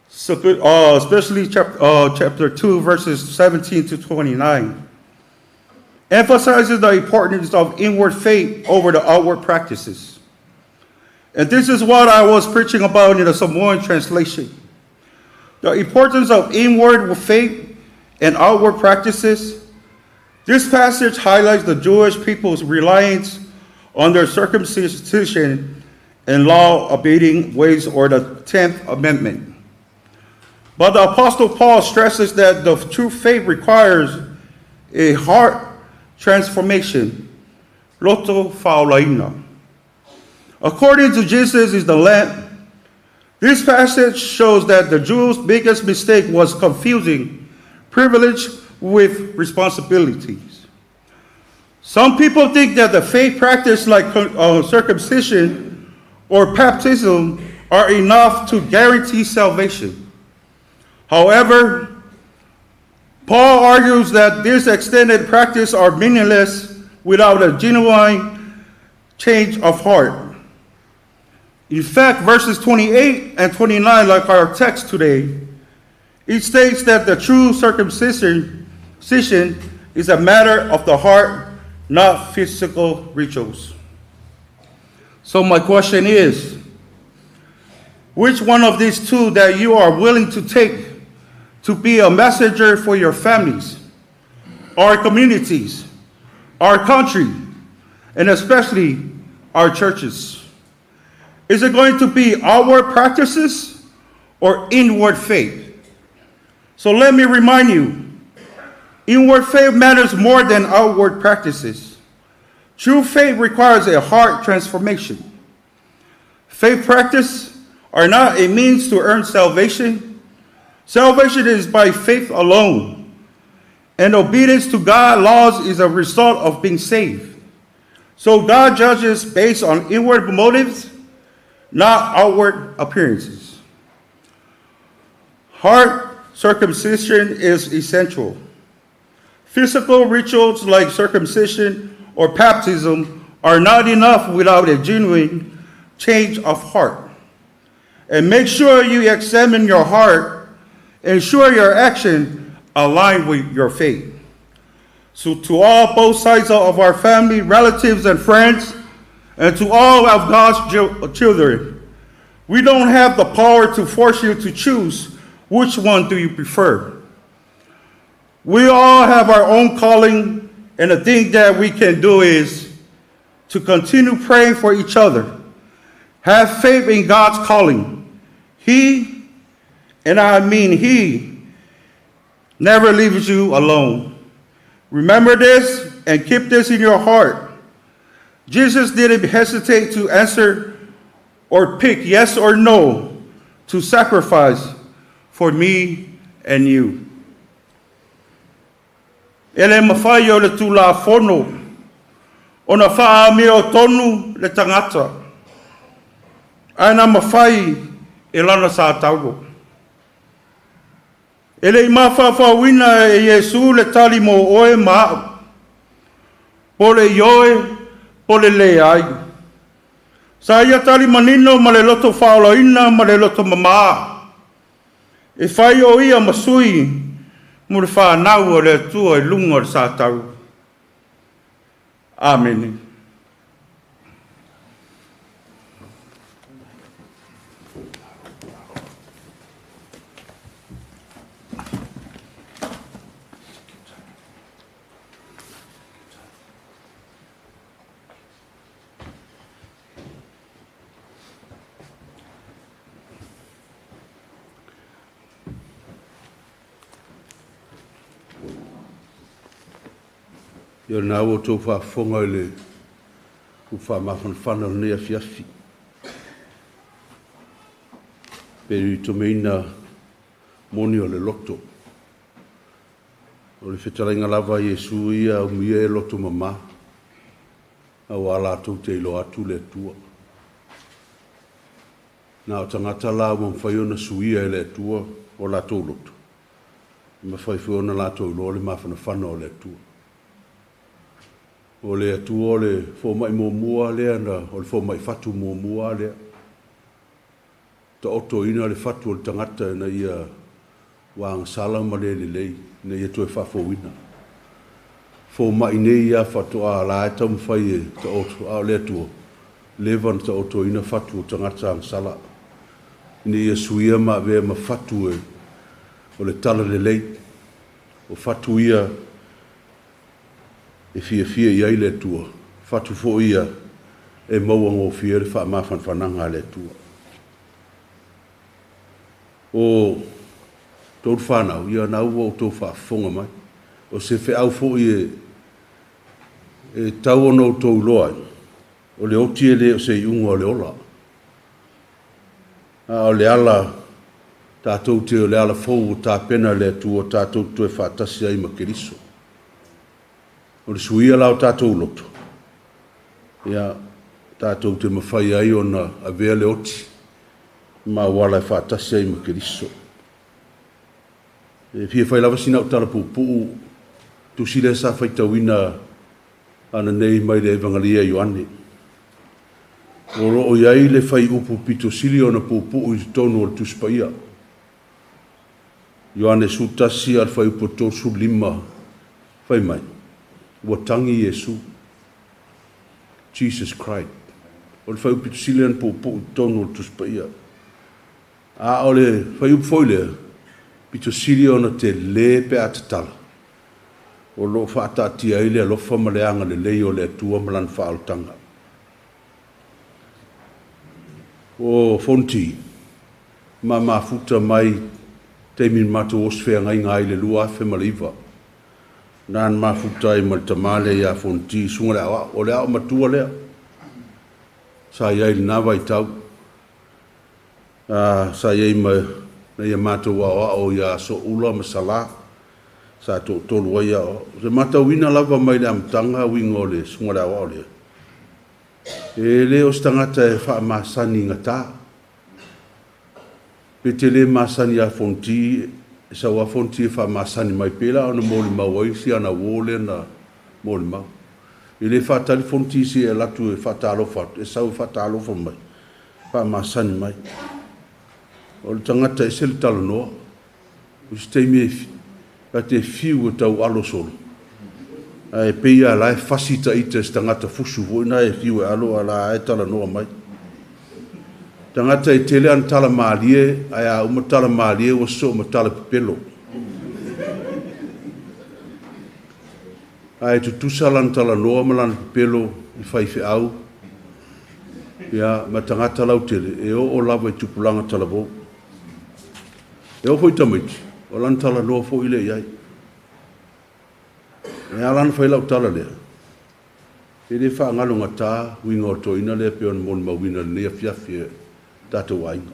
especially chapter 2, verses 17 to 29, emphasizes the importance of inward faith over the outward practices. And this is what I was preaching about in the Samoan translation. The importance of inward faith and outward practices. This passage highlights the Jewish people's reliance on their circumcision and law-abiding ways, or the 10th Amendment. But the Apostle Paul stresses that the true faith requires a heart transformation. Loto faulaina. According to Jesus is the Lamb, this passage shows that the Jews' biggest mistake was confusing privilege with responsibilities. Some people think that the faith practice like circumcision or baptism are enough to guarantee salvation. However, Paul argues that this extended practice are meaningless without a genuine change of heart. In fact, verses 28 and 29, like our text today, it states that the true circumcision is a matter of the heart, not physical rituals. So my question is, which one of these two that you are willing to take to be a messenger for your families, our communities, our country, and especially our churches? Is it going to be outward practices or inward faith? So let me remind you, inward faith matters more than outward practices. True faith requires a heart transformation. Faith practice are not a means to earn salvation. Salvation is by faith alone. And obedience to God's laws is a result of being saved. So God judges based on inward motives, not outward appearances. Heart circumcision is essential. Physical rituals like circumcision or baptism are not enough without a genuine change of heart. And make sure you examine your heart, ensure your action align with your faith. So to all both sides of our family, relatives, and friends, and to all of God's children, we don't have the power to force you to choose which one do you prefer. We all have our own calling, and the thing that we can do is to continue praying for each other. Have faith in God's calling. He, and I mean He, never leaves you alone. Remember this and keep this in your heart. Jesus didn't hesitate to answer or pick yes or no to sacrifice for me and you. Ele mawhai o le tūla whono, o na wha me o tonu le tangata. Aina mawhai e lana sa tauro. E le ima whawhawina e Yesu le tali mo oe maa. Po le ioe, po le le ai. Sa ia tali manino ma le loto whaoloina ma le loto mamaa. E whai o ia masui mo le whanau o le atua e lunga o le sātau. Amen. Ia nā o tō whaafonga le ku whaamawhanwhana nea fiafi. Pero i tō meina moni o le loto. O le whetarainga lava Yesu ia o mia e loto mama. Au ala tō te ilo atu le atua. Nā o tangata la o mwhaiona suia e le atua o la tō loto. Ma whaifuona la tō ilo le mawhanawhana o le atua. O le atua o le fōmai mōmua lea na o le fōmai fatu mōmua lea. Ta oto ina le fatu o le tangata na ia wāng sala ma le lei na ia tue whafōina. Fōmai nei ia fatu a la e tamu whai e ta oto a le atua. Levan ta oto ina fatu o tangata ang sala. Ina ia suia ma vea ma fatu e o le tala le lei. O fatu ia e fia ia le tua. Fatu fo ia e maua ngō fia le wha mawhan whananga le tua. O tōru whanau, ia nau o tō whaafonga mai. O se whi au fo i e tau ono tō loa. O le oti e le o se iunga o le ola. O le ala, tātou te o le ala fōu o tā pena le tua, tātou tue whaatasi ai ma keriso. O le suia lao tātou loto. Ia tātou te mawhai ai o na a vea le oti. Ma wala e whaatasi ai ma keriso. E fia whai lava sina o tala pūpū. Tu sile sa whai tauina ana nei mai le evangalia Ioane. O roo iai le whai upu pito sili o na pūpū i tonu o le tuspaia. Ioane sutasi al whai upu tosu lima. Whai mai. Watangi Yesu, Jesus Christ. O le whaiupi tusilean po tono o tuspaia. A o le whaiupi foilea, pito sili ona te le pe atatala. O lo whaatati aile alofa maleanga le lei o le atua malan whaaltanga. O Fonoti, ma mafuta mai teimin mato oswea ngai ngai le lua afe maliva. Nan mafutai mal tamale ya Fonoti sunga le o le au matua lea. Sa iai linawa i tau. Sa iai ma na ia matua o ya so ula masala. Sa tolu wa ya o. Se mata wina lava mai le amtanga wingo le sunga le o le. E le o stangata e wha masani ngata. Pete le masani ya Fonoti sa wa Fonoti fa masani mai pela ona moli mawai si ana wole na moli mau. Ile fa tali Fonoti si e latu e fa talo fa e sa fa talo fa mai. Fa masani mai. O le tangata e sel talo no. Uste me ka te fiu tau alo solo. Ai peia la fasita ite tangata fusu voina e fiu alo ala e tala no mai. Tangata i tele an tala maalie, ai a umatala maalie o so umatala pepelo. Ai tutusa lan tala noa malan pepelo i whaife au. Ia, ma tangata lau tele, e o lava i tupulanga tala bo. E o fo i tamaiti, o lan tala noa fo ile iai. E a lan whailau tala lea. E le wha ngalunga tā, winga o toina lea peon mon mawina nea fiafie. Tātou ainga.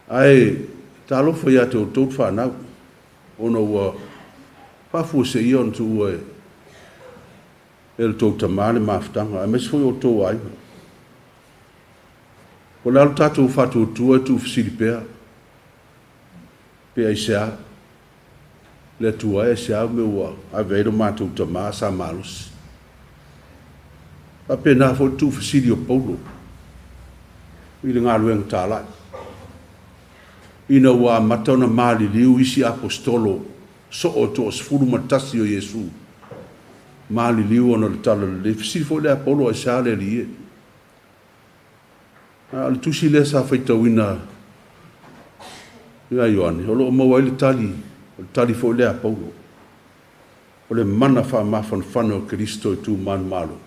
Ai, tā lofa ia te o tōt whanau. Ona ua whafua se ia on tu ua e le tōt tamane maafutanga. A mes fui o tō ainga. O le alo tātou whatu o tua tu whisiri pēr. pe ai sea le tua e sea me ua a vedo mātou ta maa sa malus a pe na fo tu fasili o Paulo i le ngā luenga tālai ina ua matona mali liu isi apostolo so o to sfuru matasi o Yesu mali liu ona le tala le fasili fo le Apollo a sa le lie le tusi le sa faitauina ia Ioane o loo maua i le tali fo le Apollo o le mana fa mafanafana o Kristo i tu man malo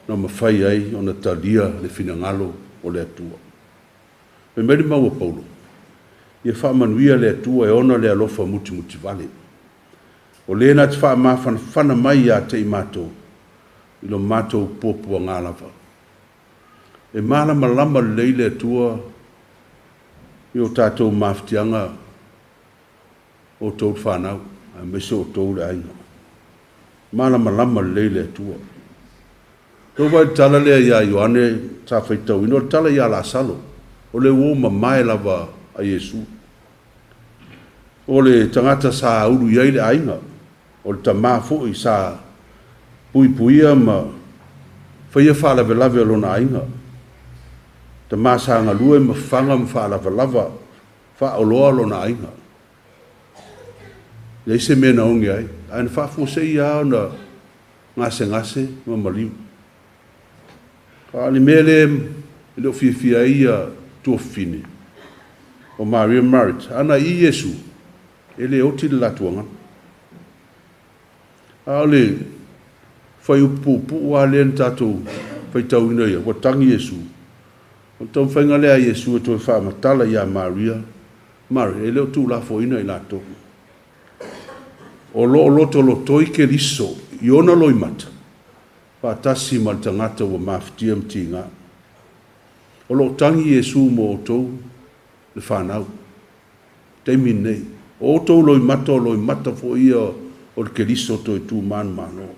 na mawhai ai o na talia le finangalo o le atua pe meri mau o Paulo ia wha manuia le atua e ona le alofa muti vale o le na te wha mafanafana mai a te i mātou i lo mātou pōpua ngā lava e malama lama leile atua i o tātou maftianga o tau whanau, a mese o tau le ainga. Malama lama leile atua. Tau vai tala lea ia Ioane tā whaitau, ino tala ia la salo, o le uoma mai lava a Yesu. O le tangata sa uru iai le ainga, o le tamā fōi sa puipuia ma whaia whalavelave alona ainga. Ta masanga lue ma fanga ma fa lava fa oloa lo na ainga le se me na ongi ai an fa fo se ia na ngase ma mali ali mele le fi ia to fini o Maria Marit ana I Yesu ele oti la tuanga ali fa pu wa le tatu fa tau ina ia wa tangi Yesu o tau whainga lea Yesu e toi whamatala ia Maria. Maria, e leo tū la foina I lato. O lo loto lo toi ke liso, I ona loi mata. Whātasi ma tangata wa mawhtia mti ngā. O lo tangi Yesu mo o tau le whanau. Te minei. O tau loi mata fo ia o le ke liso toi tū mano.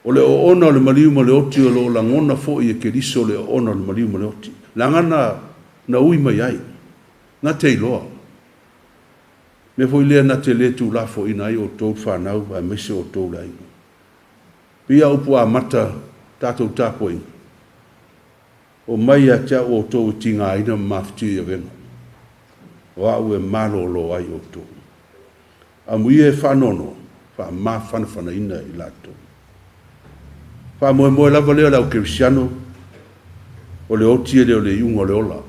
O le o ona le maliu ma le oti o lo la ngona fo i ke liso le o ona le maliu ma le oti. Langana na ui mai ai. Na te iloa. Me foi lea na te le tu la fo ina i o tau whanau a mese o tau lai. Pia upu a mata tātou tāpoi. O mai a tia o tau tinga ina mafti a venga. O au e malo lo ai o tau. A mui e whanono, wha ma whanawhana ina I lato. Wha moe lava leo lau Kirisiano, o le oti e leo le iunga le ola.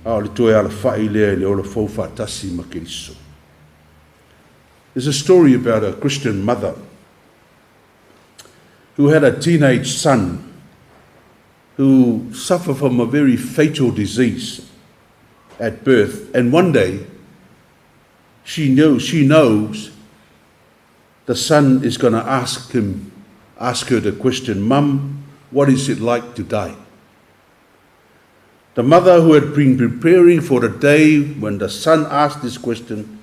A le toe ala whai lea le ola fau whatasi ma Kiriso. There's a story about a Christian mother who had a teenage son who suffered from a very fatal disease at birth. And one day, she knows the son is going to ask her the question, Mum, what is it like to die? The mother who had been preparing for the day when the son asked this question,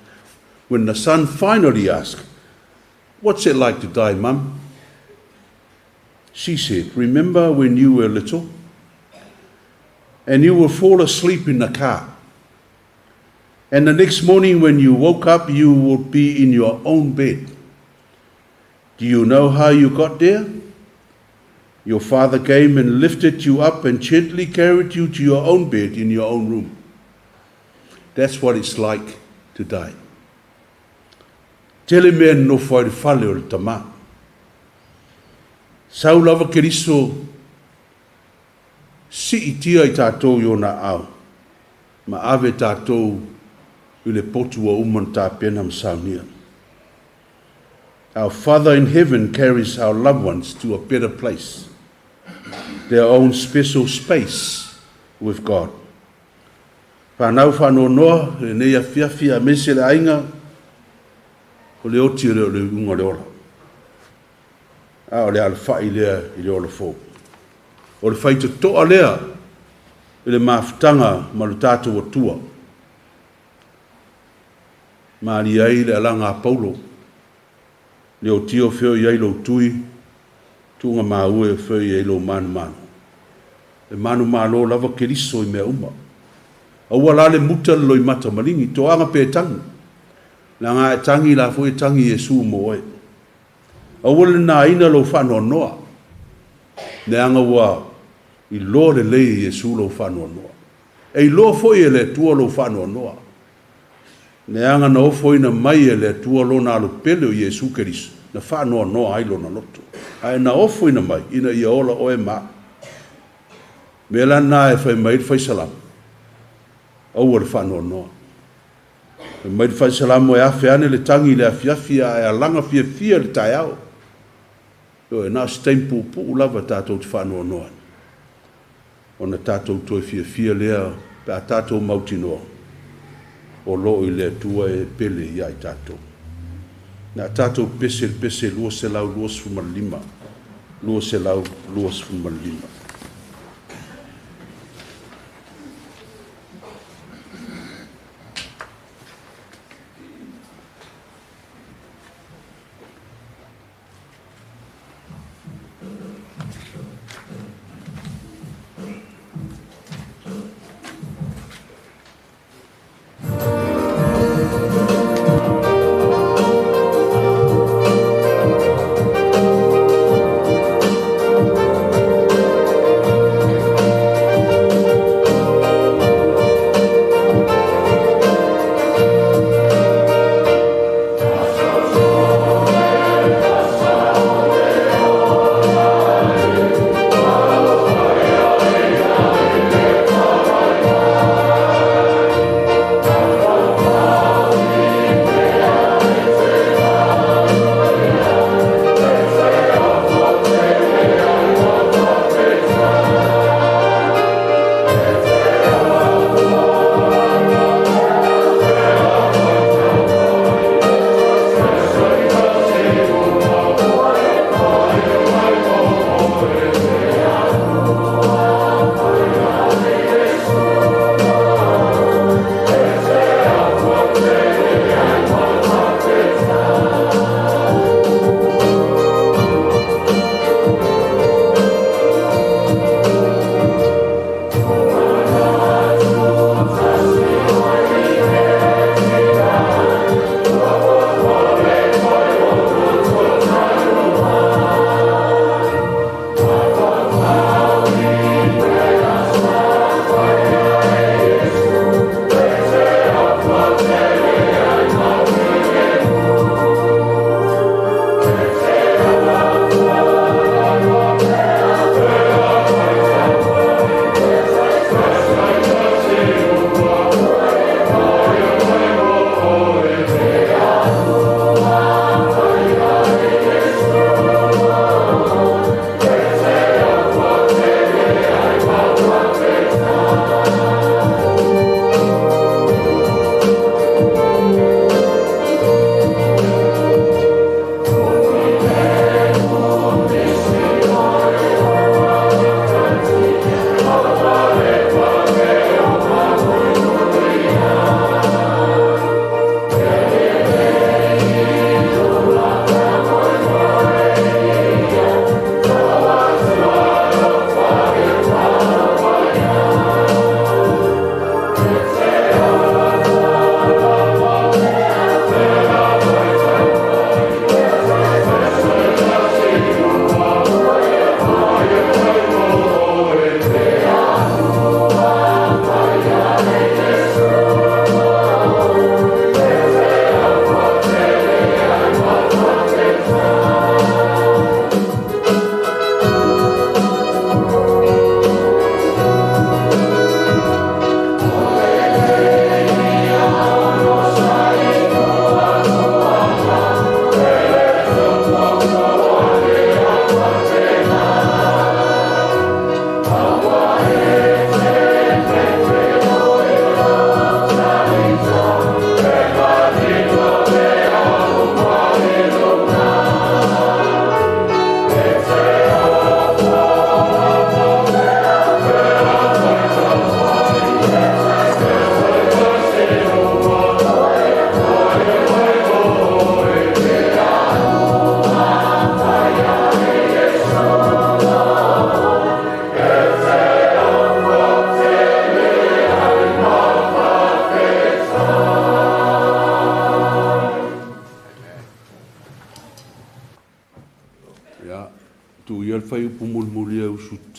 when the son finally asked, what's it like to die, Mum? She said, remember when you were little and you would fall asleep in the car. And the next morning when you woke up, you would be in your own bed. Do you know how you got there? Your father came and lifted you up and gently carried you to your own bed in your own room. That's what it's like to die. Tele mea no whaere whale o le tamā. Sau lava Keriso, si I tia I tātou I ona au. Ma ave tātou I le potu o uman tā pena msaunia. Our Father in heaven carries our loved ones to a better place. Their own special space with God. Whanau whanonoa, e nei a whiawhia mese le ainga, o le oti o le unga le ora. A o le ala whai lea I le ola fō. O le whaita toa lea, I le mawhitanga ma le tātou atua. Maari ai le alanga a Paulo, le o tio whio I lo tui, tunga maue whio I lo manu. Le manu malo lava Keriso I mea uma. Aua la le muta loi mata malingi, toanga pe tangi. Na ngā e tangi la fu e tangi Yesu mo e. Aua le nā ina lo whanua noa. Ne anga wa i lo le lei Yesu lo whanua noa. E i lo foi e le tua lo whanua noa. Ne anga na ofo ina mai e le tua lo na lo pele o Yesu Keriso. Na whanua noa ai lo na loto. Ai na ofo ina mai, ina ia ola o e maa. Me la na e fai mai fai salam. Au le whanua noa. E mai fai salam o e awhi ane le tangi le awhiawhia e alanga fia le tai au. O e nā stein pūpū lava tātou te whanua noa. O na tātou toi fia lea pe a tātou mauti noa. O lo i le tua e pele i ai tātou. Na tātou pese lua se lau lua sfumalima. Lua se lau lua sfumalima.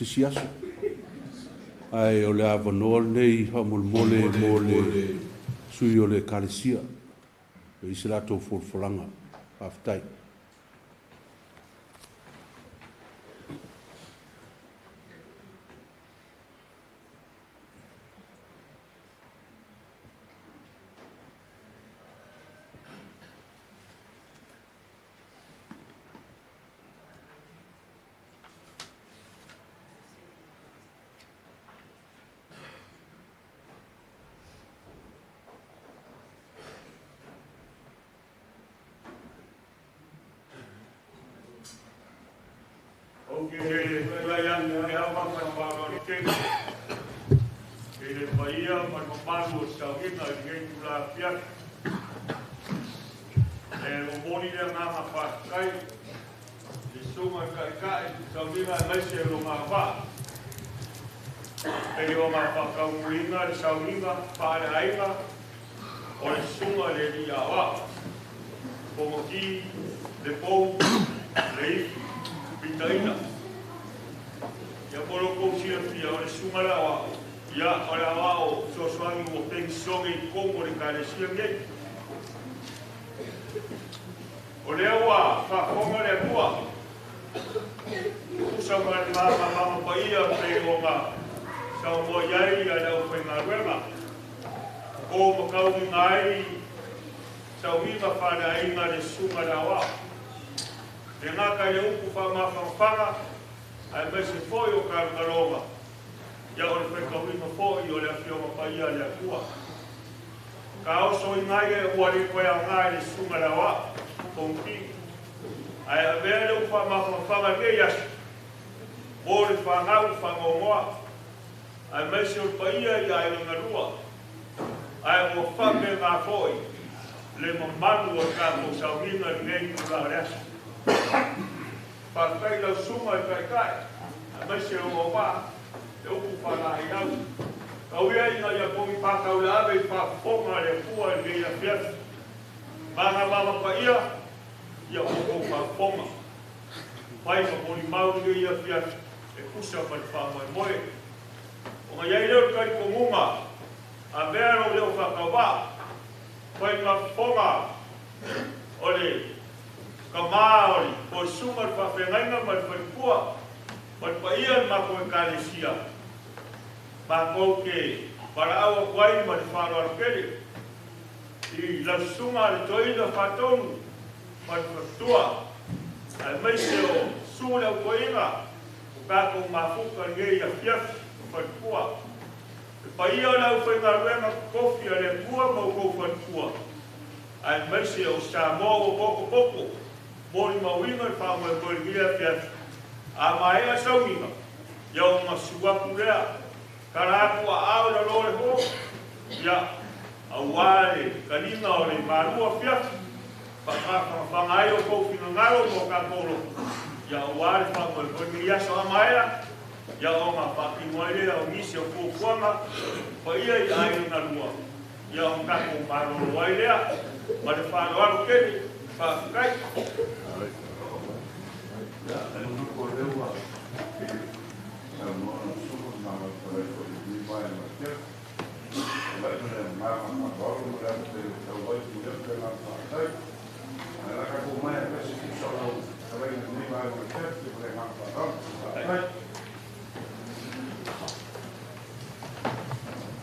tisi aso. Ai o le avanoa nei hamolmole mo le sui o le kalesia. E isi lato fulfulanga. Aftai. Fonoti Lepou Fatu Mitaina. Ya polo kousia pia o le sumala wa ya ora wa o sosoani o pensão e como le carecia ngai. O le wa fa fonga le tua. Usa mama paia pe o ma sa mo yai ya o pe na ruema. O mo kau ngai sa wiva fa na inga le sumala wa. Le ngaka le uku fa ma fa ai mese foi o karkaloma. Ya o le whekawina foi o le awhioma paia le akua. Ka oso i ngai e ua le koe au ngai le sumara wa. Konki. Ai a vea le ufa mawhawhanga kei asu. O le whangau whangongoa. Ai mese o paia i ai ngā rua. Ai o whame ngā foi. Le mamanu o kako saurina ngei kura reasu. Pakai lau suma i kai. A mai se o wā, e upu whanai au. Kau ia inga ia pongi pākau le awe i whafonga le pua i mea fiatu. Manga mama pa ia upu whafonga. Pai ma poni mauri ia fiatu, e kusa mai whamai moe. O nga iai leo kai kongunga, a mea o leo whakau wā. Pai ma fonga, o le ka maori, ko sumar pa whengainga mai whaipua, mai pa ia ma koe kalesia. Ma kou ke paraawa kwai mai whanau kere. I lau sunga le toina whatonu, mai whatua. Ai mai se o sule au koinga, o kako mafuka ngei a fiafi, whaipua. Pa ia lau whengaruenga kofi a le pua mau kou whaipua. Ai mai se o Samoa o poko. Mori mawinga i whaamai koeria fiatu. A maea saunga, iau ma suaku rea. Karaku a au na lore ho. Ia, a wale, kanina o le marua fiatu. Whangai o koufina ngaro mo kakoro. Ia, a wale whaamai koeria sa a maea. Ia, o ma whakimoere o nisi o kukuanga. Pa ia i aere na rua. Ia, o kako maroro wairea. Ma le whanau kere. Whakai.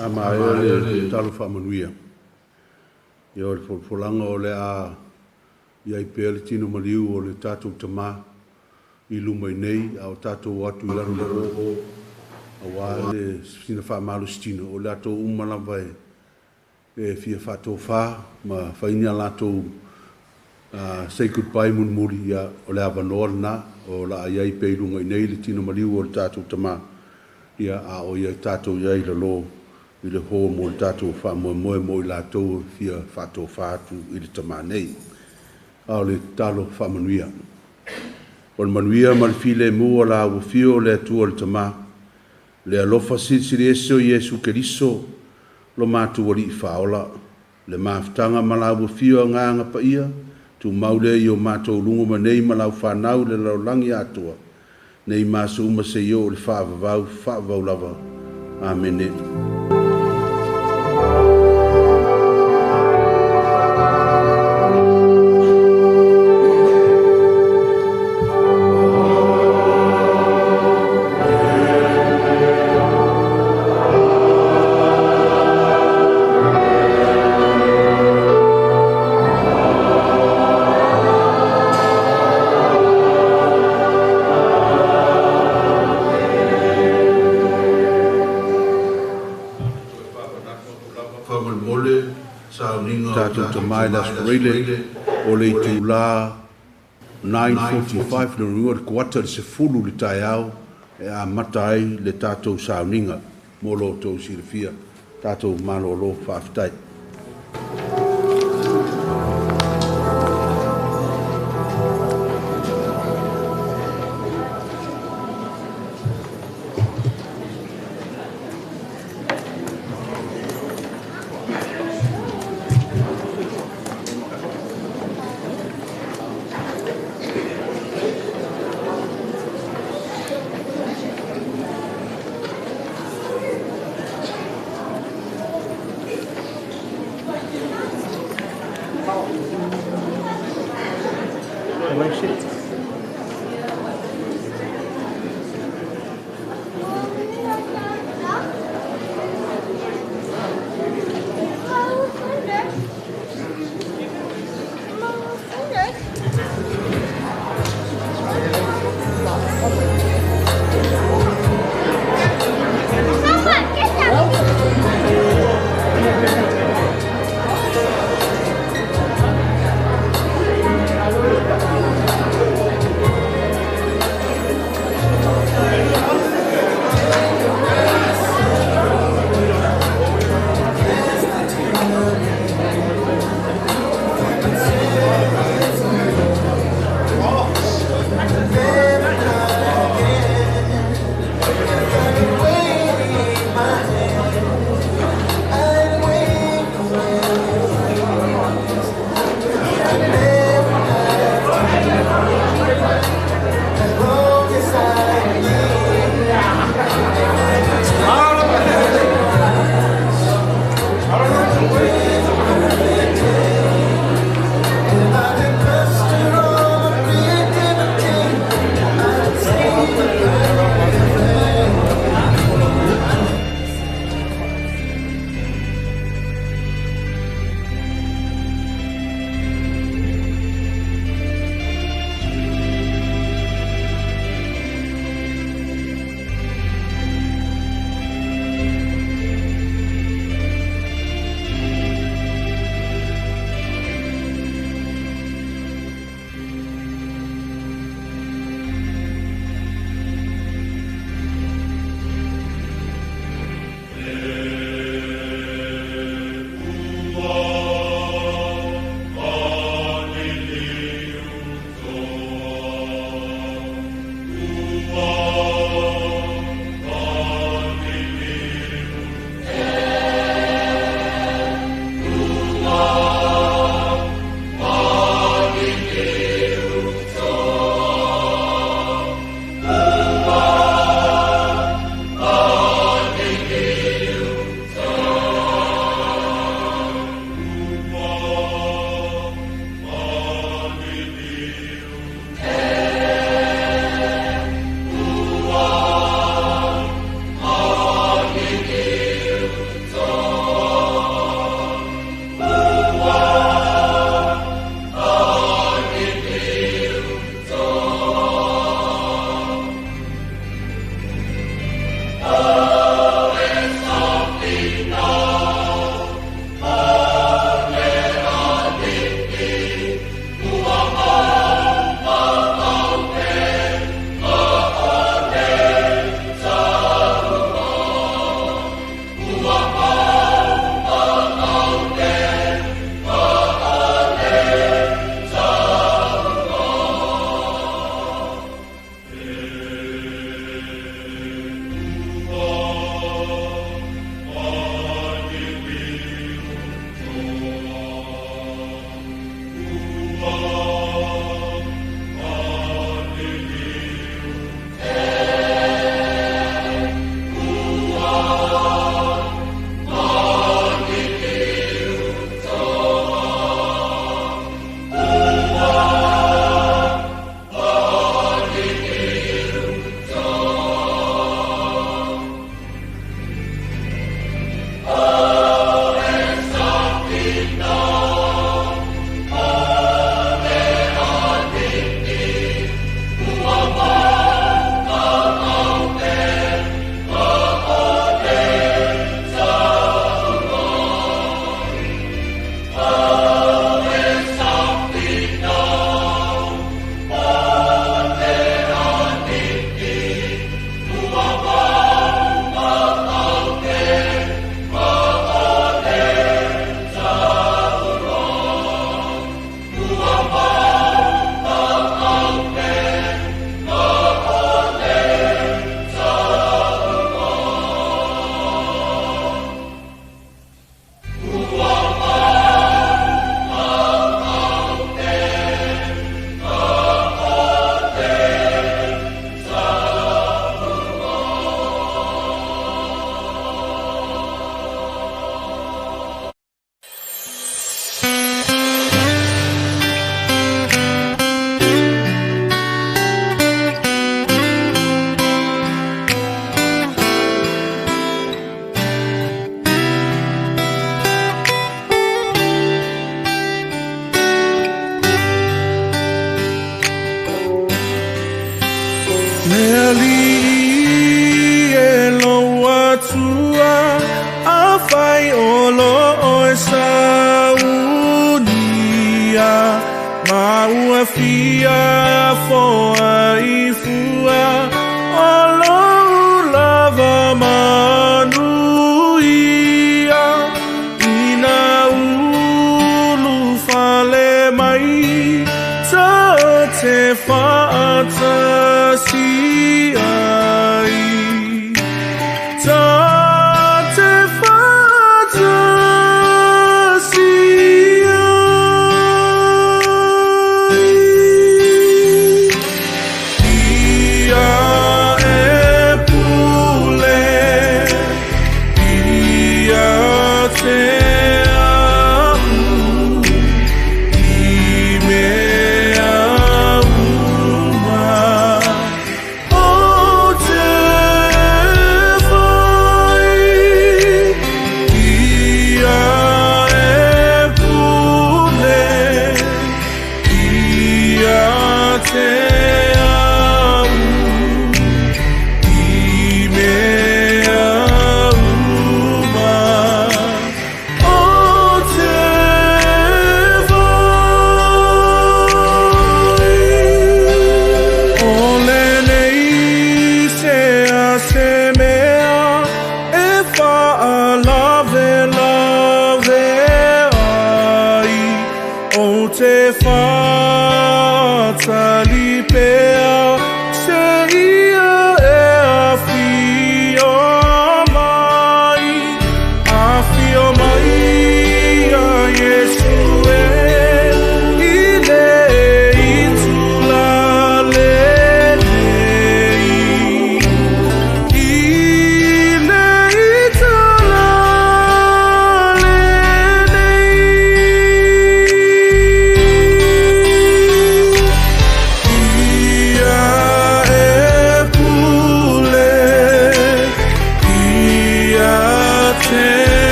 Ama le talo whamanuia. Ia le fulfulanga o le a iai pēr le tino maliu o le tātou tamā i lumai nei au tātou atu i laro le roho a wā le sina whaamalu stina o le atou umala vai e fia whatou whā ma whaini a lātou say goodbye mun muri ia o le avanoa na o la iai pērunga i nei le tino maliu o le tātou tamā ia a o iai tātou iai le lo i le ho mo le tātou whaamoe mo i lātou fia whatou whātu i le tamā nei. Au le talo whamanuia. O le manuia ma le file mua la uafio le atua le tamā. Le alofa siri ese o Iesu Keriso lo mātua li i whaola. Le māwhtanga ma la uafio a nganga pa ia. Tu maule i o mātou lungo ma nei ma lau whanau le laulangi atua. nei masu uma se yo le whaavavau lava. Amen. Mai das rele o le tu la 9:45 no rua quarter se fulu le tai au e a matai le tatou sauninga mo lo to sirfia tatou malolo faftai. fia foa I fua o lou lava manuia ina ulu fale mai ta te whaata si ai ta te whaata si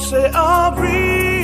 se abrió